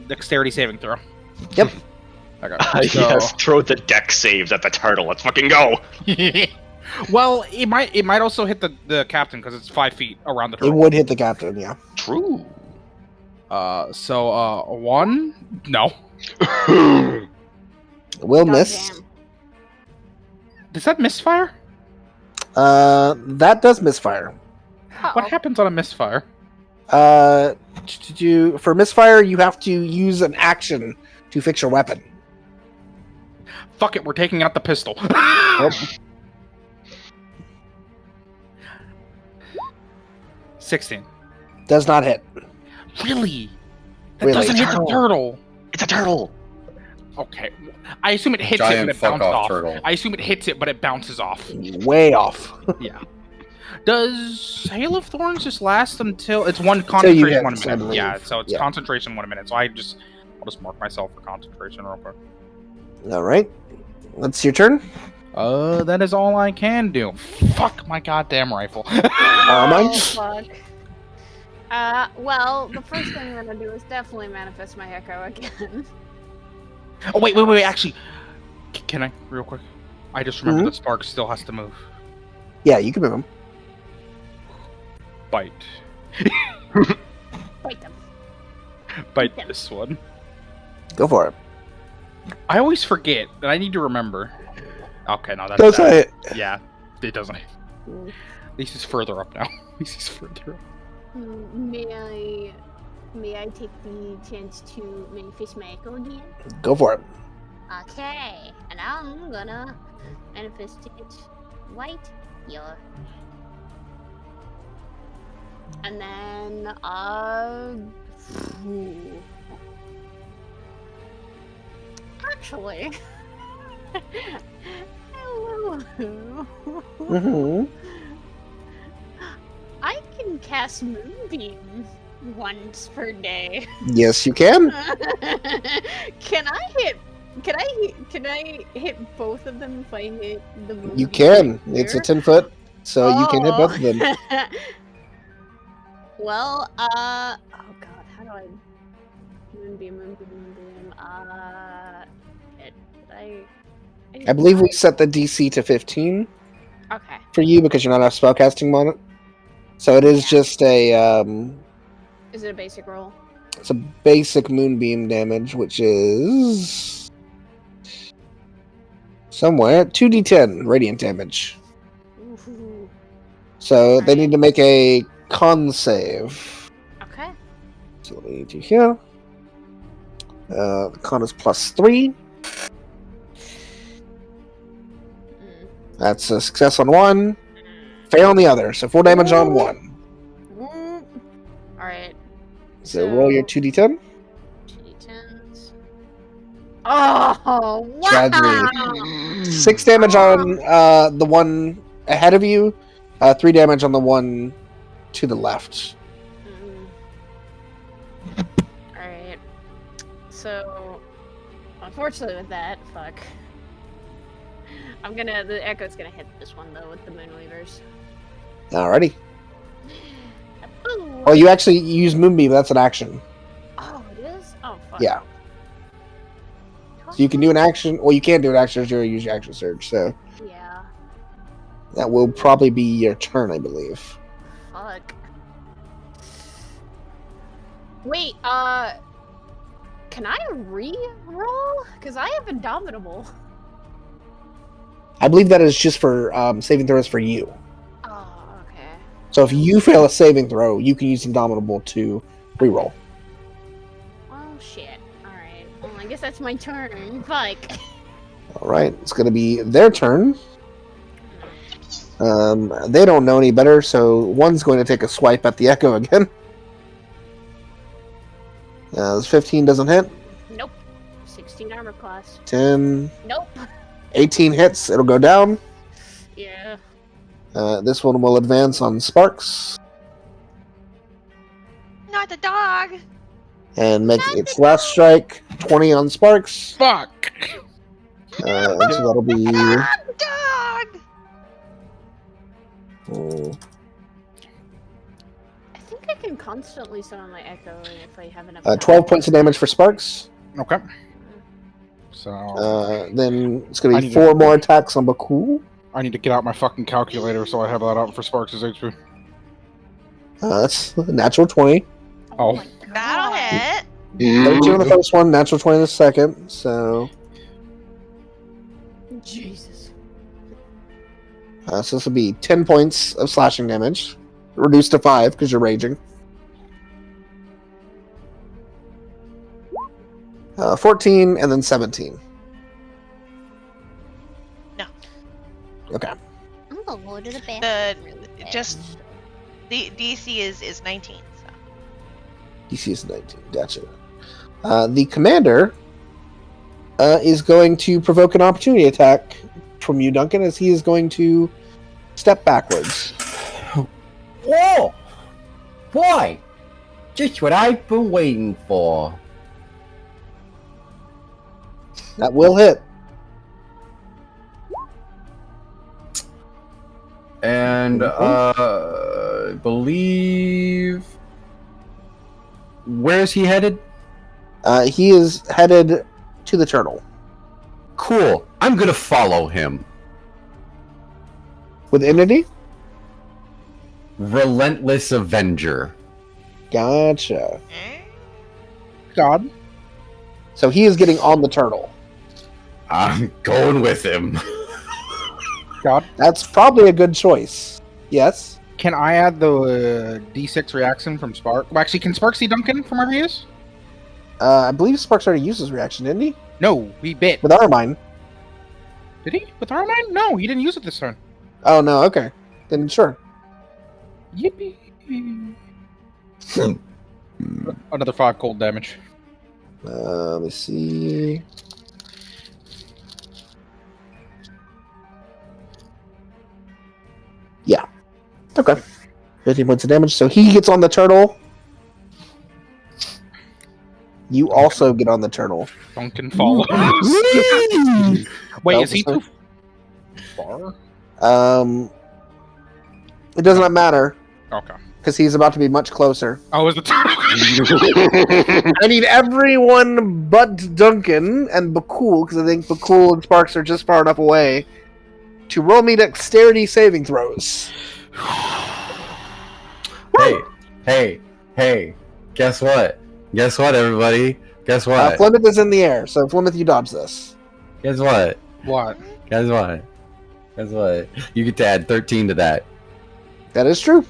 dexterity saving throw. Yep. Okay. So... Yes, throw the deck saves at the turtle. Let's fucking go. Well, it might also hit the captain because it's 5 feet around the turtle. It would hit the captain, yeah. True. So 1? No. Will miss. Goddamn. Does that misfire? That does misfire. What happens on a misfire? For misfire, you have to use an action to fix your weapon. Fuck it, we're taking out the pistol. Yep. 16. Does not hit. Really? That Really? doesn't hit the turtle. It's a turtle. Okay. I assume it hits Giant it, but it fuck bounces off off. turtle. I assume it hits it, but it bounces off. Way off. Yeah. Does Hail of Thorns just last until it's one you concentration hit, 1 I minute? believe. Yeah, so it's Yeah. concentration 1 minute. So I'll just mark myself for concentration real quick. All right. That's your turn. That is all I can do. Fuck my goddamn rifle. Mine. Oh, fuck. Well, the first thing I'm gonna do is definitely manifest my echo again. Oh, wait, actually. Can I, real quick? I just remembered that Spark still has to move. Yeah, you can move him. Bite. Fight them. Bite this one. Go for it. I always forget, and I need to remember. Okay, no, that's Does not hit. Yeah, it doesn't hit. At least it's further up now. At least it's further up. May I take the chance to manifest my echo again? Go for it. Okay, and I'm gonna manifest it right here. And then, actually, hello. Mm-hmm. I can cast Moonbeam once per day. Yes, you can. Can I hit both of them if I hit the Moonbeam? You can. right It's a here? 10-foot, so you can hit both of them. Well, oh god, how do I Moonbeam, I believe we set the DC to 15 Okay. for you because you're not a spellcasting on it. So it is just a Is it a basic roll? it's a basic moonbeam damage, which is somewhere 2d10 radiant damage. Ooh. So they need to make a con save. Okay. So let me do here. The con is +3. That's a success on one, fail on the other. So 4 damage on one. Alright. So roll your 2d10. 2d10s. Oh, wow! Tragedy. 6 damage on the one ahead of you. 3 damage on the one to the left. Alright. So, unfortunately with that, fuck. The echo's gonna hit this one though with the Moonweavers. Alrighty. Ooh. Oh, you actually use Moonbeam. That's an action. Oh, it is? Oh, fuck. Yeah. So you can do an action. Well, you can't do an action surge. Use your action surge. So Yeah. that will probably be your turn, I believe. Fuck. Wait, can I re-roll? Because I have Indomitable. I believe that is just for saving throws for you. Oh, okay. So if you fail a saving throw, you can use Indomitable to reroll. Oh, shit. Alright. Well, I guess that's my turn. Fuck. All right, it's going to be their turn. They don't know any better, so one's going to take a swipe at the Echo again. This 15 doesn't hit. Nope. 16 armor class. 10, Nope. 18 hits. It'll go down. Yeah. This one will advance on Sparks Not the dog. and make its last strike. 20 on Sparks. Fuck! So that'll be... Not the dog. I think I can constantly summon my Echo if I have enough. 12 points of damage for Sparks. Okay. So Then it's going I to be need 4 to- more attacks on Bhaqull. I need to get out my fucking calculator so I have that up for Sparks' HP. That's a natural 20. Oh. my That'll God. hit. 32 on the first one, natural 20 on the second. So, Jesus. so this will be 10 points of slashing damage. Reduced to 5 because you're raging. 14 and then 17. No. Okay. I'm gonna go to the The bathroom really fast. just the DC is 19. So. DC is 19. Gotcha. The commander is going to provoke an opportunity attack from you, Duncan, as he is going to step backwards. Whoa! Boy! Just what I've been waiting for. That will hit. And I believe... Where's he headed? He is headed to the turtle. Cool. I'm gonna follow him. With Entity? Relentless Avenger. Gotcha. God. So he is getting on the turtle. I'm going with him. God. That's probably a good choice. Yes. Can I add the D6 reaction from Spark? Well, actually, can Spark see Duncan from where he is? I believe Sparks already used his reaction, didn't he? No, he bit. With Armine. Did he? With Armine? No, he didn't use it this turn. Oh, no, okay. Then sure. Yippee. Another 5 cold damage. Let me see. Yeah. Okay. 15 points of damage. So he gets on the turtle. You also get on the turtle. Duncan follows. Wait, is he too far? It does not matter Okay. because he's about to be much closer. Oh, is the I need everyone but Duncan and Bhaqull, because I think Bhaqull and Sparks are just far enough away, to roll me dexterity saving throws. Hey. Guess what? Guess what, everybody? Guess what? Flemeth is in the air, so Flemeth, you dodge this. Guess what? What? Guess what? Guess what? You get to add 13 to that. That is true.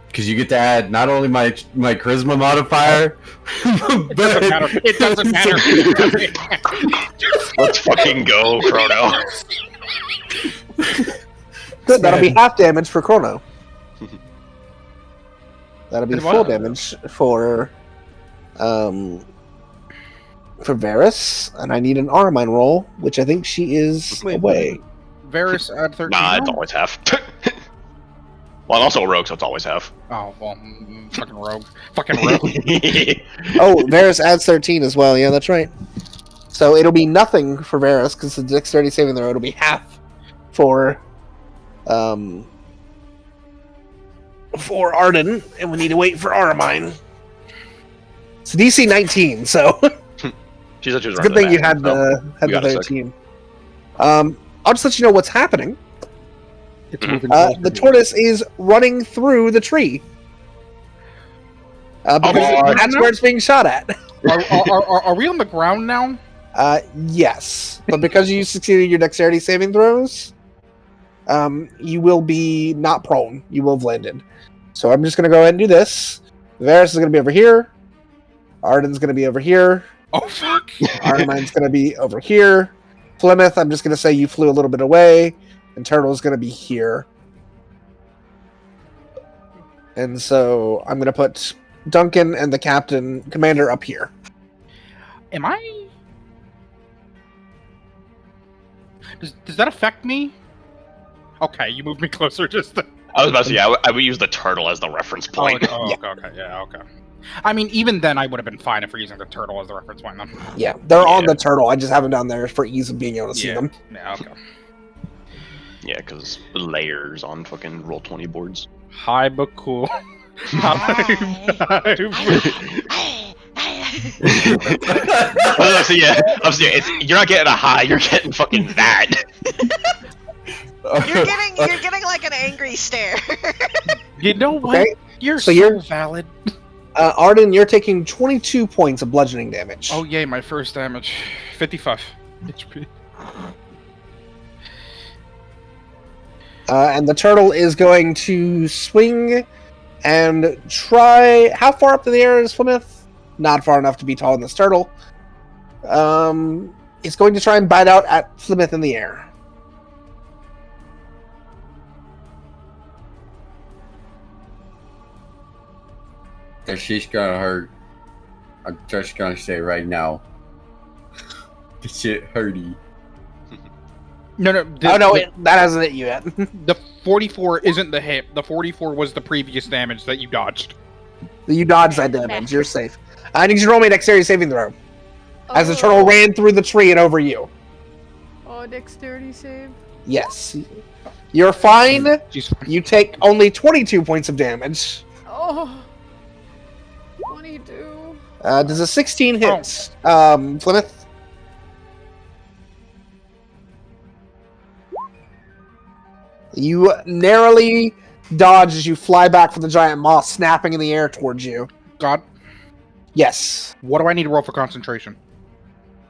Because you get to add not only my charisma modifier, It doesn't matter. It doesn't matter. Let's fucking go, Chrono. Good, that'll be half damage for Chrono. That'll be And full what? damage for Varys, and I need an Armine roll, which I think she is away. Varys add 13. Nah, it's always half. Well, I'm also a rogue, so it's always half. Oh, well, fucking rogue. Fucking rogue. Oh, Varys adds 13 as well. Yeah, that's right. So it'll be nothing for Varys because the dexterity saving throw. It'll be half for Arden, and we need to wait for Armine. It's DC 19, so She said she was it's a good running thing you the had bathroom, the we got a sec. 13. I'll just let you know what's happening. It's moving The closer. tortoise is running through the tree. Because Oh, that's where it's being shot at. Are we on the ground now? Yes, but because you succeeded your dexterity saving throws, you will be not prone. You will have landed. So I'm just going to go ahead and do this. Varys is going to be over here. Arden's going to be over here. Oh, fuck. Arden's going to be over here. Plymouth, I'm just going to say you flew a little bit away. And Turtle's going to be here. And so I'm going to put Duncan and the captain, commander, up here. Am I... Does that affect me? Okay, you moved me closer just to... I was about to say, I would use the turtle as the reference point. Okay. I mean, even then, I would have been fine if we're using the turtle as the reference point, then. Yeah, they're on the turtle. I just have them down there for ease of being able to see them. Yeah, okay. Yeah, because layers on fucking Roll20 boards. Hi, Bhaqull. You're not getting a high, you're getting fucking that. You're giving like an angry stare. You know what? Okay, You're so so you're- valid. Arden, you're taking 22 points of bludgeoning damage. Oh, yay, my first damage. 55 HP. And the turtle is going to swing and try... How far up in the air is Plymouth? Not far enough to be taller than this turtle. It's going to try and bite out at Plymouth in the air. That shit's gonna hurt. I'm just gonna say right now. This shit hurty. No. That hasn't hit you yet. The 44 isn't the hit. The 44 was the previous damage that you dodged. You dodged that damage. You're safe. I need you to roll me a dexterity saving throw. As the turtle ran through the tree and over you. Oh, dexterity save. Yes. You're fine. She's fine. You take only 22 points of damage. Oh. 22. Does a 16 hit? Plymouth? You narrowly dodge as you fly back from the giant moth snapping in the air towards you. God, Yes. what do I need to roll for concentration?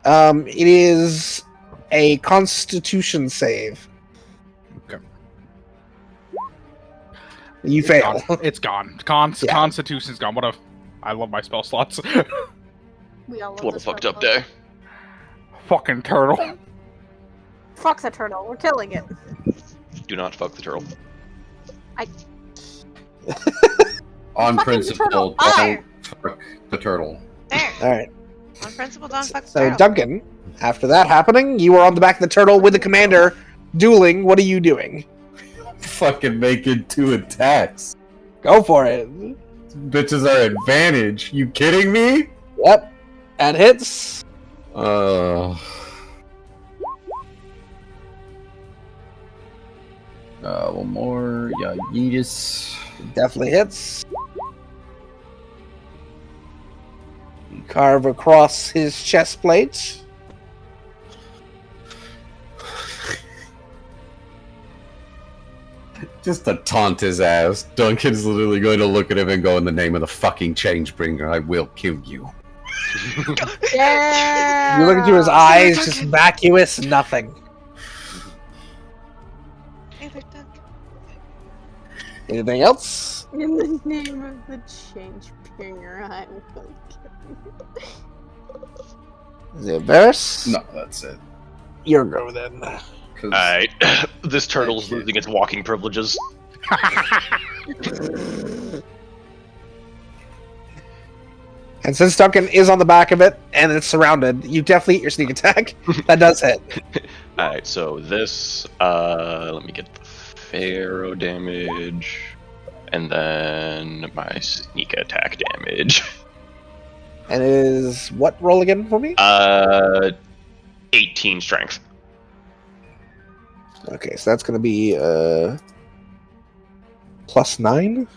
It is a constitution save. Okay. You fail. It's gone. Yeah. Constitution's gone. I love my spell slots. We all love What a this fucked turtle. up day. Fucking turtle. Fuck the turtle. We're killing it. Do not fuck the turtle. On Fucking principle, turtle. don't fuck the turtle. There. Alright. On principle, don't fuck the So, turtle. Duncan, after that happening, you are on the back of the turtle with the commander dueling. What are you doing? Fucking making 2 attacks. Go for it. Bitches are advantage. You kidding me? Yep. And hits. One more. Yeah, Yeetus. Definitely hits. You carve across his chest plate. Just to taunt his ass. Duncan's literally going to look at him and go, in the name of the fucking Changebringer, I will kill you. Yeah. You look into his eyes, just vacuous, nothing. Anything else? In the name of the change bringer, I will Is it Varys? No, that's it. Your go then. 'Cause Alright. This turtle's losing its walking privileges. And since Duncan is on the back of it and it's surrounded, you definitely hit your sneak attack. That does hit. Alright, so this, let me get the Pharaoh damage, and then my sneak attack damage. And it is what roll again for me? 18 strength. Okay, so that's going to be +9.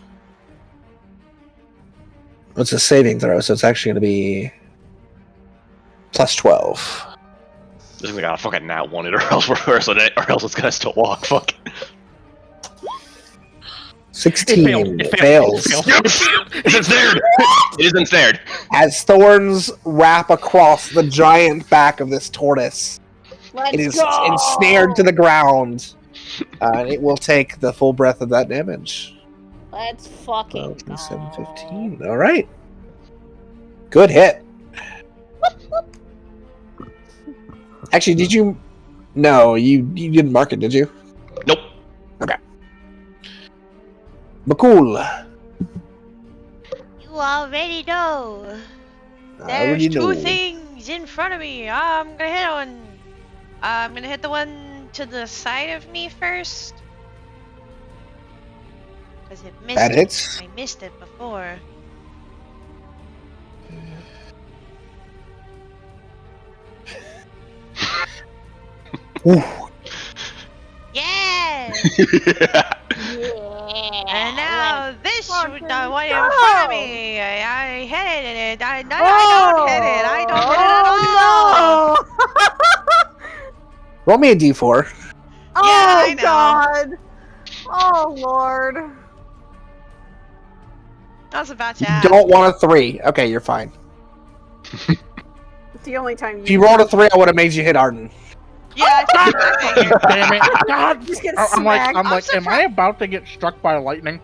It's a saving throw, so it's actually going to be plus 12. This we got a fucking nat 1 or else it's gonna still walk. Fuck. 16. It Fails. It's ensnared! It is ensnared. As thorns wrap across the giant back of this tortoise, it is ensnared to the ground. And it will take the full breath of that damage. Let's fucking 12, 7, 15. Alright. Good hit. Actually, did you... No, you didn't mark it, did you? Nope. Okay. Bhaqull. You already know. I There's already two know. things in front of me. I'm gonna hit one. I'm gonna hit the one to the side of me first. Because it missed. That hits. I missed it before. Ooh. Yeah! Yeah. And now this the one in front of me. I hit it and I don't hit it. I don't hit it at all. Roll me a d4. Yeah, I know. God! Oh Lord! I was about to You ask. don't want a 3. Okay, you're fine. It's the only time If you rolled a 3, I would have made you hit Arden. Yeah, I figured. Damn it! God, Just get I'm like, smacked. am I about to get struck by lightning?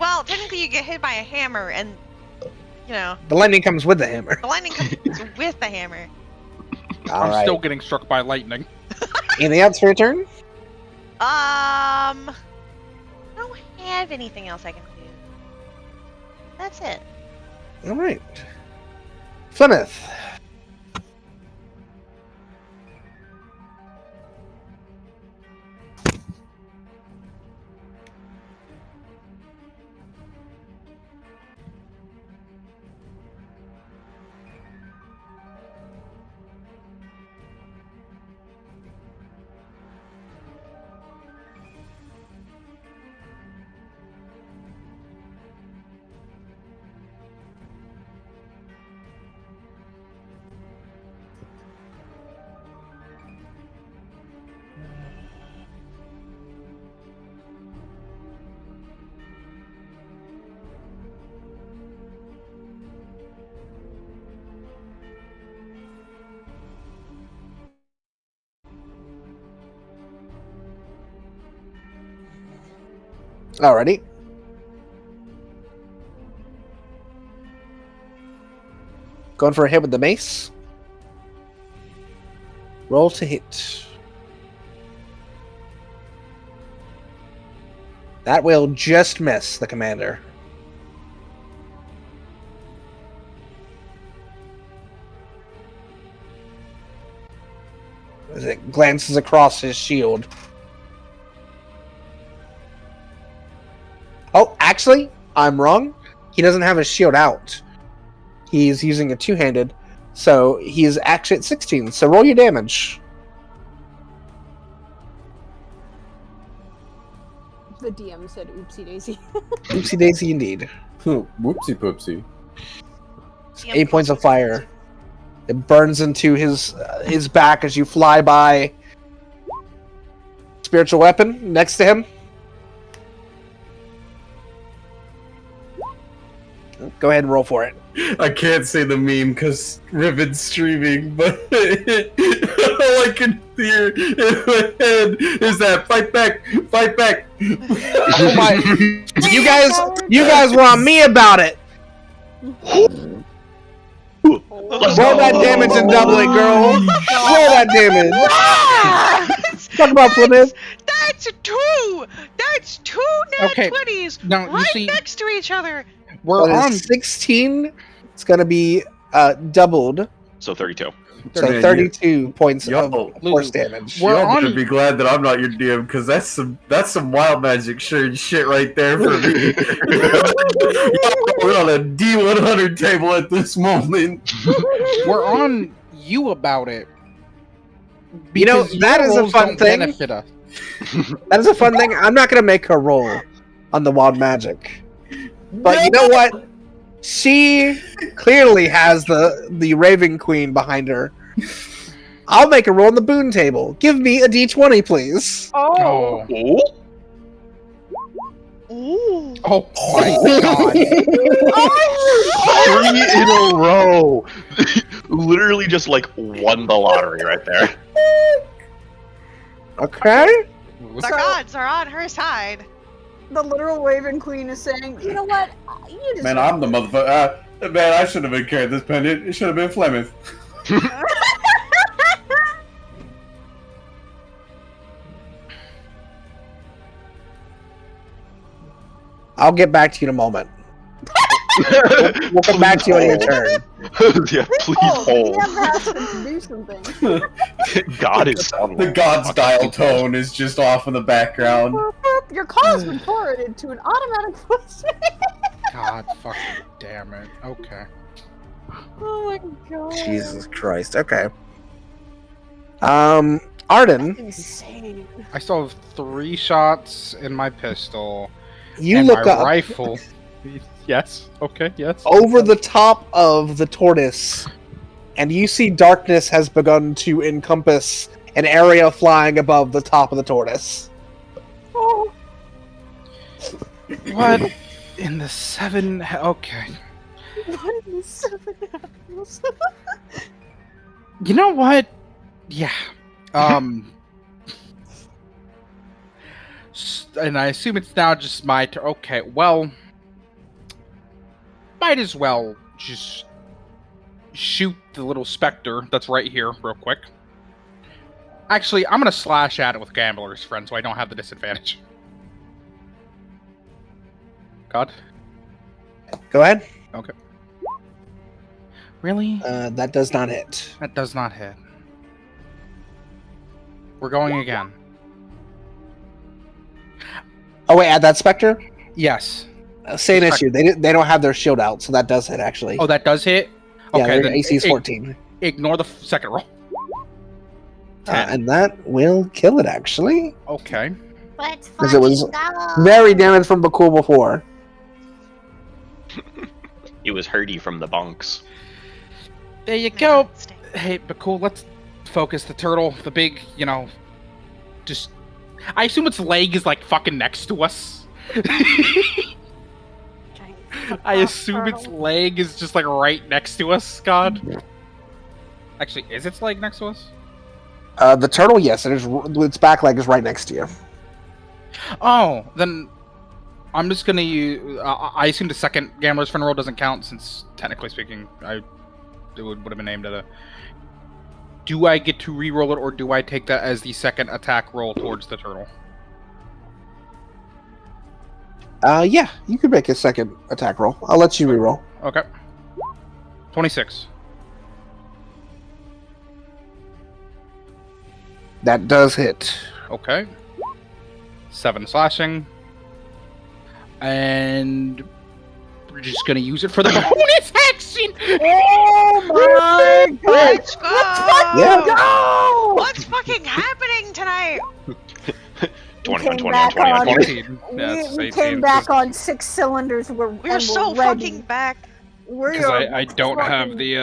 Well, technically you get hit by a hammer and, you know, The lightning comes with the hammer. the lightning comes with the hammer. I'm Alright. still getting struck by lightning. Anything else for your turn? I don't have anything else I can do. That's it. Alright. Plymouth. Alrighty. Going for a hit with the mace. Roll to hit. That will just miss the commander. As it glances across his shield. Oh, actually, I'm wrong. He doesn't have his shield out. He's using a two-handed, so he's actually at 16. So roll your damage. The DM said oopsie daisy. Oopsie daisy indeed. Whoopsie poopsie. 8 points of fire. It burns into his back as you fly by. Spiritual weapon next to him. Go ahead and roll for it. I can't say the meme because Riven's streaming, but all I can hear in my head is that fight back, fight back. Oh my! You guys were on me about it. Roll that damage and double it, girl. Roll that damage. Talk about Plymouth. That's two! That's two nat Okay, 20s now, you right see- next to each other! We're Well, on 16. It's gonna be doubled, So 32. so Man, 32 points Yo, of force damage. We're Y'all better on- be glad that I'm not your DM because that's some wild magic shit right there for me. We're on a D100 table at this moment. we're on you about it. You know, Because that your is a rolls fun don't thing. benefit us. That is a fun thing. I'm not gonna make her roll on the wild magic, but you know what? She clearly has the Raven Queen behind her. I'll make a roll on the boon table. Give me a d20, please. Oh. Oh, Ooh. Oh my god. 3 in a row. Literally just like won the lottery right there. Okay. The gods are on her side. The literal Raven Queen is saying, you know what? You deserve Man, I'm the it." motherfucker. Man, I shouldn't have been carrying this pendant. It should have been Flemeth. I'll get back to you in a moment. We'll come back to you on your turn. Yeah, please Oh, hold. we have asked him to do something. God is sound. The God's dial tone is just off in the background. Your call has been forwarded to an automatic voice. God fucking damn it. Okay. Oh my god. Jesus Christ. Okay. Arden, Insane. I still have 3 shots in my pistol. you and look my up rifle. Yes. Okay. Yes. over the top of the tortoise, and you see darkness has begun to encompass an area flying above the top of the tortoise. Oh. What in the 7? Okay. What in 7 apples? You know what? Yeah. And I assume it's now just my turn. Okay. Well, might as well just shoot the little specter that's right here real quick. Actually, I'm gonna slash at it with Gambler's Friend so I don't have the disadvantage. God. Go ahead. Okay. Really? That does not hit. That does not hit. We're going again. Oh wait, add that specter. Yes. Same issue. They don't have their shield out, so that does hit actually. Oh, that does hit? yeah, Okay, their then AC is 14, ignore the second roll. 10. and that will kill it actually, Okay. Let's because it was go. very damaged from Bhaqull before. It was Hurdy from the bunks. There you Make go. a mistake. Hey, but cool. Let's focus the turtle. The big, just. I assume its leg is like fucking next to us. I assume its leg is just like right next to us, God. Actually, is its leg next to us? The turtle, yes, it is. Its back leg is right next to you. Oh, then I'm just gonna use. I assume the second Gambler's Friend roll doesn't count since, technically speaking, it would have been aimed at a. Do I get to re-roll it, or do I take that as the second attack roll towards the turtle? Yeah, you could make a second attack roll. I'll let you re-roll. Okay. 26. That does hit. Okay. 7 slashing. And we're just gonna use it for the bonus action! Oh my god! Let's go! Yeah. Go! What's fucking happening tonight? 21, came 21, back 21, on. 20. 18. Yeah, it's We 18. came back on 6 cylinders. We're so ready. fucking back. Because I don't have the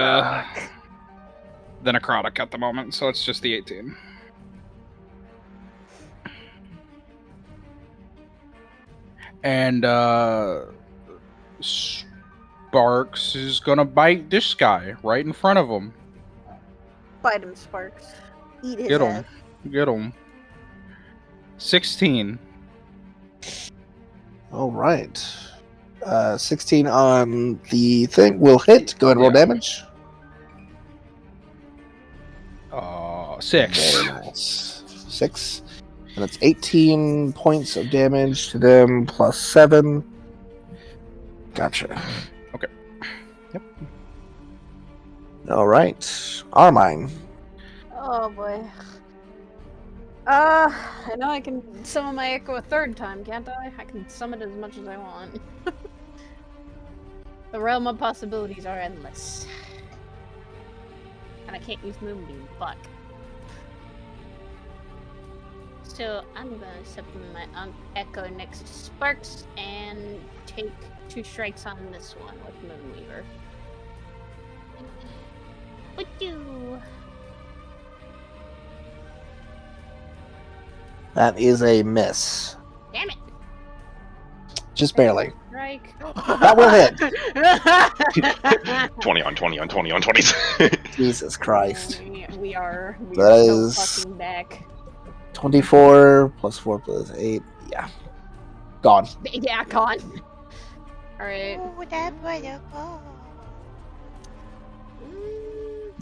necrotic at the moment, so it's just the 18. And Sparks is gonna bite this guy right in front of him. Bite him, Sparks. Eat his Get ass. him. Get him. 16. All right. 16 on the thing will hit. Go ahead and roll Yeah. damage. 6. Very nice. 6. And that's 18 points of damage to them plus 7. Gotcha. Okay. Yep. All right. Armine. Oh boy. I know I can summon my echo a third time, can't I? I can summon as much as I want. The realm of possibilities are endless. And I can't use Moonbeam, fuck. So I'm gonna summon my Echo next to Sparks and take 2 strikes on this one with Moonweaver. What do? That is a miss. Damn it! Just barely. Strike. That will hit. 20 on 20 on 20 on 20s. Jesus Christ. We are That so is- fucking back. 24 plus 4 plus 8. Yeah. Gone. Yeah, gone. Alright. Oh, that was a goal.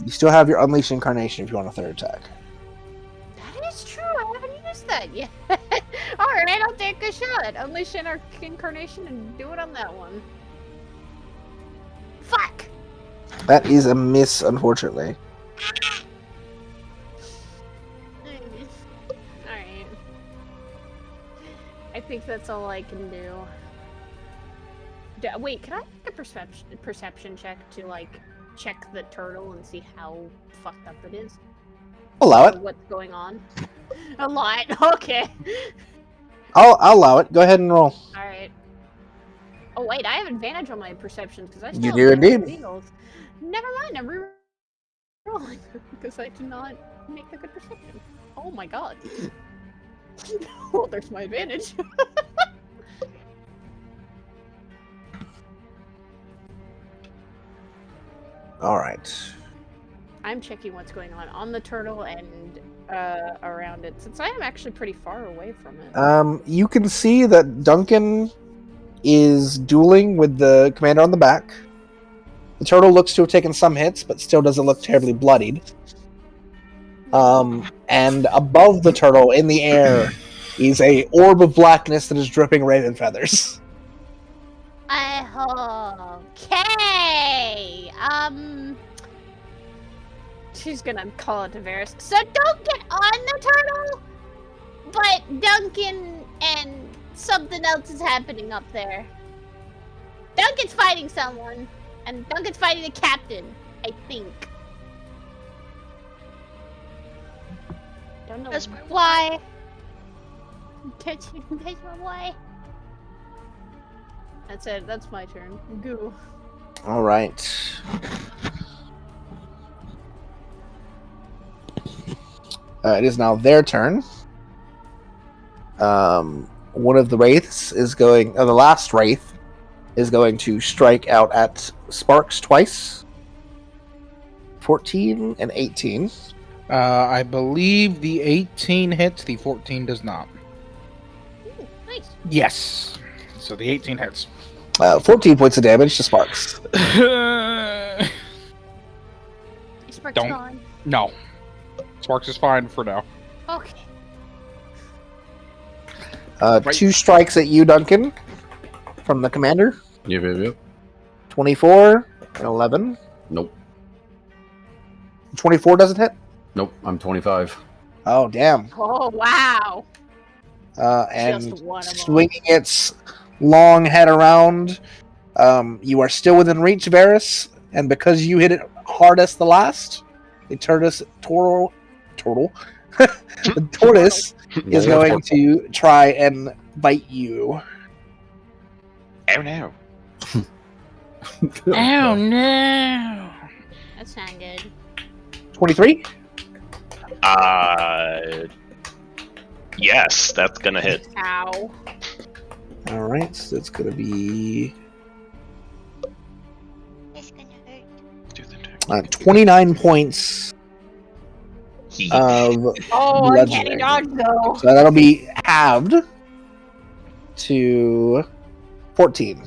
You still have your Unleash Incarnation if you want a third attack. That is true. I haven't used that yet. Alright, I'll take a shot. Unleash Incarnation and do it on that one. Fuck! That is a miss, unfortunately. Alright. I think that's all I can do. Wait, can I make a perception check to, like, check the turtle and see how fucked up it is? Allow it. What's going on? A lot. Okay. I'll allow it. Go ahead and roll. Alright. Oh, wait, I have advantage on my perceptions because I still You have do damage indeed. deals. Never mind, I'm re-rolling because I did not make the good perception. Oh my god. Well, there's my advantage. Alright. I'm checking what's going on the turtle and around it, since I am actually pretty far away from it. You can see that Duncan is dueling with the commander on the back. The turtle looks to have taken some hits, but still doesn't look terribly bloodied. And above the turtle, in the air, is a orb of blackness that is dripping raven feathers. Okay. She's gonna call it to Varys. So don't get on the turtle, but Duncan and something else is happening up there. Duncan's fighting someone, and Duncan's fighting the captain, I think. Don't know That's my why. That's my why. That's it. That's my turn. Goo. Alright. It is now their turn. One of the wraiths is going... the last wraith is going to strike out at Sparks twice. 14 and 18. I believe the 18 hits, the 14 does not. Ooh, nice. Yes. So the 18 hits. 14 points of damage to Sparks. Sparks Don't. gone. No. Sparks is fine for now. Okay. Right. 2 strikes at you, Duncan, from the commander. Yep. 24 and 11. Nope. 24 doesn't hit? Nope. I'm 25. Oh, damn. Oh, wow. And Just one of them. swinging its long head around, you are still within reach, Varys, and because you hit it hardest the last, the tortoise is going to try and bite you. Oh no. Oh no! That's not good. 23? Yes, that's gonna hit. Ow. Alright, so it's going to be It's gonna hurt. Do the attack. 29 points He- of Oh, uncanny bludgeoning. dodge, though. So that'll be halved to 14.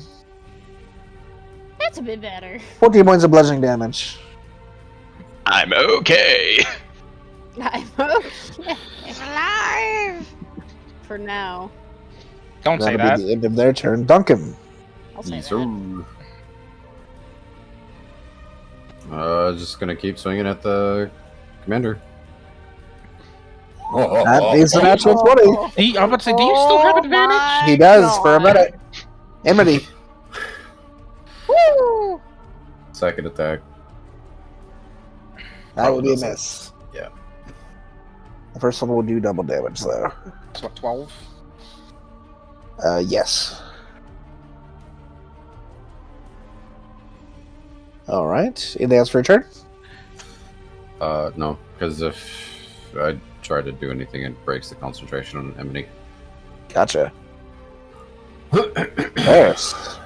That's a bit better. 14 points of bludgeoning damage. I'm okay. I'm okay. It's alive! For now. Don't say That'll that. be the end of their turn. Duncan. I'll say Yes, that. sir. Just gonna keep swinging at the commander. That is a natural 20. I'm about to say, do you still have advantage? He does for a minute. Emily. Woo! Second attack. That would be a Probably miss. Yeah. The first one will do double damage, though. It's what, 12? Yes. All right. Anything else for your turn? No, because if I try to do anything, it breaks the concentration on Emily. Gotcha. Yes.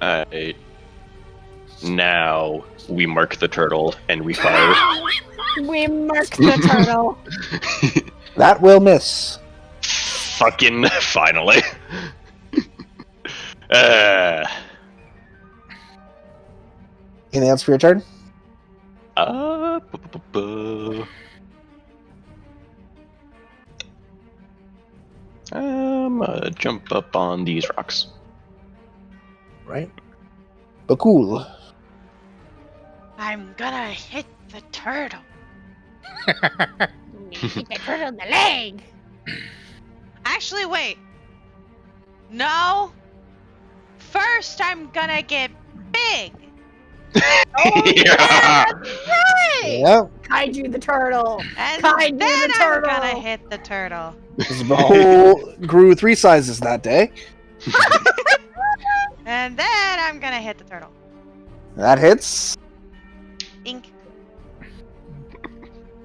Alright. Now we mark the turtle and we fire. We marked the turtle. That will miss. Fucking finally. Uh, Anything else for your turn? Jump up on these rocks. Right. Bhaqull. I'm gonna hit the turtle. Hit the turtle in the leg. Actually, wait. No. First, I'm gonna get big. Yeah. Hey! Yep. Kaiju the turtle. And Kaiju then the I'm turtle. gonna hit the turtle. Bhaqull grew 3 sizes that day. And then I'm gonna hit the turtle. That hits. Ink.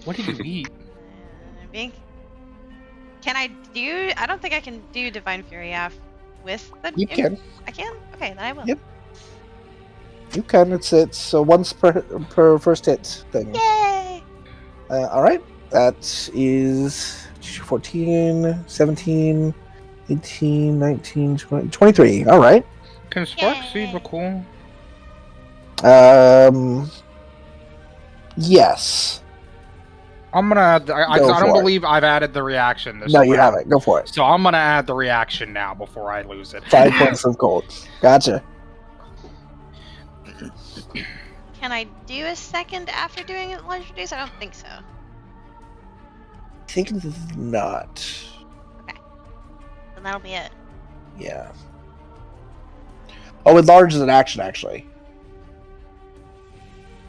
What did you eat? Bink. Can I do... I don't think I can do Divine Fury with the... You can. I can? Okay, then I will. Yep. You can. It's a once per first hit thing. Yay! All right. That is 14, 17, 18, 19, 20, 23. All right. Can Spark Yay. Seed be cool? Yes. I'm gonna add. I Go don't for it. believe I've added the reaction this No, you round. haven't. Go for it. So I'm gonna add the reaction now before I lose it. 5 points of gold. Gotcha. Can I do a second after doing it leisure days? I don't think so. I think not. Then that'll be it. Yeah. Oh, enlarge is an action, actually.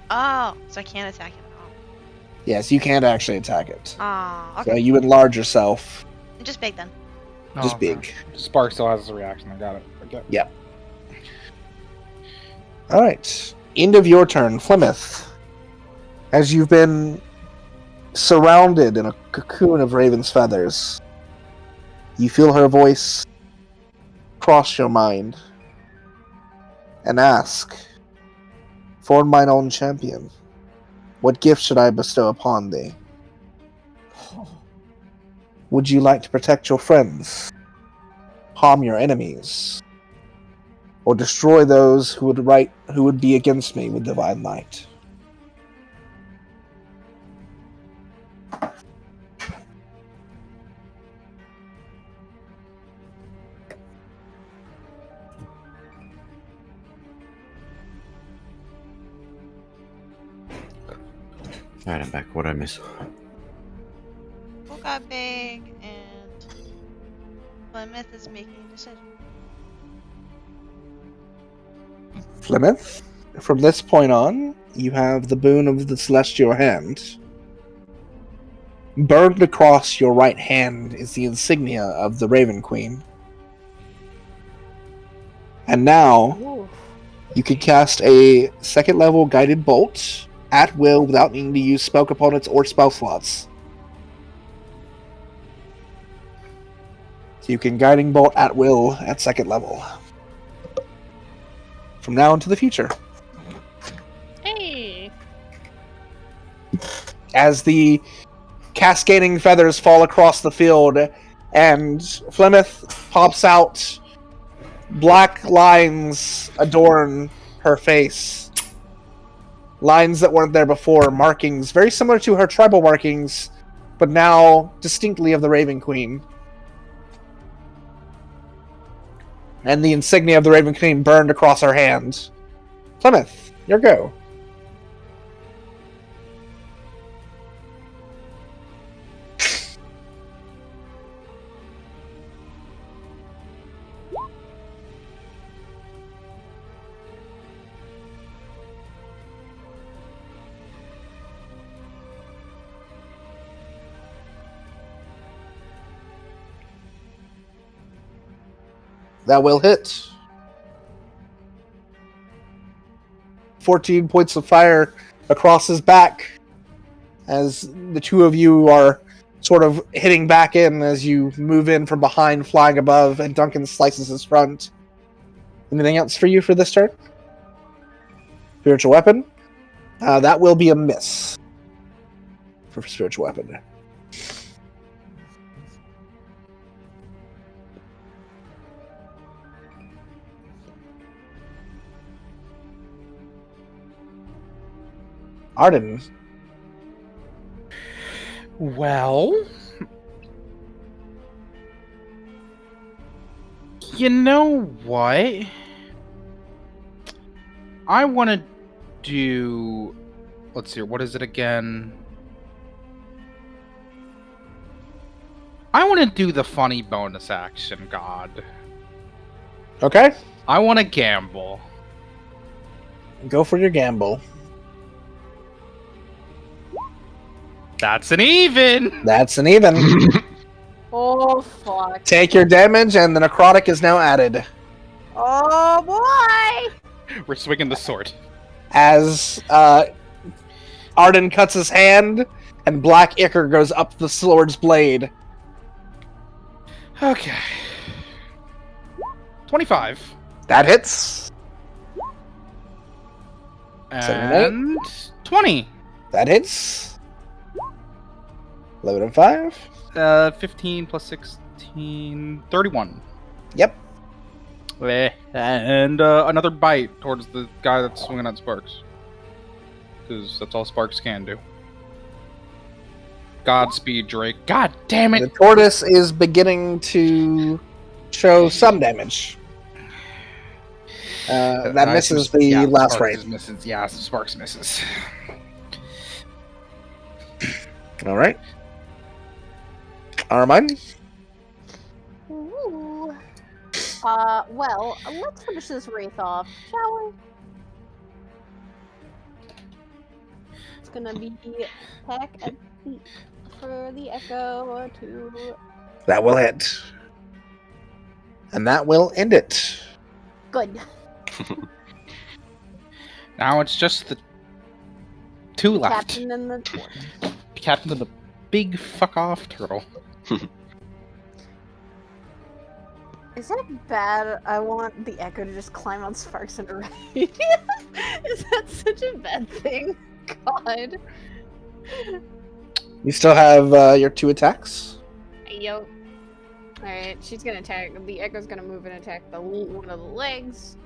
Oh, so I can't attack him at all. Yes, you can't actually attack it. Ah, So okay. you enlarge yourself. Just big then. Just okay. big. Spark still has a reaction. I got it. Okay. All right. End of your turn, Plymouth. As you've been surrounded in a cocoon of raven's feathers, you feel her voice cross your mind and ask, "For mine own champion, what gift should I bestow upon thee? Would you like to protect your friends, harm your enemies, or destroy those who would be against me with divine light?" Alright, I'm back. What did I miss? Who got big and Plymouth is making a decision. Plymouth, from this point on, you have the boon of the celestial hand. Burned across your right hand is the insignia of the Raven Queen. And now, Ooh. you can cast a second level guided bolt at will without needing to use spell components or spell slots. So you can guiding bolt at will at second level. From now into the future. Hey. As the cascading feathers fall across the field and Plymouth pops out, black lines adorn her face. Lines that weren't there before, markings very similar to her tribal markings, but now distinctly of the Raven Queen. And the insignia of the Raven Queen burned across her hand. Plymouth, your go. That will hit. 14 points of fire across his back as the two of you are sort of hitting back in as you move in from behind, flying above, and Duncan slices his front. Anything else for you for this turn? Spiritual weapon? That will be a miss for spiritual weapon. Arden. Well, you know what? I want to do. Let's see. What is it again? I want to do the funny bonus action, God. Okay. I want to gamble. Go for your gamble. That's an even! That's an even. Oh, fuck. Take your damage, and the necrotic is now added. Oh, boy! We're swinging the sword. As Arden cuts his hand, and black ichor goes up the sword's blade. Okay. 25. That hits. And 20. That hits. 11 and 5. 15 plus 16, 31. Yep. And another bite towards the guy that's swinging at Sparks. Because that's all Sparks can do. Godspeed, Drake. God damn it! The tortoise is beginning to show some damage. That misses the last Sparks raid. misses. Yeah, Sparks misses. Alright. Armine? Ooh. Well, let's finish this wraith off, shall we? It's gonna be attack at the, for the echo to... That will hit. And that will end it. Good. Now it's just the two left. Captain and the torch. Captain of the big fuck off turtle. Is that bad? I want the echo to just climb on Sparks and raid. Is that such a bad thing? God. You still have your 2 attacks. Yo. Alright, she's gonna attack. The echo's gonna move and attack one of the legs.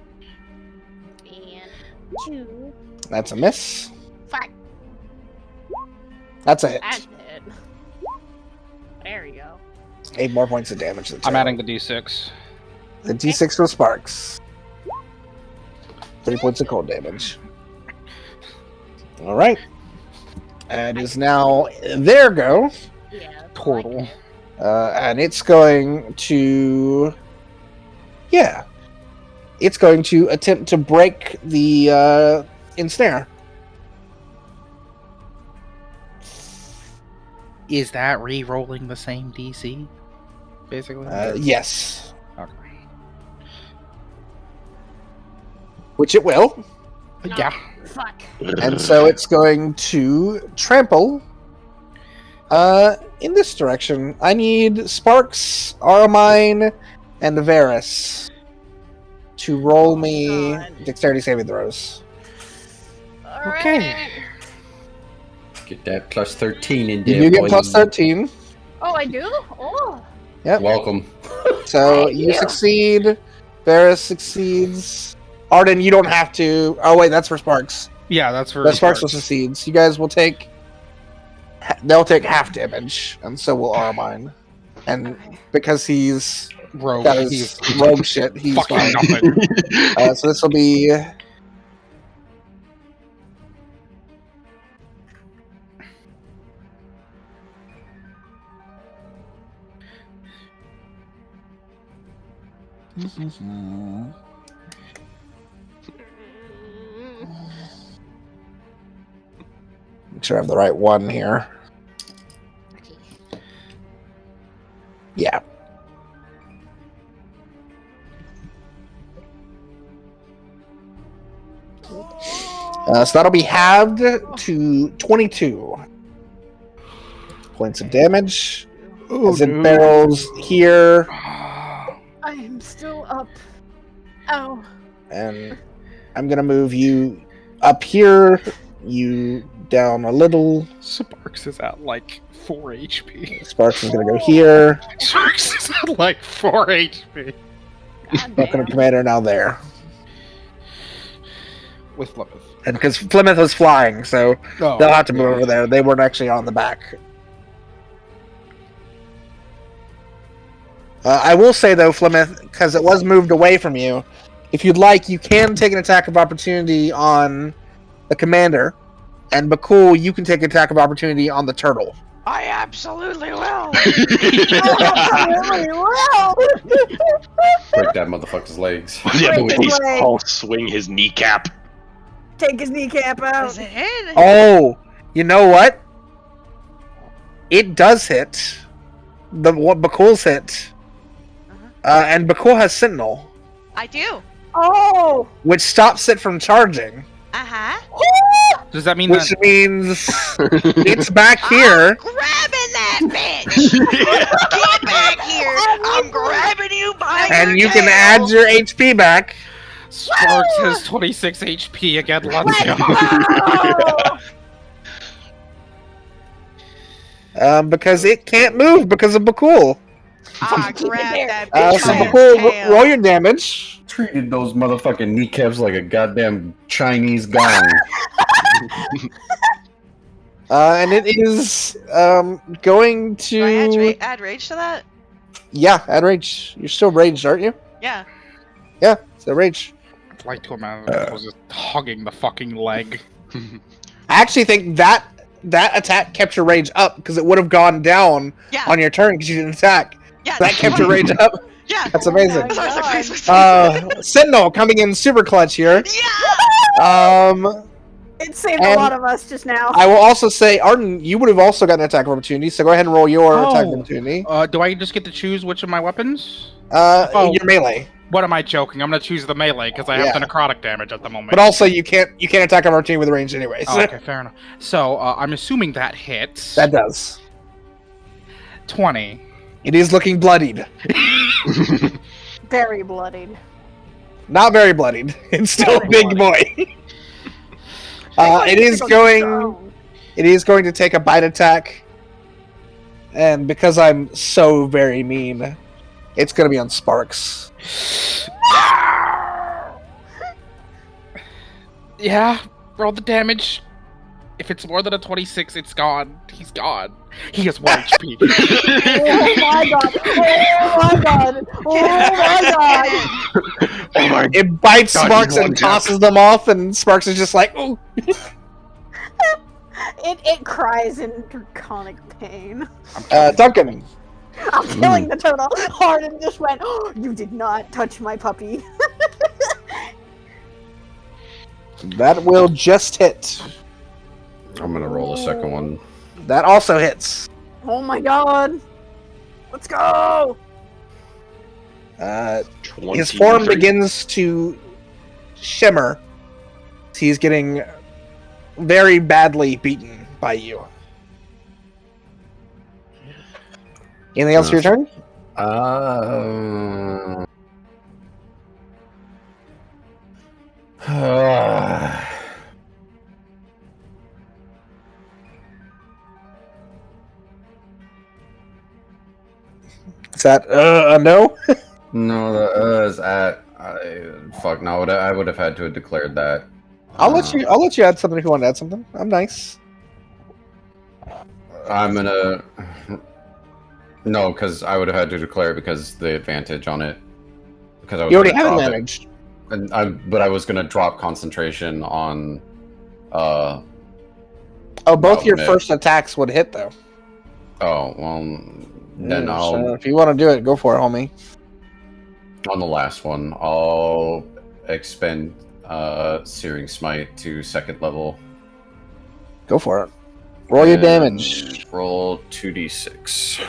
And 2. That's a miss. 5. That's a hit. That's it. There we go. 8 more points of damage. To the I'm tail. adding the d6. The d6 for Sparks. 3 points of cold damage. Alright. And is now their go. Yeah. Portal. And it's going to... Yeah. It's going to attempt to break the ensnare. Is that re-rolling the same DC? Basically? Yes. Okay. Which it will. Yeah. Fuck. And so it's going to trample in this direction. I need Sparks, Aramine, and Varys to roll me dexterity saving throws. Okay. Get that plus 13 in there. You do get boy. plus 13. Oh, I do? Oh. Yep. Welcome. So Thank you you. succeed. Varys succeeds. Arden, you don't have to. Oh wait, that's for Sparks. Yeah, that's for That Sparks will succeeds. You guys will take. They'll take half damage, and so will Aramine. And because he's rogue. got his He's rogue shit, he's fucking fine. nothing. So this will be. Make sure I have the right one here. Yeah. So that'll be halved to 22 points of damage. As it barrels here. I am still up. Ow. And I'm going to move you up here, you down a little. Sparks is at like 4 HP. Sparks is going to go here. Sparks is at like 4 HP. Welcome to Commander now there. With Plymouth. And because Plymouth was flying, so they'll have to move over there. They weren't actually on the back. I will say, though, Plymouth, because it was moved away from you, if you'd like, you can take an attack of opportunity on the Commander, and Bhaqull, you can take an attack of opportunity on the Turtle. I absolutely will. Break that motherfucker's legs. Yeah, but Break he's his leg. all swing his kneecap. Take his kneecap out. Is it hit? Oh, you know what? It does hit. What Bhaqull's hit. And Bhaqull has Sentinel, I do. Oh! which stops it from charging. Uh-huh. Does that mean Which that... means it's back here. I'm grabbing that bitch. Get back here. I'm grabbing you by your And you can tail. add your HP back. Sparks has 26 HP again, let's go. Because it can't move because of Bhaqull. I grabbed that bitch So by your Bhaqull, tail. roll your damage. Treated those motherfucking kneecaps like a goddamn Chinese gong. And it is going Do I to... add rage to that? Yeah, add rage. You're still raged, aren't you? Yeah. Yeah, so rage. I'd like to imagine that was just hugging the fucking leg. I actually think that attack kept your rage up because it would have gone down Yeah. on your turn because you didn't attack. Yeah. That kept your rage up. Yeah. That's amazing. That's why I was like, Sentinel coming in super clutch here. yeah. It saved a And lot of us just now. I will also say, Arden, you would have also gotten an attack of opportunity, so go ahead and roll your attack of opportunity. Do I just get to choose which of my weapons? Your melee. What am I joking? I'm gonna choose the melee because I have Yeah. the necrotic damage at the moment. But also, you can't attack of opportunity with range anyways. Oh, okay, fair enough. So I'm assuming that hits. That does. 20. It is looking bloodied. Very bloodied. Not very bloodied. It's still a Very big boy. It is going to take a bite attack. And because I'm so very mean, it's going to be on Sparks. Yeah, roll the damage. If it's more than a 26, it's gone. He's gone. He has 1 HP. Oh my god! Oh my god! Oh my god! Oh my It bites God, Sparks you and won, Jeff. tosses them off, and Sparks is just like, ooh. It cries in draconic pain. Duncan. I'm killing the turtle. Harden just went, oh, you did not touch my puppy. That will just hit. I'm gonna roll the second one. That also hits. Oh my god! Let's go! His form begins to shimmer. He's getting very badly beaten by you. Anything else for your turn? Is that a no? No, the is at. Fuck no! I would have had to have declared that. I'll let you add something if you want to add something. I'm nice. I'm gonna. No, because I would have had to declare it because the advantage on it. Because I was You already gonna have drop it. advantage. But I was gonna drop concentration on. Oh, both your Miss. first attacks would hit though. Oh well, then I'll So if you want to do it, go for it, homie. on the last one. I'll expend Searing Smite to 2nd level. Go for it. Roll your And damage. Roll 2d6.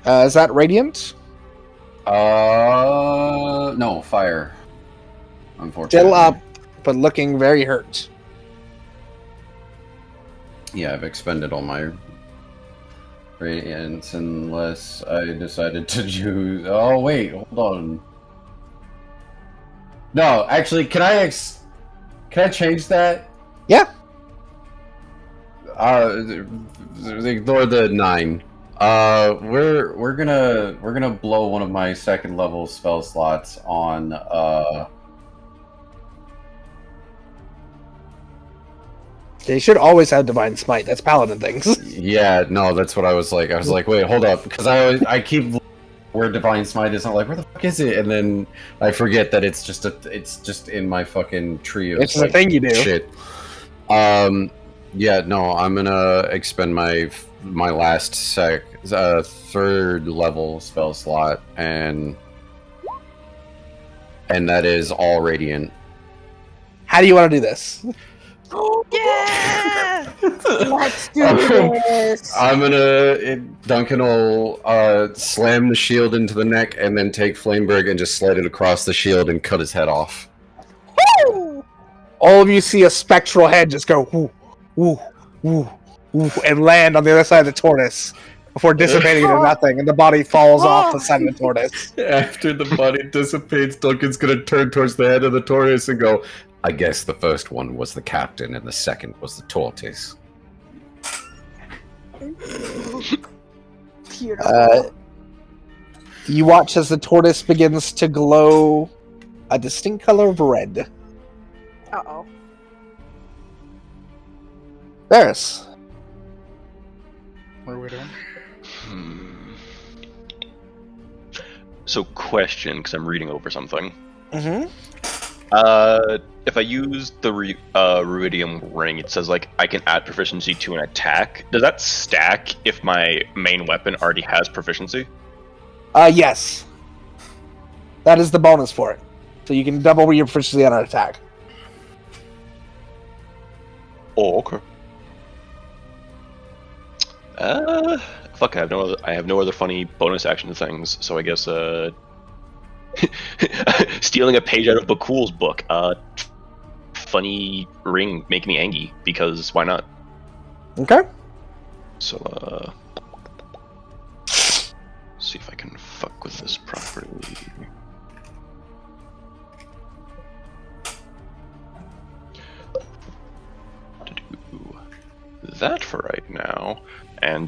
Is that radiant? No, fire. unfortunately. Still up, but looking very hurt. Yeah, I've expended all my radiance unless I decided to choose. Oh wait, hold on. No, actually, can I change that? Yeah. Ignore the 9. We're gonna blow one of my second level spell slots on They should always have Divine Smite. That's paladin things. Yeah, no, that's what I was like. I was like, wait, hold up, because I keep where Divine Smite is. I'm like, where the fuck is it? And then I forget that it's just in my fucking tree of It's the thing you do. shit. Yeah, no, I'm gonna expend my last third level spell slot, and that is all radiant. How do you want to do this? Yeah! Let's do this. I'm gonna. Duncan will slam the shield into the neck and then take Flameberg and just slide it across the shield and cut his head off. Woo! All of you see a spectral head just go woo, woo, woo, woo, and land on the other side of the tortoise before dissipating into nothing, and the body falls off the side of the tortoise. After the body dissipates, Duncan's gonna turn towards the head of the tortoise and go, I guess the first one was the captain and the second was the tortoise. Beautiful. You watch as the tortoise begins to glow a distinct color of red. Uh-oh. Varys. What are we doing? So, question, because I'm reading over something. Mm-hmm. If I use the Ruidium ring, it says like I can add proficiency to an attack. Does that stack if my main weapon already has proficiency? Yes. That is the bonus for it. So you can double your proficiency on an attack. Oh, okay. Fuck, I have no other funny bonus action things, so I guess stealing a page out of Bhaqull's book. Funny ring make me angry, because why not? Okay. So see if I can fuck with this properly. To do that for right now, and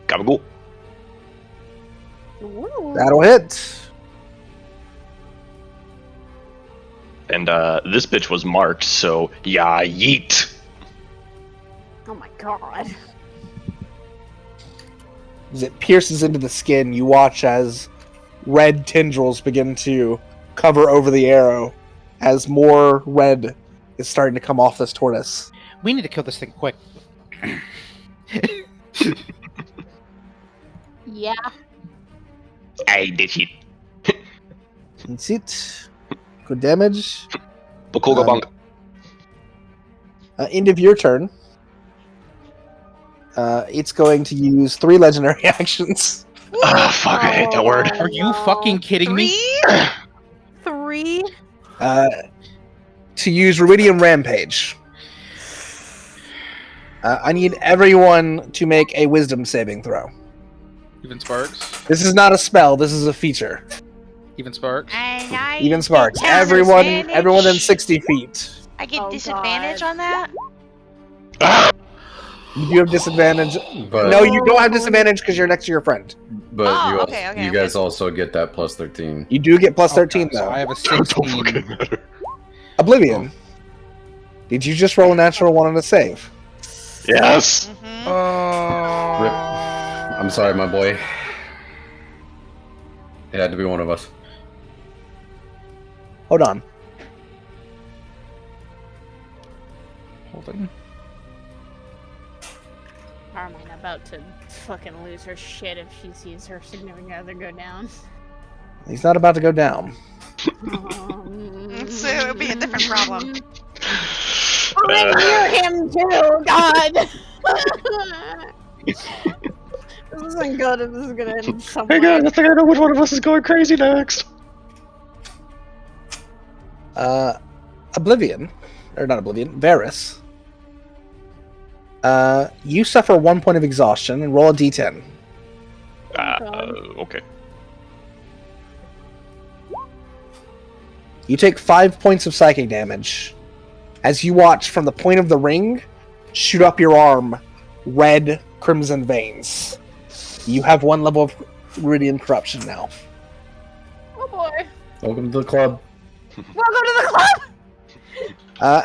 gabagool. That'll hit. And this bitch was marked, so yeah, yeet. Oh my god. As it pierces into the skin, you watch as red tendrils begin to cover over the arrow as more red is starting to come off this tortoise. We need to kill this thing quick. Yeah. I did it. That's it. Good damage. Bhaqull go bonk. End of your turn. It's going to use 3 legendary actions. Ah, fuck, I hate that word. Are you fucking kidding me? 3? To use Ruidium Rampage. I need everyone to make a Wisdom saving throw. Even Sparks? This is not a spell. This is a feature. Even Sparks? And I Even Sparks. get Everyone disadvantage. within 60 feet. I get Oh, disadvantage God. on that? You do have disadvantage. But No, you don't have disadvantage because you're next to your friend. Oh, you, okay, you guys also get that plus 13. You do get plus 13 Okay, though. So I have a Don't 16. fucking matter. Oblivion. Did you just roll a natural 1 on a save? Yes. Mm-hmm. Rip. I'm sorry, my boy. It had to be one of us. Hold on. Holding. Carmine about to fucking lose her shit if she sees her significant other go down. He's not about to go down. So it would be a different problem. I hear him too, God! This isn't good if this is gonna end somewhere. Hey guys, I think I know which one of us is going crazy next. Oblivion, or not Oblivion, Varys. You suffer 1 point of exhaustion and roll a d10. Okay. You take 5 points of psychic damage as you watch from the point of the ring shoot up your arm red crimson veins. You have 1 level of Ruidian corruption now. Oh boy. Welcome to the club. Welcome to the club!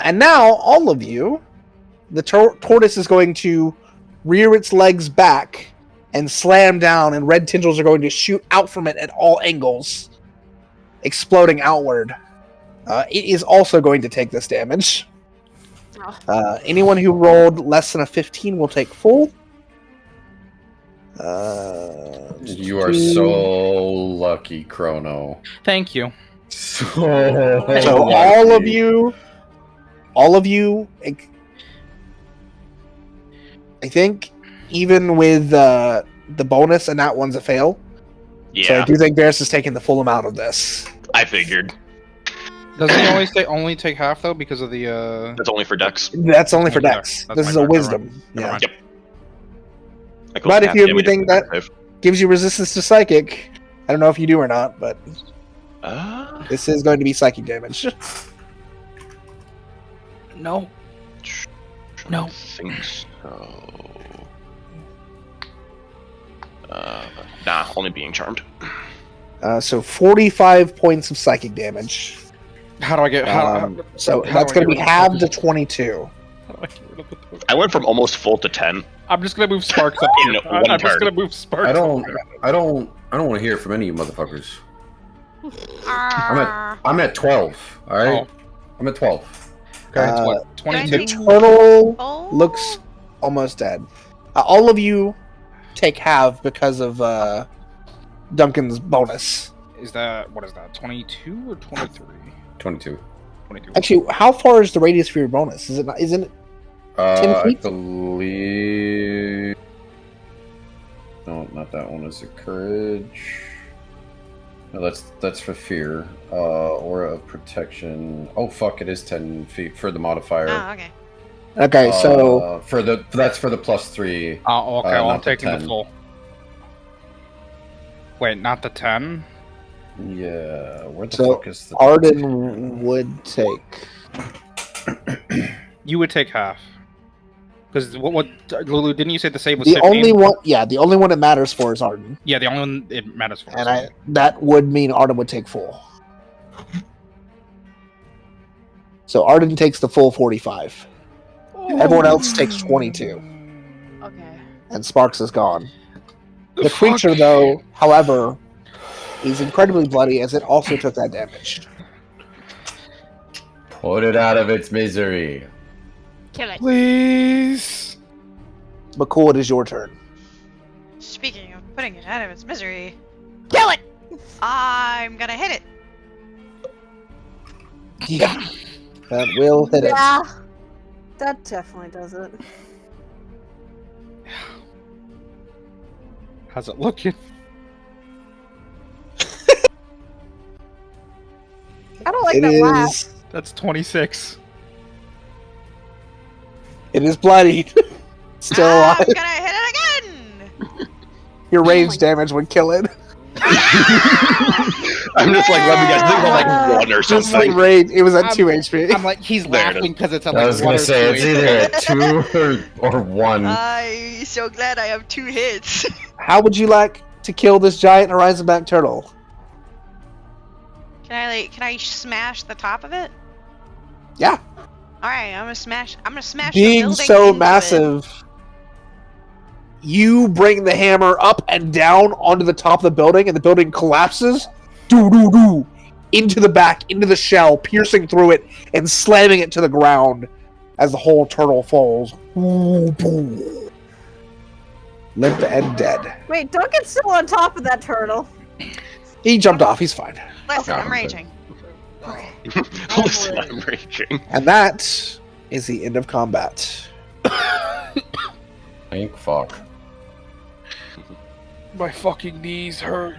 And now, all of you, the tortoise is going to rear its legs back and slam down, and red tendrils are going to shoot out from it at all angles, exploding outward. It is also going to take this damage. Anyone who rolled less than a 15 will take full. You are so lucky, Chrono. Thank you. So all of you, I think, even with the bonus and that one's a fail. Yeah, So I do think Varys is taking the full amount of this. I figured. Doesn't he always only take half though because of the? That's only for Dex. That's only for Okay, Dex. that's This my is a bad, wisdom. never Yeah. mind. Yep. I But if half you have damage anything that save. gives you resistance to psychic, I don't know if you do or not, but this is going to be psychic damage. No. No. I think so. Nah, only being charmed. So 45 points of psychic damage. How do I get? So how that's do I going to get be rid of halved to the 22. How do I get rid of the token? I went from almost full to 10. I'm just gonna move Sparks up. In here. one I'm just turn. gonna move Sparks. I don't up want to hear from any of you motherfuckers. Ah. I'm at 12. All right, Oh. I'm at 12. there. It's Uh, what? The 22. turtle Oh. looks almost dead. All of you take half because of Duncan's bonus. Is that what is that? 22 or 23? 22. 22. Actually, how far is the radius for your bonus? Is it not? Isn't it? 10 I feet? believe. No, not that one. Is it courage? No, that's for fear. Aura of protection. Oh fuck! It is 10 feet for the modifier. Oh, okay. Okay, so that's for the +3. Oh, okay. Well, I'm not the taking the 10. full. Wait, not the 10? Yeah, where the So, fuck is the Arden would take. You would take half. Because what Lulu, didn't you say the save was The 15? only one, yeah, the only one it matters for is Arden, Yeah, the only one it matters for. and that would mean Arden would take full. So Arden takes the full 45. Everyone else takes 22, Okay. and Sparks is gone. The creature, though, however, is incredibly bloody as it also took that damage. Put it out of its misery. Kill it. Please. Bhaqull, it is your turn. Speaking of putting it out of its misery, Kill it! I'm gonna hit it. Yeah, that will hit it. Yeah. That definitely does it. How's it looking? I don't like It that laugh. is. That's 26. It is bloodied. Still I'm alive. gonna hit it again. Your rage damage would kill it. I'm just like, let me guess, this is like 1 or Just like something. rage, it was at I'm- 2 HP. I'm like, he's There it laughing because it's at I like was 1 gonna or say 2 it's HP. either at 2 or 1. I'm so glad I have 2 hits. How would you like to kill this giant horizon back turtle? Can I smash the top of it? Yeah. All right, I'm gonna smash the Being building so into it. massive, you bring the hammer up and down onto the top of the building, and the building collapses. Doo doo doo. Into the back, into the shell, piercing through it and slamming it to the ground as the whole turtle falls. Ooh, boom. Limp and dead. Wait, Duncan's still on top of that turtle. He jumped off. He's fine. Listen, Yeah, I'm okay. raging. Listen, I'm raging. And that is the end of combat. Thank fuck. My fucking knees hurt.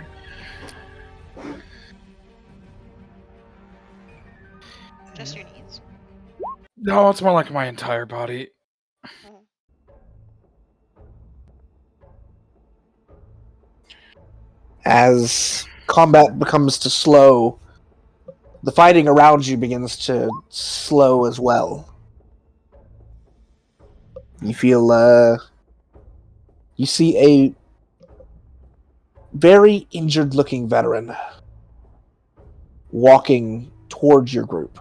Just your knees? No, it's more like my entire body. Oh. As combat becomes to slow, the fighting around you begins to slow as well. You feel, you see a very injured looking veteran walking towards your group.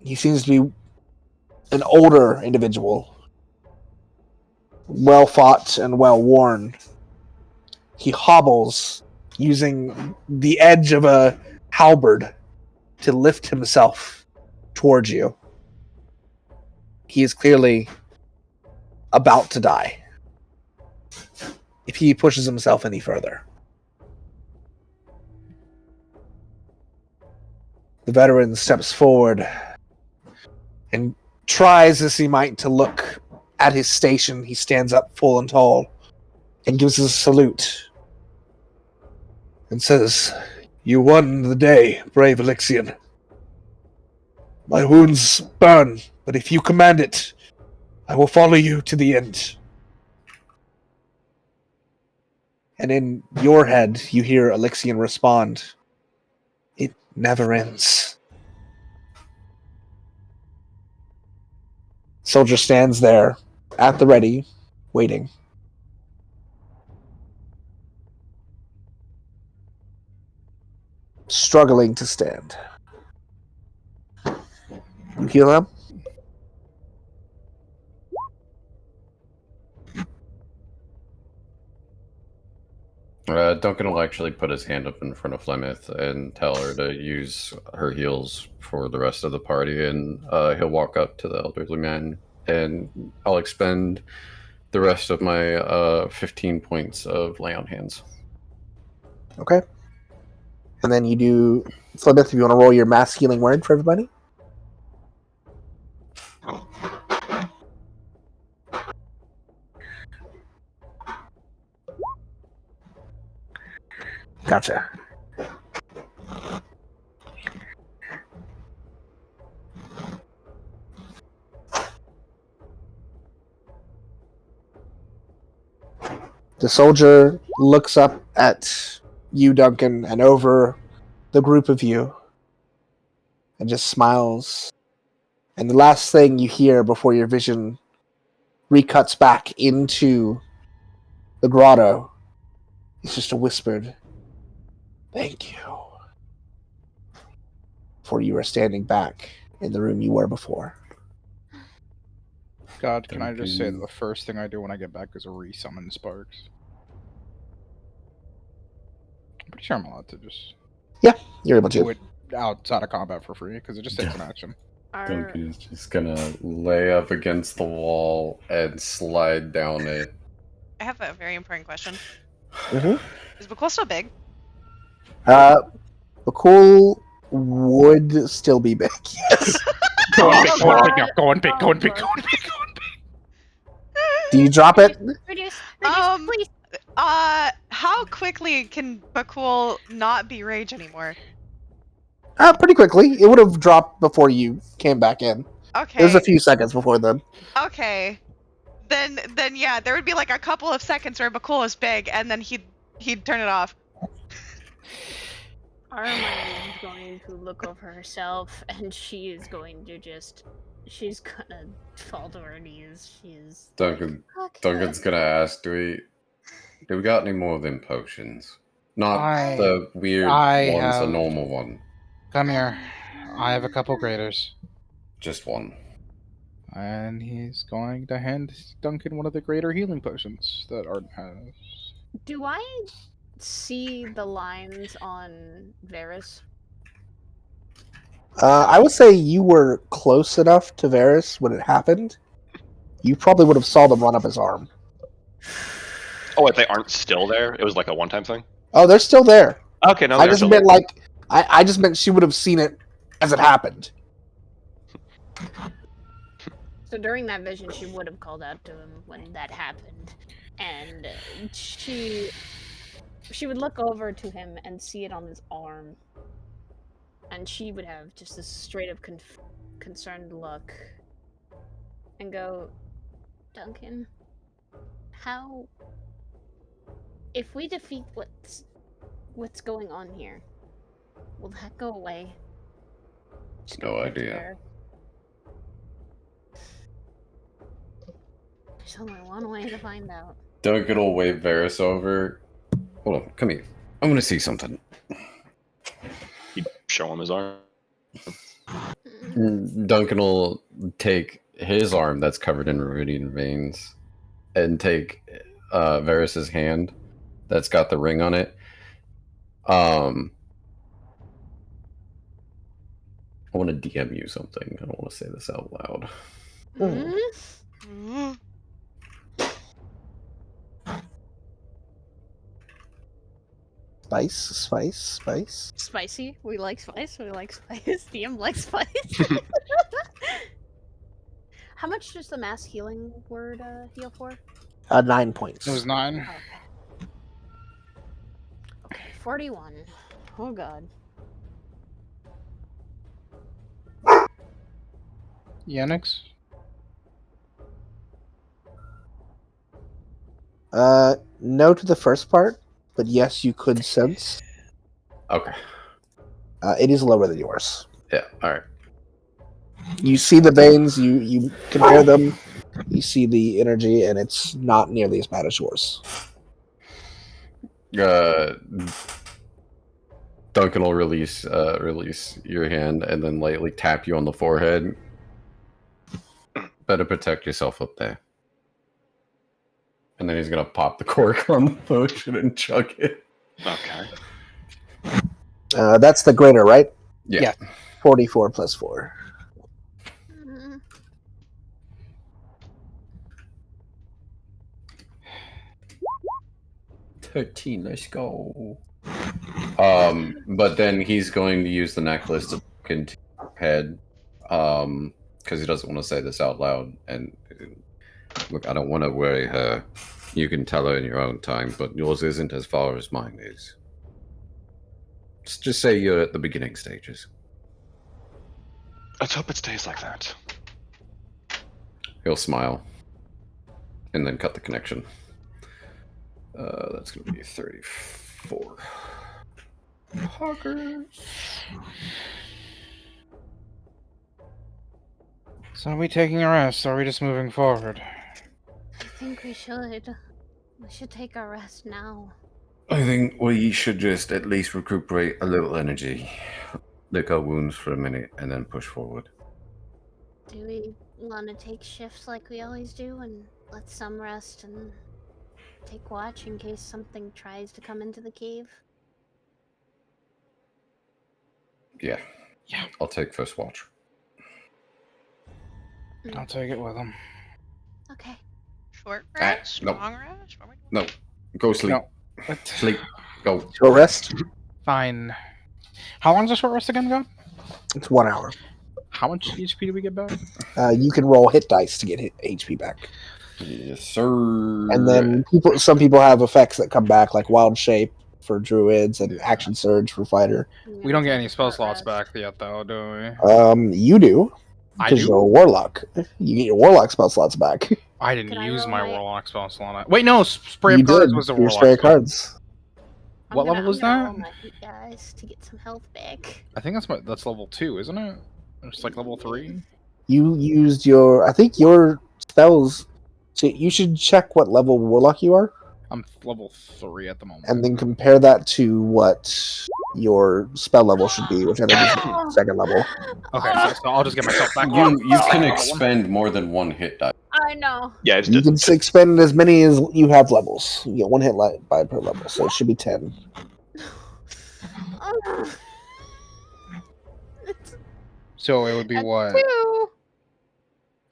He seems to be an older individual, well fought and well worn. He hobbles using the edge of a halberd to lift himself towards you. He is clearly about to die if he pushes himself any further. The veteran steps forward and tries as he might to look at his station. He stands up full and tall and gives us a salute and says, "You won the day, brave Elixion. My wounds burn, but if you command it, I will follow you to the end." And in your head, you hear Elixion respond, "It never ends." Soldier stands there, at the ready, waiting. Struggling to stand. You heal him? Duncan will actually put his hand up in front of Flemeth and tell her to use her heals for the rest of the party, and he'll walk up to the elderly man, and I'll expend the rest of my 15 points of lay on hands. Okay. And then you do, Flemeth, if you want to roll your mass healing word for everybody. Gotcha. The soldier looks up at you, Duncan, and over the group of you, and just smiles. And the last thing you hear before your vision recuts back into the grotto is just a whispered, "Thank you." For you are standing back in the room you were before. God, can I just say that the first thing I do when I get back is re-summon Sparks? I'm pretty sure I'm allowed to just Yeah, you're able to. do it outside of combat for free, because it just takes an action. Duncan is just gonna lay up against the wall and slide down it. I have a very important question. Mm-hmm. Is Bhaqull still big? Bhaqull would still be big, yes. Go on big, go on big now. Go on big, go on big, go on big, go on big. Do you drop it? Reduce, please. How quickly can Bhaqull not be rage anymore? Pretty quickly. It would have dropped before you came back in. Okay. It was a few seconds before then. Okay. Then yeah, there would be like a couple of seconds where Bhaqull is big, and then he'd turn it off. Hermione is going to look over herself, and she is going to she's gonna fall to her knees. She's Duncan's gonna ask, do we got any more of them potions? Not the weird ones, a normal one. Come here. I have a couple graders. Just one. And he's going to hand Duncan one of the greater healing potions that Arden has. Do I see the lines on Varys? I would say you were close enough to Varys when it happened. You probably would have saw them run up his arm. Oh, wait, they aren't still there? It was like a one-time thing? Oh, they're still there. Okay, no, I just meant I just meant she would have seen it as it happened. So during that vision, she would have called out to him when that happened, and she would look over to him and see it on his arm, And she would have just this straight up concerned look and go, Duncan, how, if we defeat what's going on here, will that go away? Just No go idea. there. There's only one way to find out. Duncan will wave Varys over. Hold on, come here. I want to see something. He'd show him his arm. Duncan will take his arm that's covered in Ruidian veins and take Varys's hand that's got the ring on it. I want to DM you something. I don't want to say this out loud. Mm-hmm. Spice. Spicy. We like spice. We like spice. DM likes spice. How much does the mass healing word heal for? 9 points. It was 9. Okay. Okay, 41. Oh god. Yenix? No to the first part, but yes, you could sense. Okay. It is lower than yours. Yeah, alright. You see the veins, you compare them, you see the energy, and it's not nearly as bad as yours. Duncan will release your hand and then lightly tap you on the forehead. Better protect yourself up there. And then he's gonna pop the cork on the potion and chug it. Okay. That's the greater, right? Yeah. 44 plus 4. 13, let's go. But then he's going to use the necklace to look into your head. Because he doesn't want to say this out loud. And look, I don't want to worry her. You can tell her in your own time, but yours isn't as far as mine is. Just say you're at the beginning stages. Let's hope it stays like that. He'll smile. And then cut the connection. That's going to be 34. Hawkers. So are we taking a rest, or are we just moving forward? I think we should. We should take our rest now. I think we should just at least recuperate a little energy. Lick our wounds for a minute, and then push forward. Do we want to take shifts like we always do and let some rest and take watch in case something tries to come into the cave? Yeah. I'll take first watch. I'll take it with him. Okay. Short rest? no. Long rest? What are we No. doing? Go sleep. No. Sleep. Go. Short rest? Fine. How long does a short rest again go? It's 1 hour. How much HP do we get back? You can roll hit dice to get HP back. Yes, sir. And then some people have effects that come back, like Wild Shape for druids and Action Surge for fighter. We don't get any spell slots back yet, though, do we? You do. I Because do? you're a warlock. You get your warlock spell slots back. I didn't Can I use roll my my- warlock spell slot. Wait, no, spray You of cards did. was a Your warlock spray of spell. cards. What level was I'm gonna that? roll my hit dice to get some health back. I think that's level 2, isn't it? It's like level 3. You used I think your spells. So you should check what level warlock you are, I'm level 3 at the moment. and then compare that to what your spell level should be, which I think is second level. Okay, so I'll just get myself back. You can expend more than one hit die. I know. Yeah, it's You just can expend as many as you have levels. You get 1 hit by per level, so it should be 10. So it would be That's what? 2.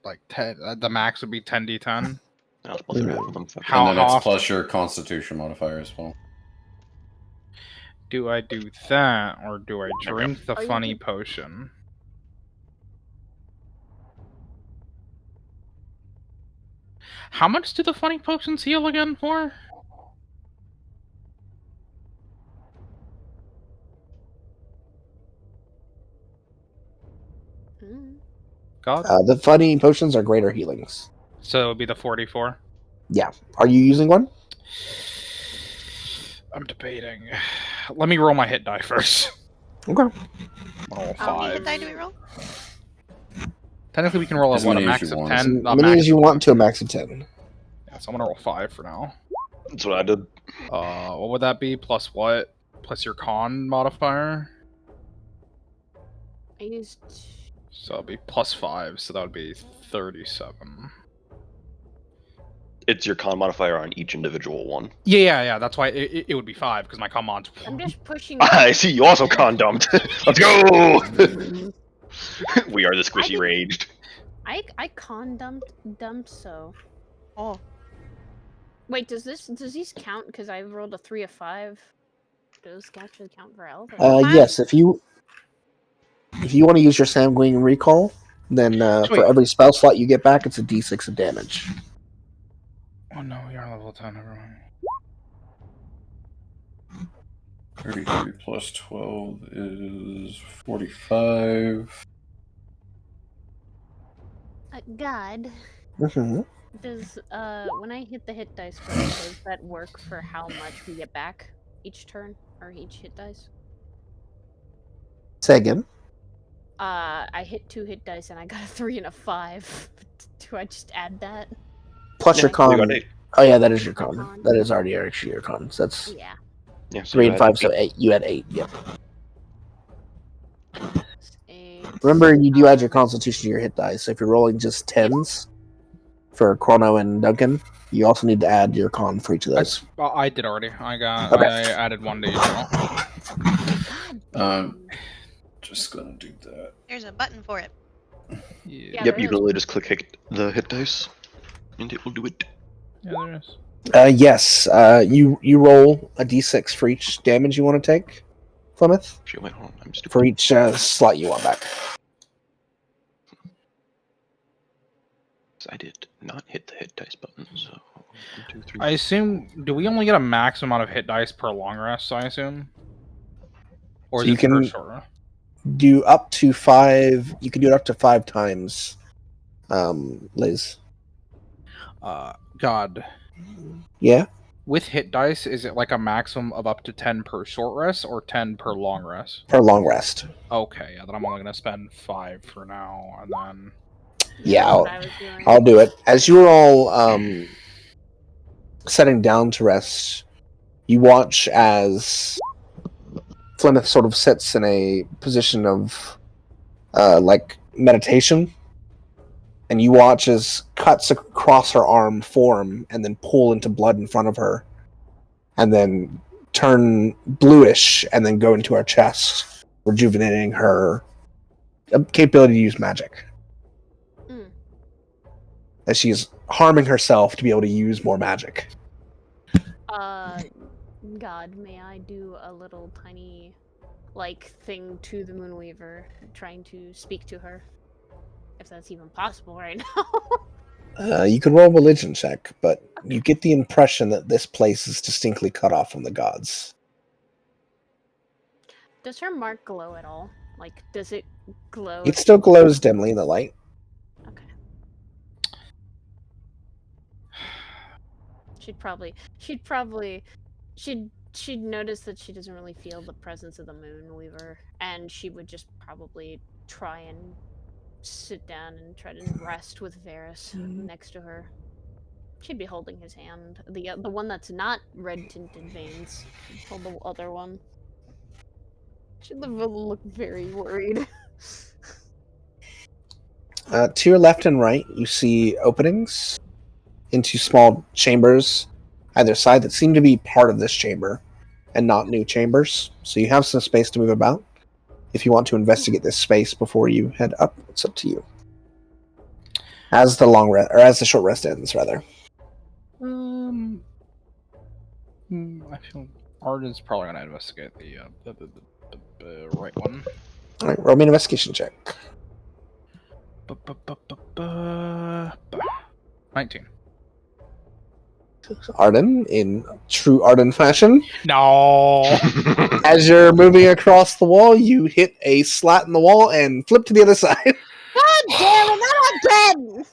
Like 10? The max would be 10d10? I was supposed to have them. How And then it's often plus your constitution modifier as well. do I do that, or do I drink the Oh, you funny can- potion? How much do the funny potions heal again for? God. The funny potions are greater healings. So it would be the 44. Yeah. Are you using one? I'm debating. Let me roll my hit die first. Okay. Roll How many hit 5. die do we roll? Technically, we can roll As a many as max you of want. 10. As A many max as you of- want to a max of 10. Yeah, so I'm gonna roll 5 for now. That's what I did. What would that be? Plus what? Plus your con modifier? I used. So it'd be plus 5, so that would be 37. It's your con modifier on each individual one. Yeah. That's why it would be 5 because my con mod's. I'm just pushing. I see you also con dumped. Let's go! We are the I squishy did- raged. I con dumped so. Oh. Wait, does these count? Because I rolled a 3 of 5. Does it actually count for health? Yes, if you want to use your sanguine recall, then for every spell slot you get back, it's a d6 of damage. Oh no, we are level 10, everyone. 33 plus 12 is 45. God. Mm-hmm. Does when I hit the hit dice button, does that work for how much we get back each turn or each hit dice? Say again. I hit 2 hit dice and I got a 3 and a 5. Do I just add that? Plus your You con. got 8. Oh yeah, that is your My con. con. That is already actually your con. So that's Yeah. Yeah, so 3 you and had 5, so 8. 8. You had 8. Yep. 8. Remember, you do add your constitution to your hit dice. So if you're rolling just 10s for Chrono and Duncan, you also need to add your con for each of those. I did already. I added 1 to each roll. Just gonna do that. There's a button for it. Yeah, Yep, you can literally just click the hit dice, and it will do it. there is. Yes. You roll a d6 for each damage you want to take, Plymouth. Shit, wait, hold on. I'm stupid. For each slot you want back. I did not hit the hit dice button, so 1, 2, 3. I assume. Do we only get a max amount of hit dice per long rest? I assume. Or So is you it per can short rest? do up to 5. You can do it up to 5 times, Liz. God. Yeah. With hit dice, is it like a maximum of up to 10 per short rest or 10 per long rest? For long rest. Okay, yeah, then I'm only gonna spend 5 for now, and then. Yeah, That's what I was doing. I'll do it. As you're all setting down to rest, you watch as Plymouth sort of sits in a position of like meditation, and you watch as cuts across her arm form and then pull into blood in front of her, and then turn bluish and then go into her chest, rejuvenating her capability to use magic. As she's harming herself to be able to use more magic. God, may I do a little tiny, thing to the Moonweaver, trying to speak to her? If that's even possible right now. You could roll a religion check, but you get the impression that this place is distinctly cut off from the gods. Does her mark glow at all? Does it glow? It still glows dimly in the light. Okay. She'd notice that she doesn't really feel the presence of the Moonweaver, and she would just probably try and sit down and try to rest with Varys next to her. She'd be holding his hand, the one that's not red tinted veins. She'd hold the other one. She'd look very worried. To your left and right, you see openings into small chambers either side that seem to be part of this chamber and not new chambers. So you have some space to move about. If you want to investigate this space before you head up, it's up to you. As the short rest ends, rather. I feel Arden's probably gonna investigate the right one. All right, roll me an investigation check. 19. Arden, in true Arden fashion. No. As you're moving across the wall, you hit a slat in the wall and flip to the other side. Ben!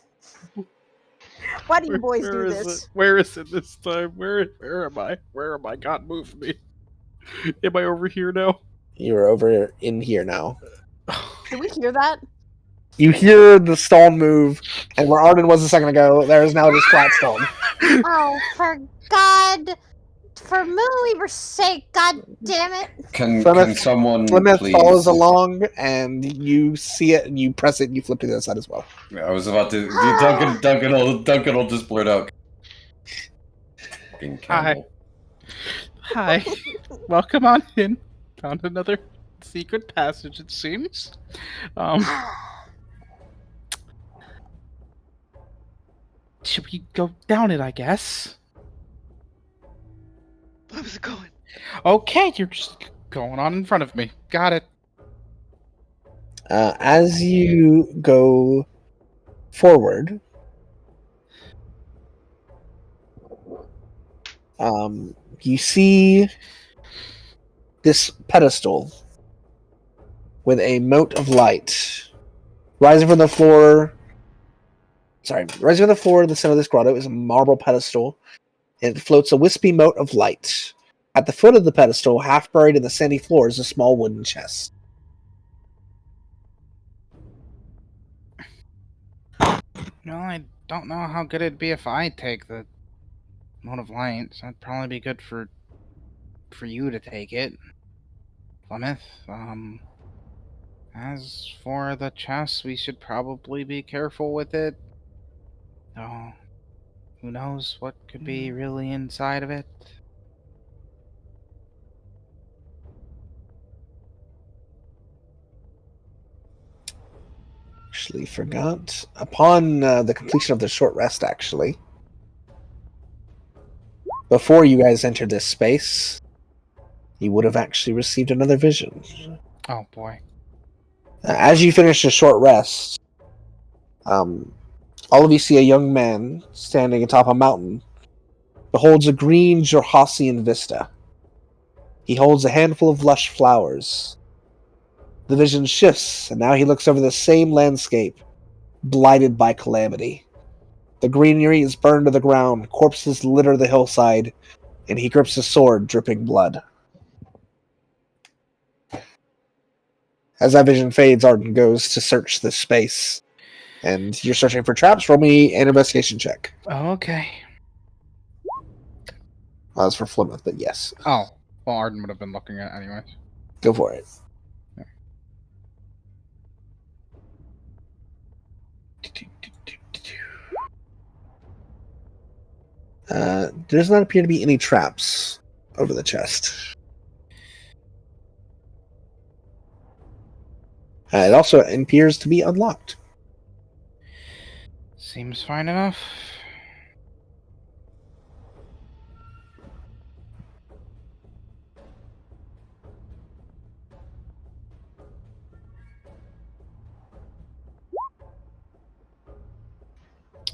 Why do you boys Where do is this? it? Where is it this time? Where am I? Where am I? God, move me. Am I over here now? You're over in here now. Did we hear that? You hear the stone move, and where Arden was a second ago, there is now just flat stone. Oh, for Moonweaver's sake, god damn it! Can Plymouth- someone Plymouth please? follows along, and you see it, and you press it, and you flip to the other side as well. I was about to. Duncan will just blurt out. Fucking Campbell. Hi. Welcome on in. Found another secret passage, it seems. Should we go down it, I guess? Where's it going? Okay, you're just going on in front of me. Got it. As you go forward, you see this pedestal with a mote of light rising from the floor. Rising from the floor in the center of this grotto is a marble pedestal, and it floats a wispy mote of light. At the foot of the pedestal, half buried in the sandy floor, is a small wooden chest. No, I don't know how good it'd be if I take the mode of light. So it'd probably be good for you to take it, Plymouth. As for the chest, we should probably be careful with it. Oh, who knows what could be really inside of it? Actually, forgot. Upon the completion of the short rest, actually, before you guys entered this space, you would have actually received another vision. Oh boy. As you finish the short rest, all of you see a young man standing atop a mountain, beholds a green Jorhassian vista. He holds a handful of lush flowers. The vision shifts, and now he looks over the same landscape, blighted by calamity. The greenery is burned to the ground, corpses litter the hillside, and he grips a sword dripping blood. As that vision fades, Arden goes to search this space. And you're searching for traps. Roll me an investigation check. Okay. Well, that's for Plymouth, but yes. Oh, well, Arden would have been looking at it anyways. Go for it. There does not appear to be any traps over the chest. It also appears to be unlocked. Seems fine enough.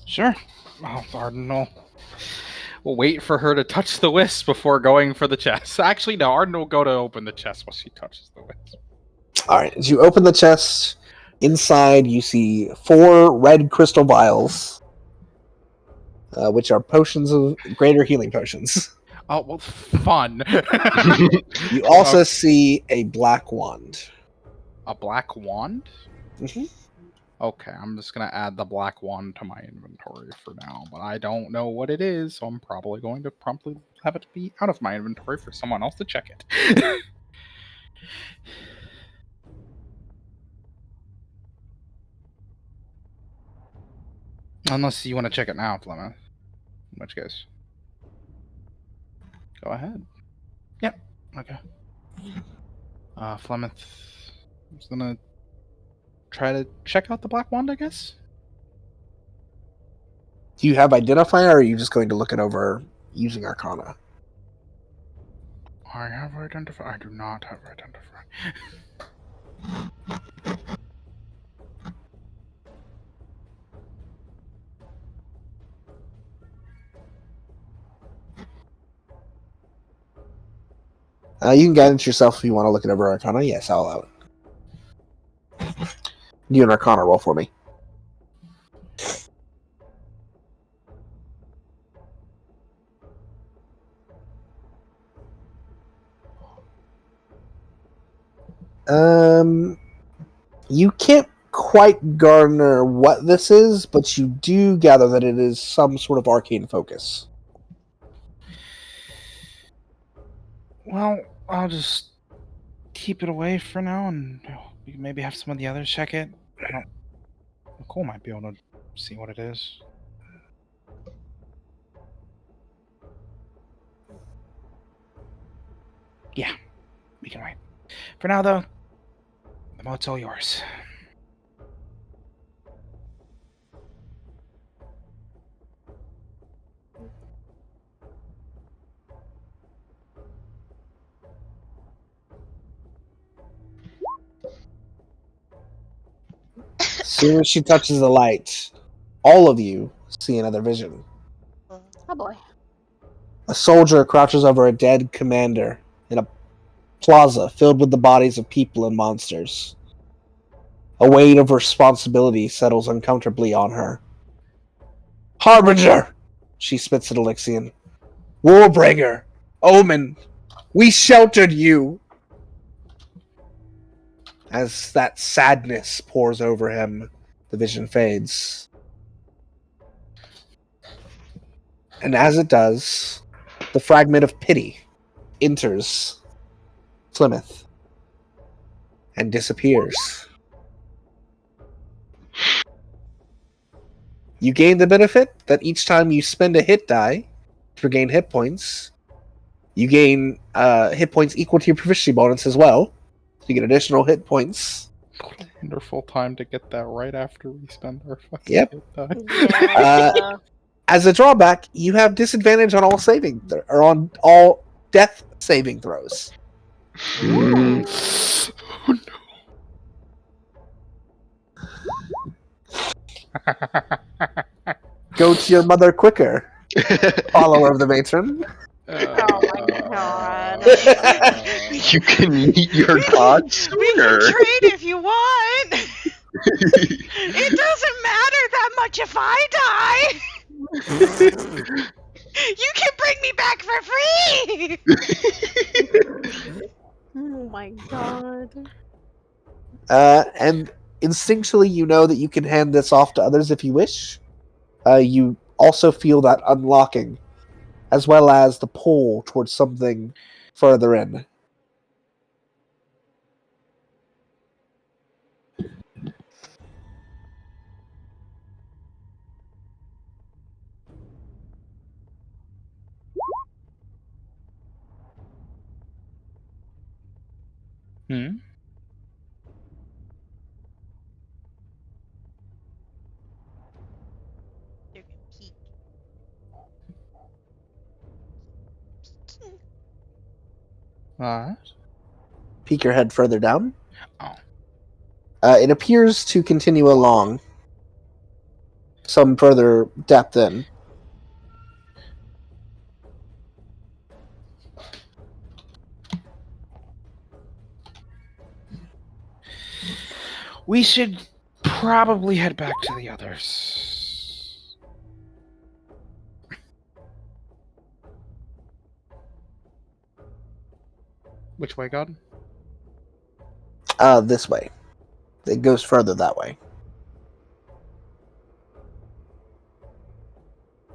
Sure. Oh, Arden will wait for her to touch the wisp before going for the chest. Actually, no, Arden will go to open the chest while she touches the wisp. Alright, as you open the chest, inside you see 4 red crystal vials, which are potions of greater healing potions. Oh, well, fun. You also see a black wand. A black wand? Mm-hmm. Okay, I'm just going to add the black wand to my inventory for now, but I don't know what it is, so I'm probably going to promptly have it be out of my inventory for someone else to check it. Unless you want to check it now, Plymouth. In which case, go ahead. Yep. Okay. Plymouth is gonna try to check out the black wand, I guess. Do you have identifier, or are you just going to look it over using Arcana? I have identifier. I do not have identifier. You can guidance yourself if you want to look it over Arcana. Yes, I'll allow it. Do an Arcana roll for me. You can't quite garner what this is, but you do gather that it is some sort of arcane focus. Well, I'll just keep it away for now, and we can maybe have some of the others check it. I don't. Nicole might be able to see what it is. Yeah, we can wait. For now, though, the moat's all yours. As soon as she touches the light, all of you see another vision. Oh boy. A soldier crouches over a dead commander in a plaza filled with the bodies of people and monsters. A weight of responsibility settles uncomfortably on her. Harbinger! She spits at Alexian. Warbringer! Omen! We sheltered you! As that sadness pours over him, the vision fades. And as it does, the fragment of pity enters Plymouth and disappears. You gain the benefit that each time you spend a hit die to regain hit points, you gain hit points equal to your proficiency bonus as well. So you get additional hit points. What a wonderful time to get that right after we spend our fucking Yep. hit die. Yeah. As a drawback, you have disadvantage on all or on all death saving throws. Ooh. Oh no. Go to your mother quicker, follower of the matron. Oh my god. You can meet your god We sooner. can trade if you want. It doesn't matter that much if I die. You can bring me back for free. Oh my god. And instinctually, you know that you can hand this off to others if you wish. You also feel that unlocking, as well as the pull towards something further in. Hmm? You can peek. Alright. Peek your head further down. Oh. It appears to continue along some further depth in. We should probably head back to the others. Which way, God? This way. It goes further that way.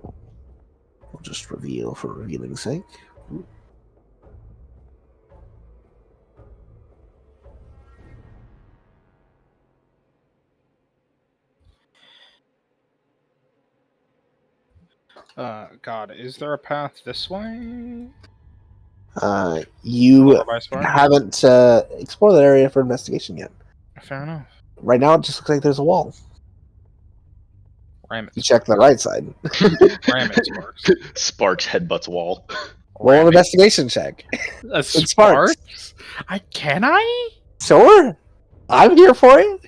We'll just reveal for revealing's sake. God, is there a path this way? You Over by Spark? haven't explored that area for investigation yet. Fair enough. Right now, it just looks like there's a wall. Ram You it. check the right side. Ram it, Sparks. Sparks headbutts wall. Roll an Ram it. investigation check. A Sparks. Sparks? Can I? Sure. I'm here for it.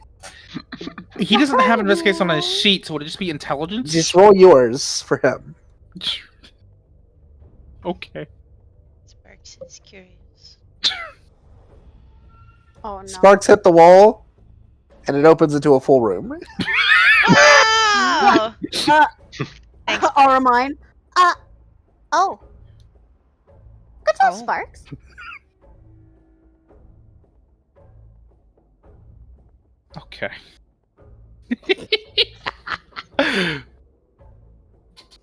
He doesn't have investigation on his sheet, so would it just be intelligence? Just roll yours for him. Okay. Sparks is curious. Oh no. Sparks hit the wall, and it opens into a full room. Wow! Thanks, Or mine. Oh. Good job, Oh. Sparks. Okay.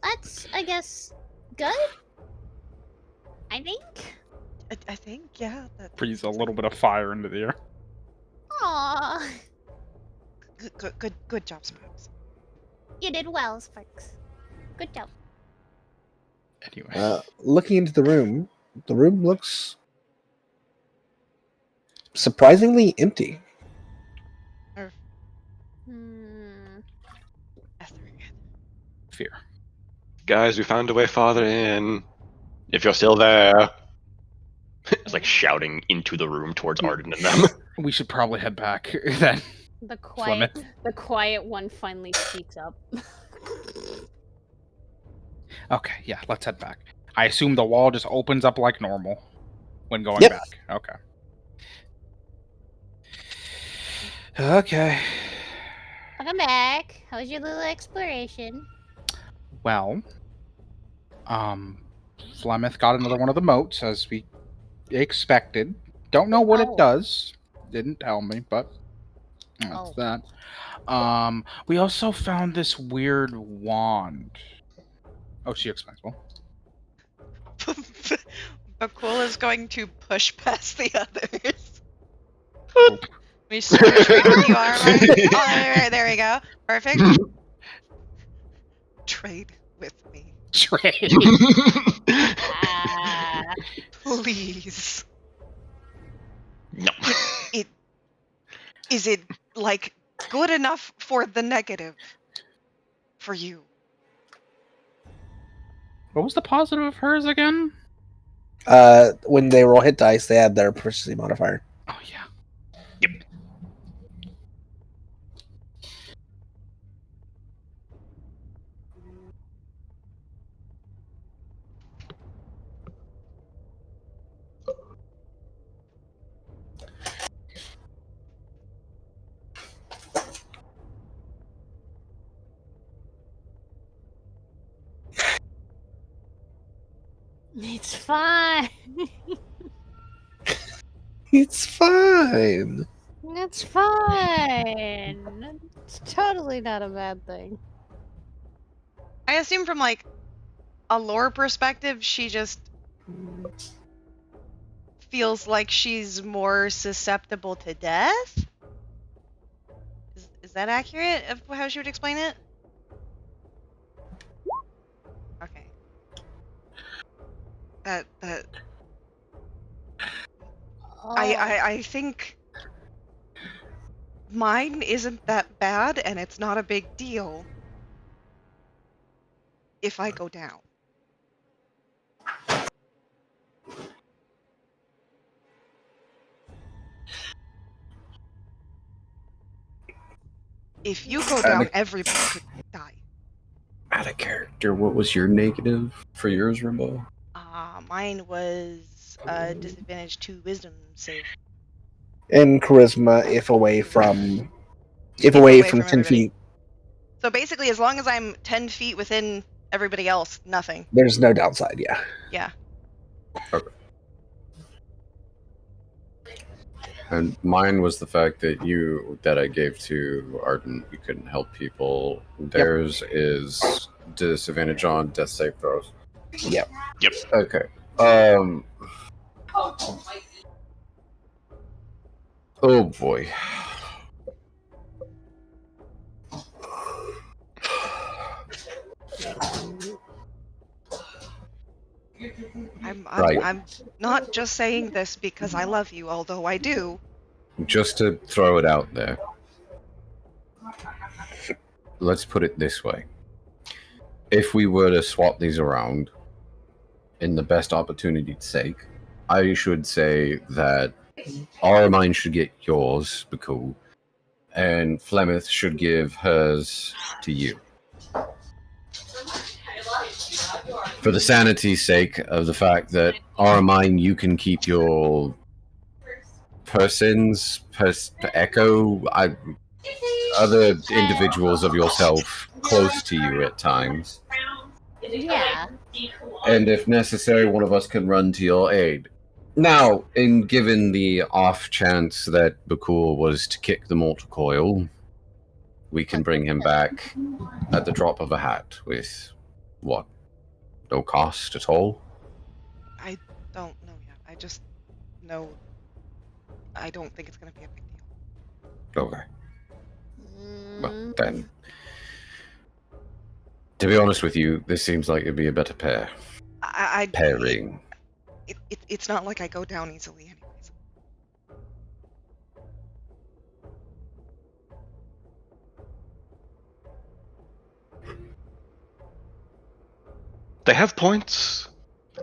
That's, I guess, good? I think? I think, yeah. Breathes a little bit of fire into the air. Aww. Good job, Sparks. You did well, Sparks. Good job. Anyway. Looking into the room looks surprisingly empty. Fear. Guys, we found a way farther in. If you're still there. It's like shouting into the room towards Arden and them. We should probably head back then. The quiet one finally speaks up. Okay, yeah, let's head back. I assume the wall just opens up like normal when going Yep. back. Okay. Welcome back. How was your little exploration? Well, Flemeth got another one of the moats as we expected. Don't know what it does. Didn't tell me, but that's that. We also found this weird wand. Oh, she explains. Well, Bhaqull is going to push past the others. We trade with you, armor. Oh, there we go. Perfect. Trade with me. Trade. Please. No. Is it like good enough for the negative for you? What was the positive of hers again? When they roll hit dice, they add their proficiency modifier. Oh yeah. Yep. It's fine. It's fine. It's fine. It's totally not a bad thing. I assume from like a lore perspective, she just feels like she's more susceptible to death. Is that accurate of how she would explain it? Okay. That I think mine isn't that bad, and it's not a big deal if I go down. If you go down, everybody could die. Out of character, what was your negative for yours, Rimbo? Mine was disadvantage 2 wisdom save. And charisma if away from 10 everybody. feet. So basically, as long as I'm 10 feet within everybody else, nothing. There's no downside, yeah. Yeah. Okay. And mine was the fact that I gave to Arden, you couldn't help people. Theirs is disadvantage on death save throws. Yep. Yep. Okay. Oh boy. I'm not just saying this because I love you, although I do. Just to throw it out there. Let's put it this way. If we were to swap these around, in the best opportunity's sake, I should say that Aramine should get yours, Bhaqull, and Flemeth should give hers to you. For the sanity's sake of the fact that Aramine, you can keep your echo, other individuals of yourself close to you at times. Yeah. And if necessary, one of us can run to your aid. Now, in given the off chance that Bhaqull was to kick the mortal coil, we can bring him back at the drop of a hat with what? No cost at all? I don't know yet. I just know I don't think it's going to be a big deal. Okay. Well, then. To be honest with you, this seems like it'd be a better pairing. It's not like I go down easily anyways. They have points,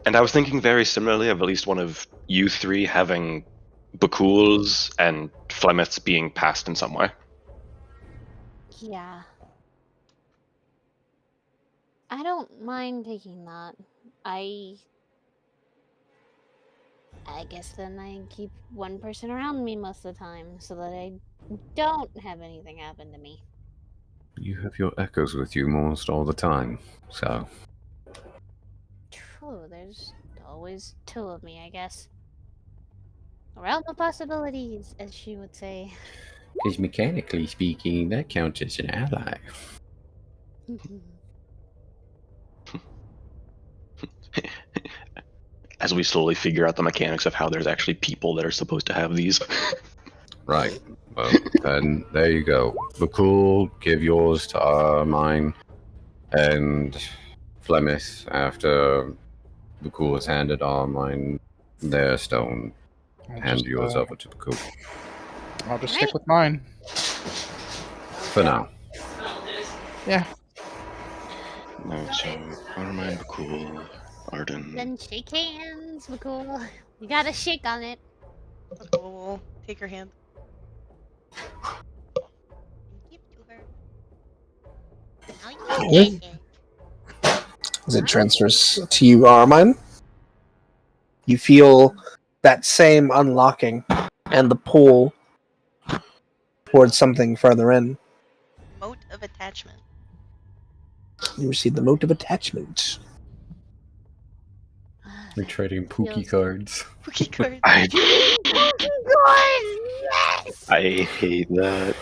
and I was thinking very similarly of at least one of you three having Bhaqull's and Flemeth's being passed in some way. Yeah. I don't mind taking that. I guess then I keep one person around me most of the time so that I don't have anything happen to me. You have your echoes with you almost all the time, so... True, there's always two of me, I guess. A realm of possibilities, as she would say. Because mechanically speaking, that counts as an ally. As we slowly figure out the mechanics of how there's actually people that are supposed to have these. Right. Well, then there you go. Bhaqull, give yours to mine, and Flemeth, after Bhaqull has handed mine their stone, hand yours over to Bhaqull. I'll just stick with mine. For now. Yeah. No, so Armine, Bhaqull, Arden. Then shake hands, Bhaqull. You gotta shake on it. Bhaqull will take her hand. Give it to her. Now you get it. As it transfers to you, Armine, you feel that same unlocking and the pull towards something further in. Moat of attachment. You receive the mote of attachment. We're trading Pookie cards. Pookie cards. I hate that.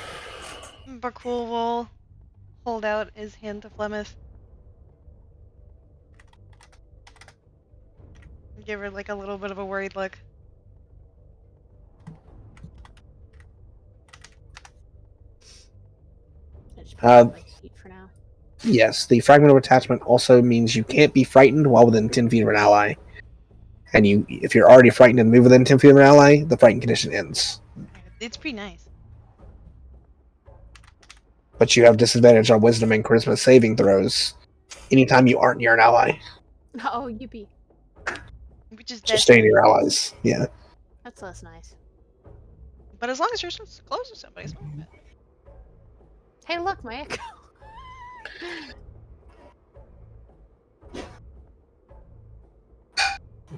Bhaqull will hold out his hand to Flemeth. Give her like a little bit of a worried look. For now. Yes, the fragment of attachment also means you can't be frightened while within 10 feet of an ally. And if you're already frightened and move within 10 feet of an ally, the frightened condition ends. It's pretty nice. But you have disadvantage on wisdom and charisma saving throws anytime you aren't near an ally. Oh, yippee. Which is So stay near your allies. Yeah. That's less nice. But as long as you're close to somebody, it's not bad. Hey, look, my echo.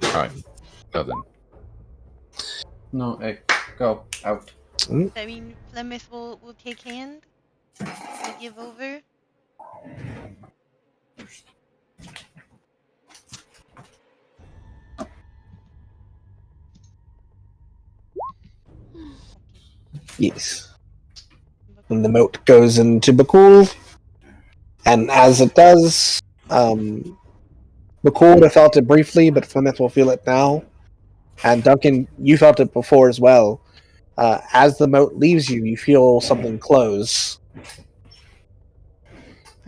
Alright. Go then. No, hey, go. Out. I mean, Flemeth will take hand. Will give over. Yes. And the mote goes into Bhaqull. And as it does, Bhaqull would have felt it briefly, but Flemeth will feel it now. And Duncan, you felt it before as well. As the mote leaves you, you feel something close.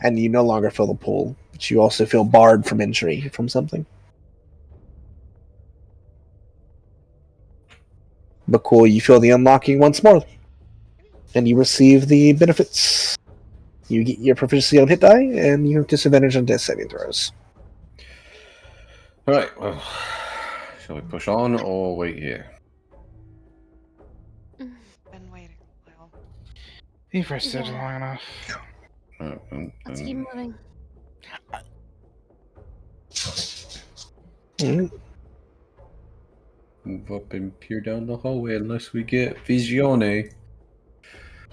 And you no longer feel the pull, but you also feel barred from entry from something. Bhaqull, you feel the unlocking once more. And you receive the benefits. You get your proficiency on hit die, and you have disadvantage on death saving throws. Alright, well, shall we push on or wait here? Been waiting a while. You've rested long enough. Let's keep moving. Move up and peer down the hallway unless we get Visione.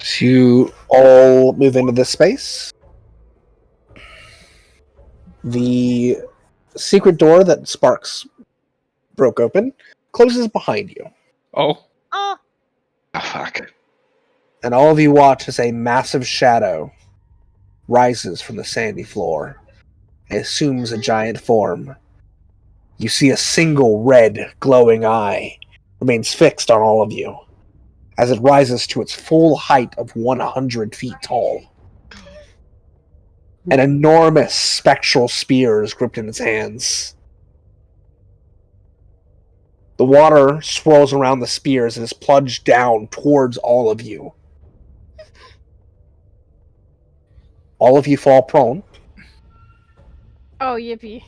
So you all move into this space. The secret door that Sparks broke open closes behind you. Oh. Oh, Oh, fuck. And all of you watch as a massive shadow rises from the sandy floor and assumes a giant form. You see a single red, glowing eye remains fixed on all of you as it rises to its full height of 100 feet tall. An enormous spectral spear is gripped in its hands. The water swirls around the spear as it is plunged down towards all of you. All of you fall prone. oh, yippee.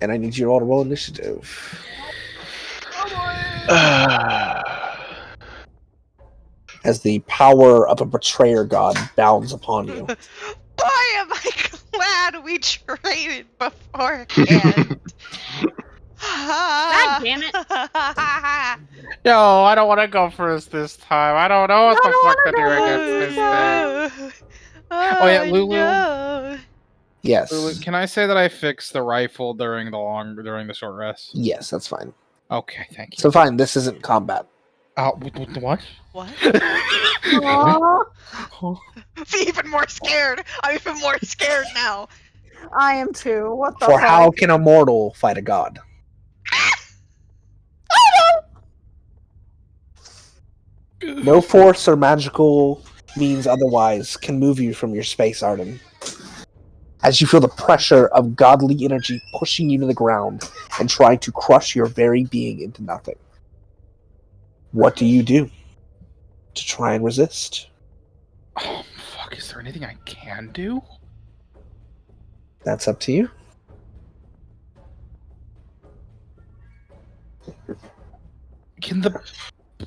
And I need you all to roll initiative. As the power of a betrayer god bounds upon you. Boy, am I glad we traded beforehand. God damn it. No, I don't want to go first this time. I don't know what the fuck to do against this thing. Oh, yeah, Lulu. No. Yes. Lulu, can I say that I fixed the rifle during the short rest? Yes, that's fine. Okay, thank you. So fine, this isn't combat. What? What? Aw, Even more scared. I'm even more scared now. I am too. What the For fuck? how can a mortal fight a god? No force or magical means otherwise can move you from your space, Arden. As you feel the pressure of godly energy pushing you to the ground and trying to crush your very being into nothing. What do you do to try and resist? Oh, fuck, is there anything I can do? That's up to you. Can the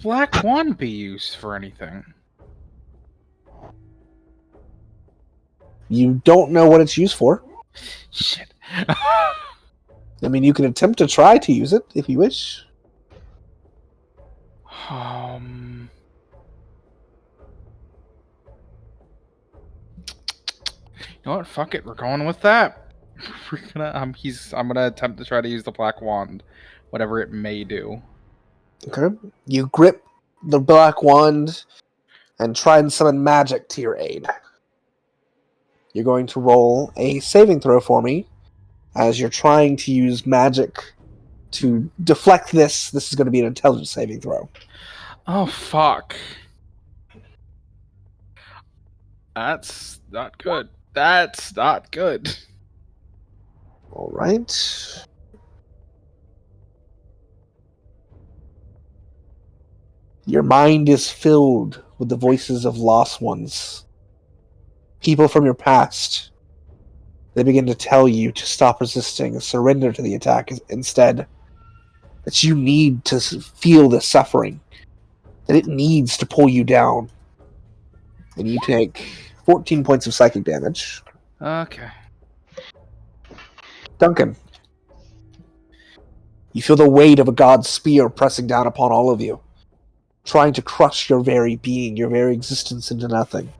black wand be used for anything? You don't know what it's used for. Shit. I mean, you can attempt to try to use it if you wish. You know what? Fuck it. We're going with that. I'm gonna attempt to try to use the black wand, whatever it may do. Okay. You grip the black wand and try and summon magic to your aid. You're going to roll a saving throw for me as you're trying to use magic to deflect this. This is going to be an intelligence saving throw. Oh, fuck. That's not good. That's not good. All right. Your mind is filled with the voices of lost ones. People from your past. They begin to tell you to stop resisting and surrender to the attack instead. That you need to feel the suffering. That it needs to pull you down. And you take 14 points of psychic damage. Okay. Duncan. You feel the weight of a god's spear pressing down upon all of you. Trying to crush your very being, your very existence into nothing.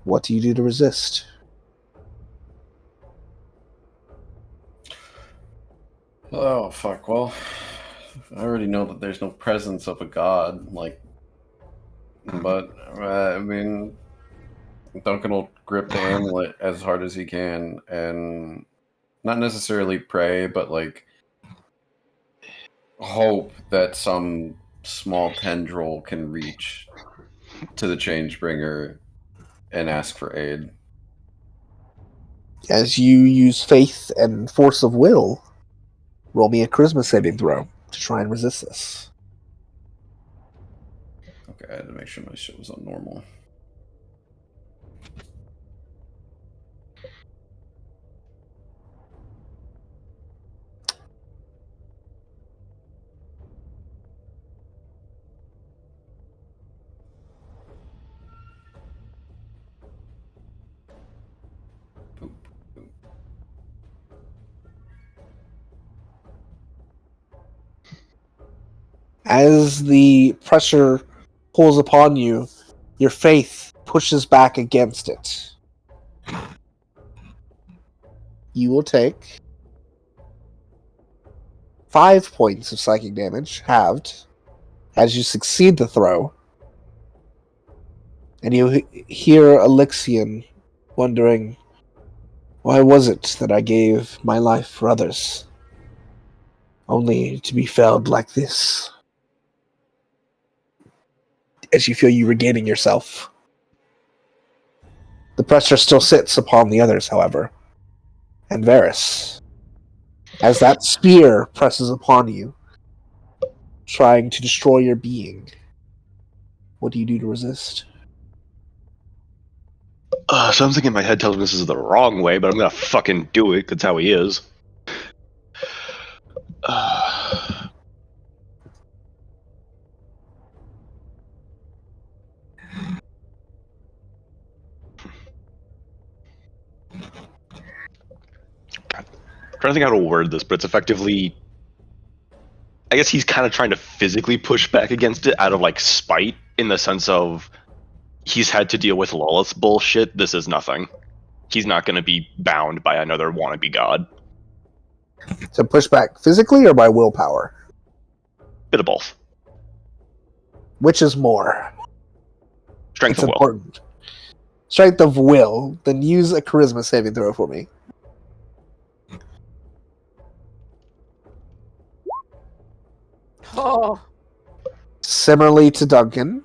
What do you do to resist? Oh, fuck. Well, I already know that there's no presence of a god, but, I mean, Duncan will grip the amulet as hard as he can, and not necessarily pray, but, hope that some small tendril can reach to the Changebringer and ask for aid. As you use faith and force of will, roll me a charisma saving throw to try and resist this. Okay, I had to make sure my shit was on normal. As the pressure pulls upon you, your faith pushes back against it. You will take 5 points of psychic damage, halved, as you succeed the throw. And you hear Elixion wondering, why was it that I gave my life for others, only to be felled like this? As you feel you regaining yourself. The pressure still sits upon the others, however. And Varys, as that spear presses upon you, trying to destroy your being, what do you do to resist? Something in my head tells me this is the wrong way, but I'm gonna fucking do it. That's how he is. God. I'm trying to think how to word this, but it's effectively, I guess he's kind of trying to physically push back against it out of like spite, in the sense of he's had to deal with Lawless bullshit. This is nothing. He's not going to be bound by another wannabe god. So push back physically or by willpower? Bit of both. Which is more? Strength It's of will. important. Strength of will. Then use a charisma saving throw for me. Oh. Similarly to Duncan,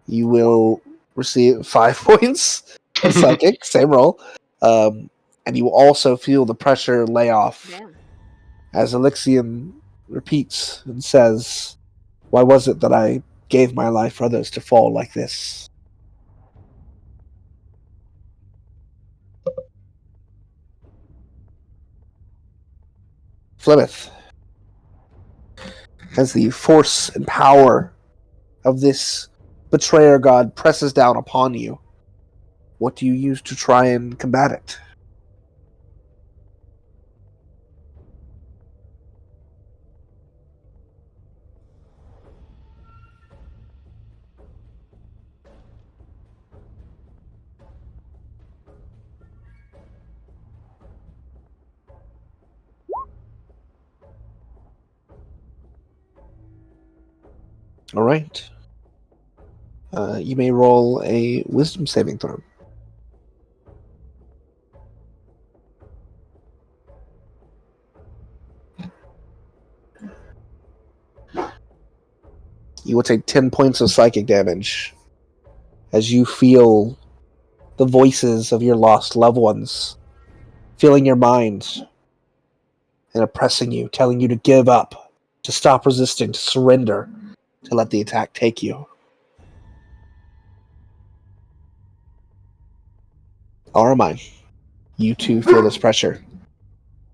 you will receive 5 points of psychic, same roll. And you will also feel the pressure lay off. Damn. As Elixion repeats and says, why was it that I gave my life for others to fall like this? Flemeth, as the force and power of this betrayer god presses down upon you, what do you use to try and combat it? All right. You may roll a wisdom saving throw. You will take 10 points of psychic damage as you feel the voices of your lost loved ones filling your mind and oppressing you, telling you to give up, to stop resisting, to surrender, to let the attack take you. Aramine, you too feel this pressure.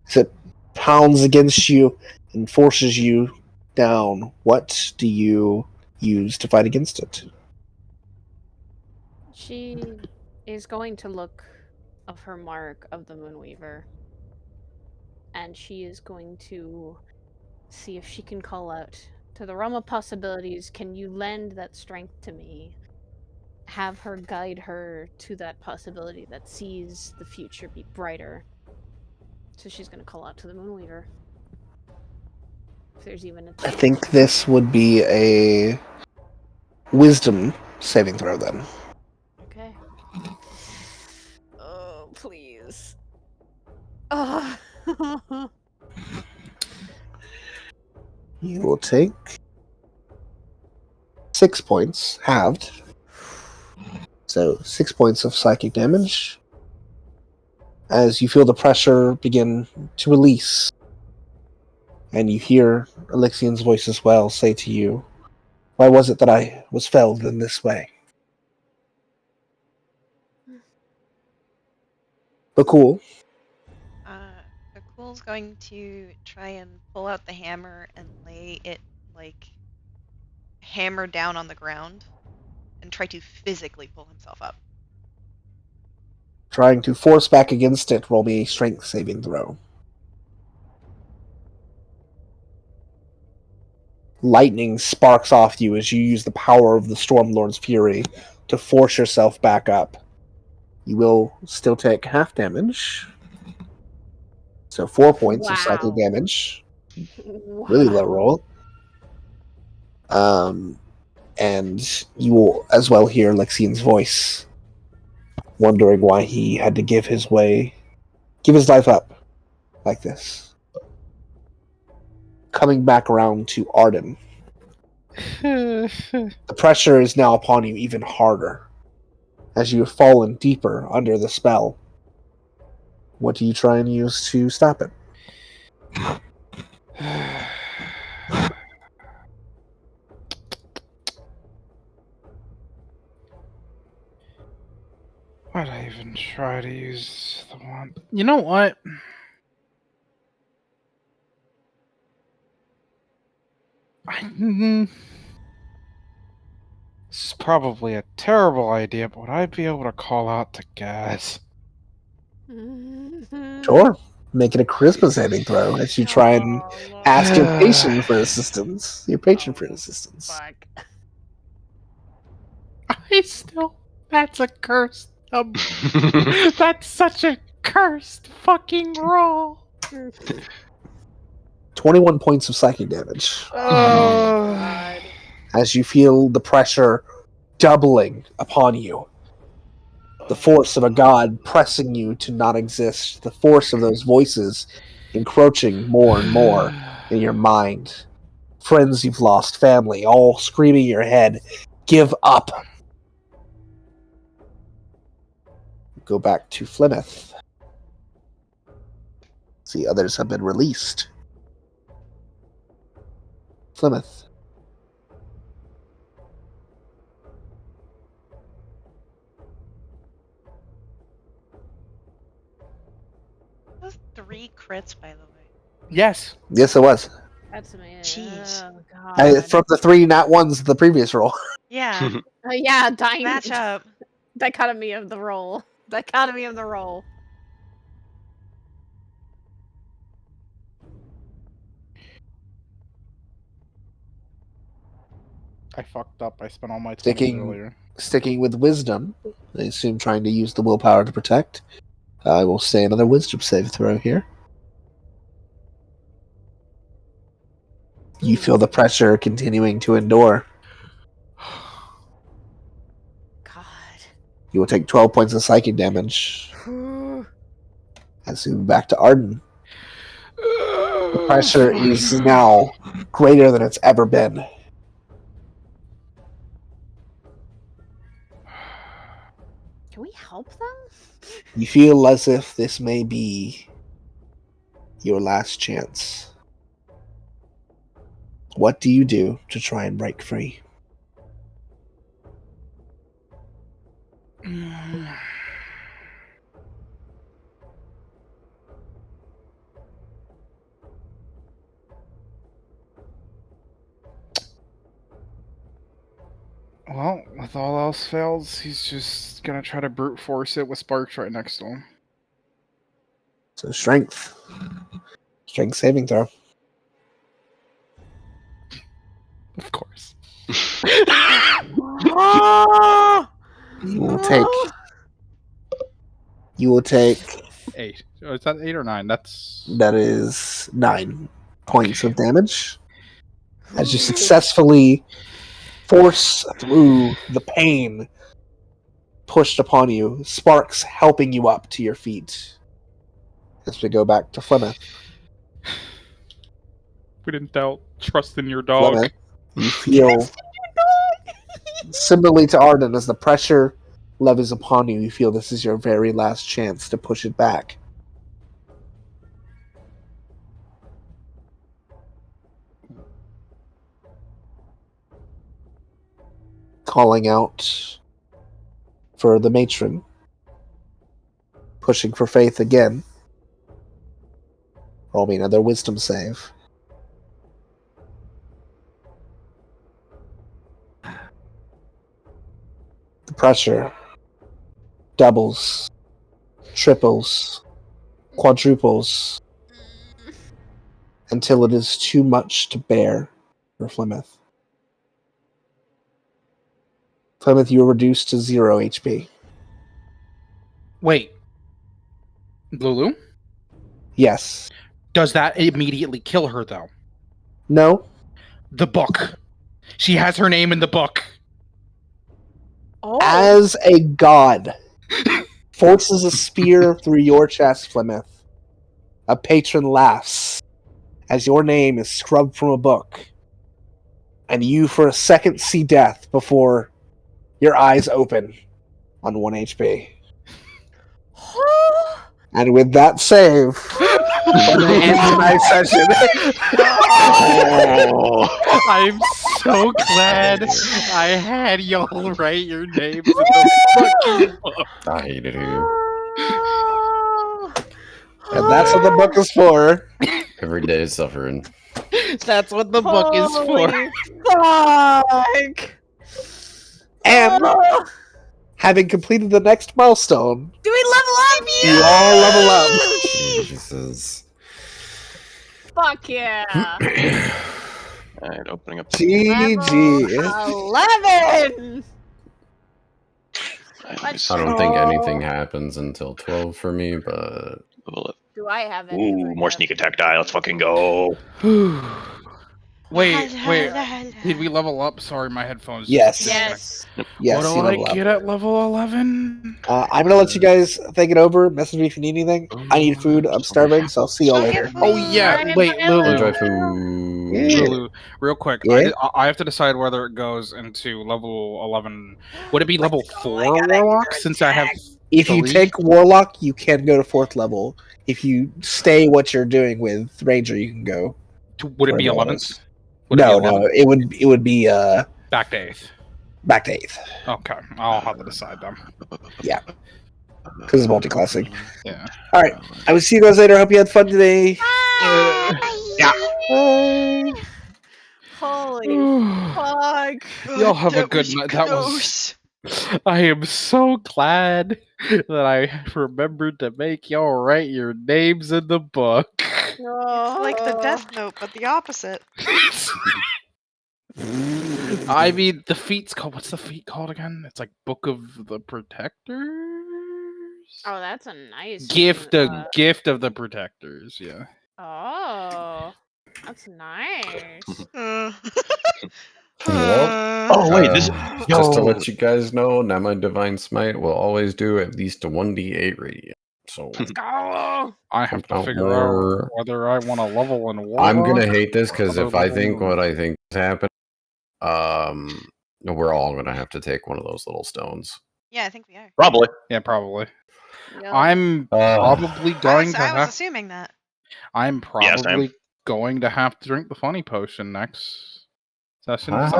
As it pounds against you and forces you down, what do you use to fight against it? She is going to look of her mark of the Moonweaver, and she is going to see if she can call out to the realm of possibilities. Can you lend that strength to me? Have her guide her to that possibility that sees the future be brighter. So she's going to call out to the Moonweaver. If there's even a I chance. think this would be a wisdom saving throw then. Okay. Oh, please. Oh. You will take 6 points, halved. So 6 points of psychic damage. As you feel the pressure begin to release, and you hear Elixion's voice as well say to you, why was it that I was felled in this way? Bhaqull, Bhaqull's going to try and pull out the hammer and lay it, like, hammer down on the ground and try to physically pull himself up. trying to force back against it, roll me a strength saving throw. Lightning sparks off you as you use the power of the Stormlord's fury, to force yourself back up. You will still take half damage. So 4 points of psychic Wow. damage. Wow. Really low roll. And you will as well hear Lexian's voice, wondering why he had to give his life up like this. Coming back around to Arden. The pressure is now upon you even harder, as you have fallen deeper under the spell. What do you try and use to stop it? Why'd I even try to use the one? You know what? This is probably a terrible idea, but would I be able to call out to Gaz? Sure. Make it a charisma saving throw as you try and ask your patron for assistance. Your patron for assistance. Fuck. That's a cursed. That's such a cursed fucking roll. 21 points of psychic damage. Oh, God. As you feel the pressure doubling upon you. The force of a god pressing you to not exist. The force of those voices encroaching more and more in your mind. Friends you've lost, family, all screaming in your head, give up. Go back to Plymouth. See, others have been released. Plymouth. Those 3 crits, by the way. Yes. Yes, it was. That's amazing. Jeez. Oh, God. From the 3 nat ones of the previous roll. Yeah. Yeah, dying. Match up. Dichotomy of the roll. Dichotomy of the roll. I fucked up. I spent all my 20s Sticking- earlier. Sticking with wisdom, I assume trying to use the willpower to protect. I will say another wisdom save throw here. You feel the pressure continuing to endure. God. You will take 12 points of psychic damage. As we move back to Arden. The pressure is now greater than it's ever been. Can we help them? You feel as if this may be your last chance. What do you do to try and break free? Well, with all else fails, he's just gonna try to brute force it with Sparks right next to him. So strength. Strength saving throw. Of course. You will take 8. Oh, is that 8 or 9? that is 9 points of damage. As you successfully force through the pain pushed upon you, Sparks helping you up to your feet. As we go back to Plymouth. We didn't doubt trust in your dog. Plymouth, you feel similarly to Arden, as the pressure levies upon you, you feel this is your very last chance to push it back. Calling out for the matron. Pushing for faith again. Roll me another wisdom save. The pressure doubles, triples, quadruples, until it is too much to bear for Plymouth. Plymouth, you are reduced to 0 HP. Wait. Lulu? Yes. Does that immediately kill her, though? No. The book. She has her name in the book. Oh. As a god forces a spear through your chest, Plymouth, a patron laughs as your name is scrubbed from a book, and you for a second see death before your eyes open on 1 HP. And with that save, we're going to end tonight's session. Oh. I'm so glad I had y'all write your names in the fucking book. I hated you. And that's what the book is for. Every day is suffering. That's what the book is for. Fuck! And having completed the next milestone, Do we level up? you all level up. Jesus. Fuck yeah! Alright, opening up. GG. 11! Alright, let me see. I don't think anything happens until 12 for me, but Level up. Do I have any? Ooh, more sneak attack die. Let's fucking go. Wait. Did we level up? Sorry, my headphones. Yes. disconnected. Yes, What you do I level up. get at level 11? I'm gonna let you guys think it over. Message me if you need anything. I need food. I'm starving, so I'll see y'all later. Oh yeah, wait, Lulu. enjoy food. Lulu, real quick. Yeah? I have to decide whether it goes into level 11. Would it be level 4 Warlock since I have If you 3? take Warlock, you can go to 4th level. If you stay what you're doing with Ranger, you can go. Would it be whatever 11th? Would it be No, 11th? no, it would be Back to 8th. back to 8th. Okay, I'll have to decide then. Yeah, because it's multi-classing. Yeah. All right, I will see you guys later. Hope you had fun today. Yeah. Bye. Holy fuck! Y'all have a good night. That was. I am so glad that I remembered to make y'all write your names in the book. Oh. Like the Death Note, but the opposite. I mean, the feat's called. What's the feat called again? It's like Book of the Protectors. Oh, that's a nice Gift of the Protectors. Yeah. Oh, that's nice. Well, Oh wait, this. just to Yo. let you guys know, now my Divine Smite will always do at least a 1d8 radiant. So Go! I have to Not figure more. out whether I want to level in Warlock. I'm gonna hate this because or if I level think in- what I think is happening, we're all gonna have to take one of those little stones. Yeah, I think we are. Probably. Yeah, probably. Yep. I'm probably going to I was have. assuming that. I'm Yeah, same. probably going to have to drink the funny potion next session 'cause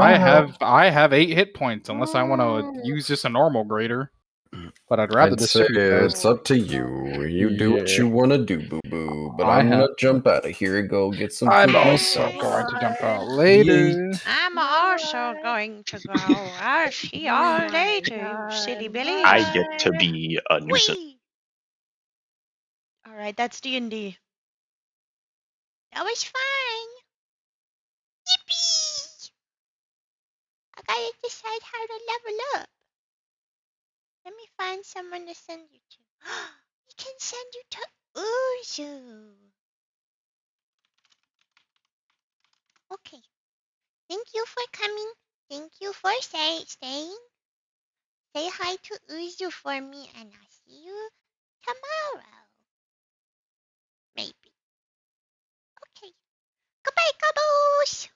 I have 8 hit points unless I want to use just a normal greater. But I'd rather I'd say distribute those. it's up to you. You do what you want to do, boo boo. But I I'm gonna have- jump out of here and go get some I'm food also myself. going to jump out later. I'm also going to go. I'll see y'all later, you silly Billy. I get to be a nuisance. All right, that's D&D. That was fun. Yippee! I gotta decide how to level up. Let me find someone to send you to. We can send you to Uzu. Okay. Thank you for coming. Thank you for staying. Say hi to Uzu for me, and I'll see you tomorrow. Maybe. Okay. Goodbye, Gobos!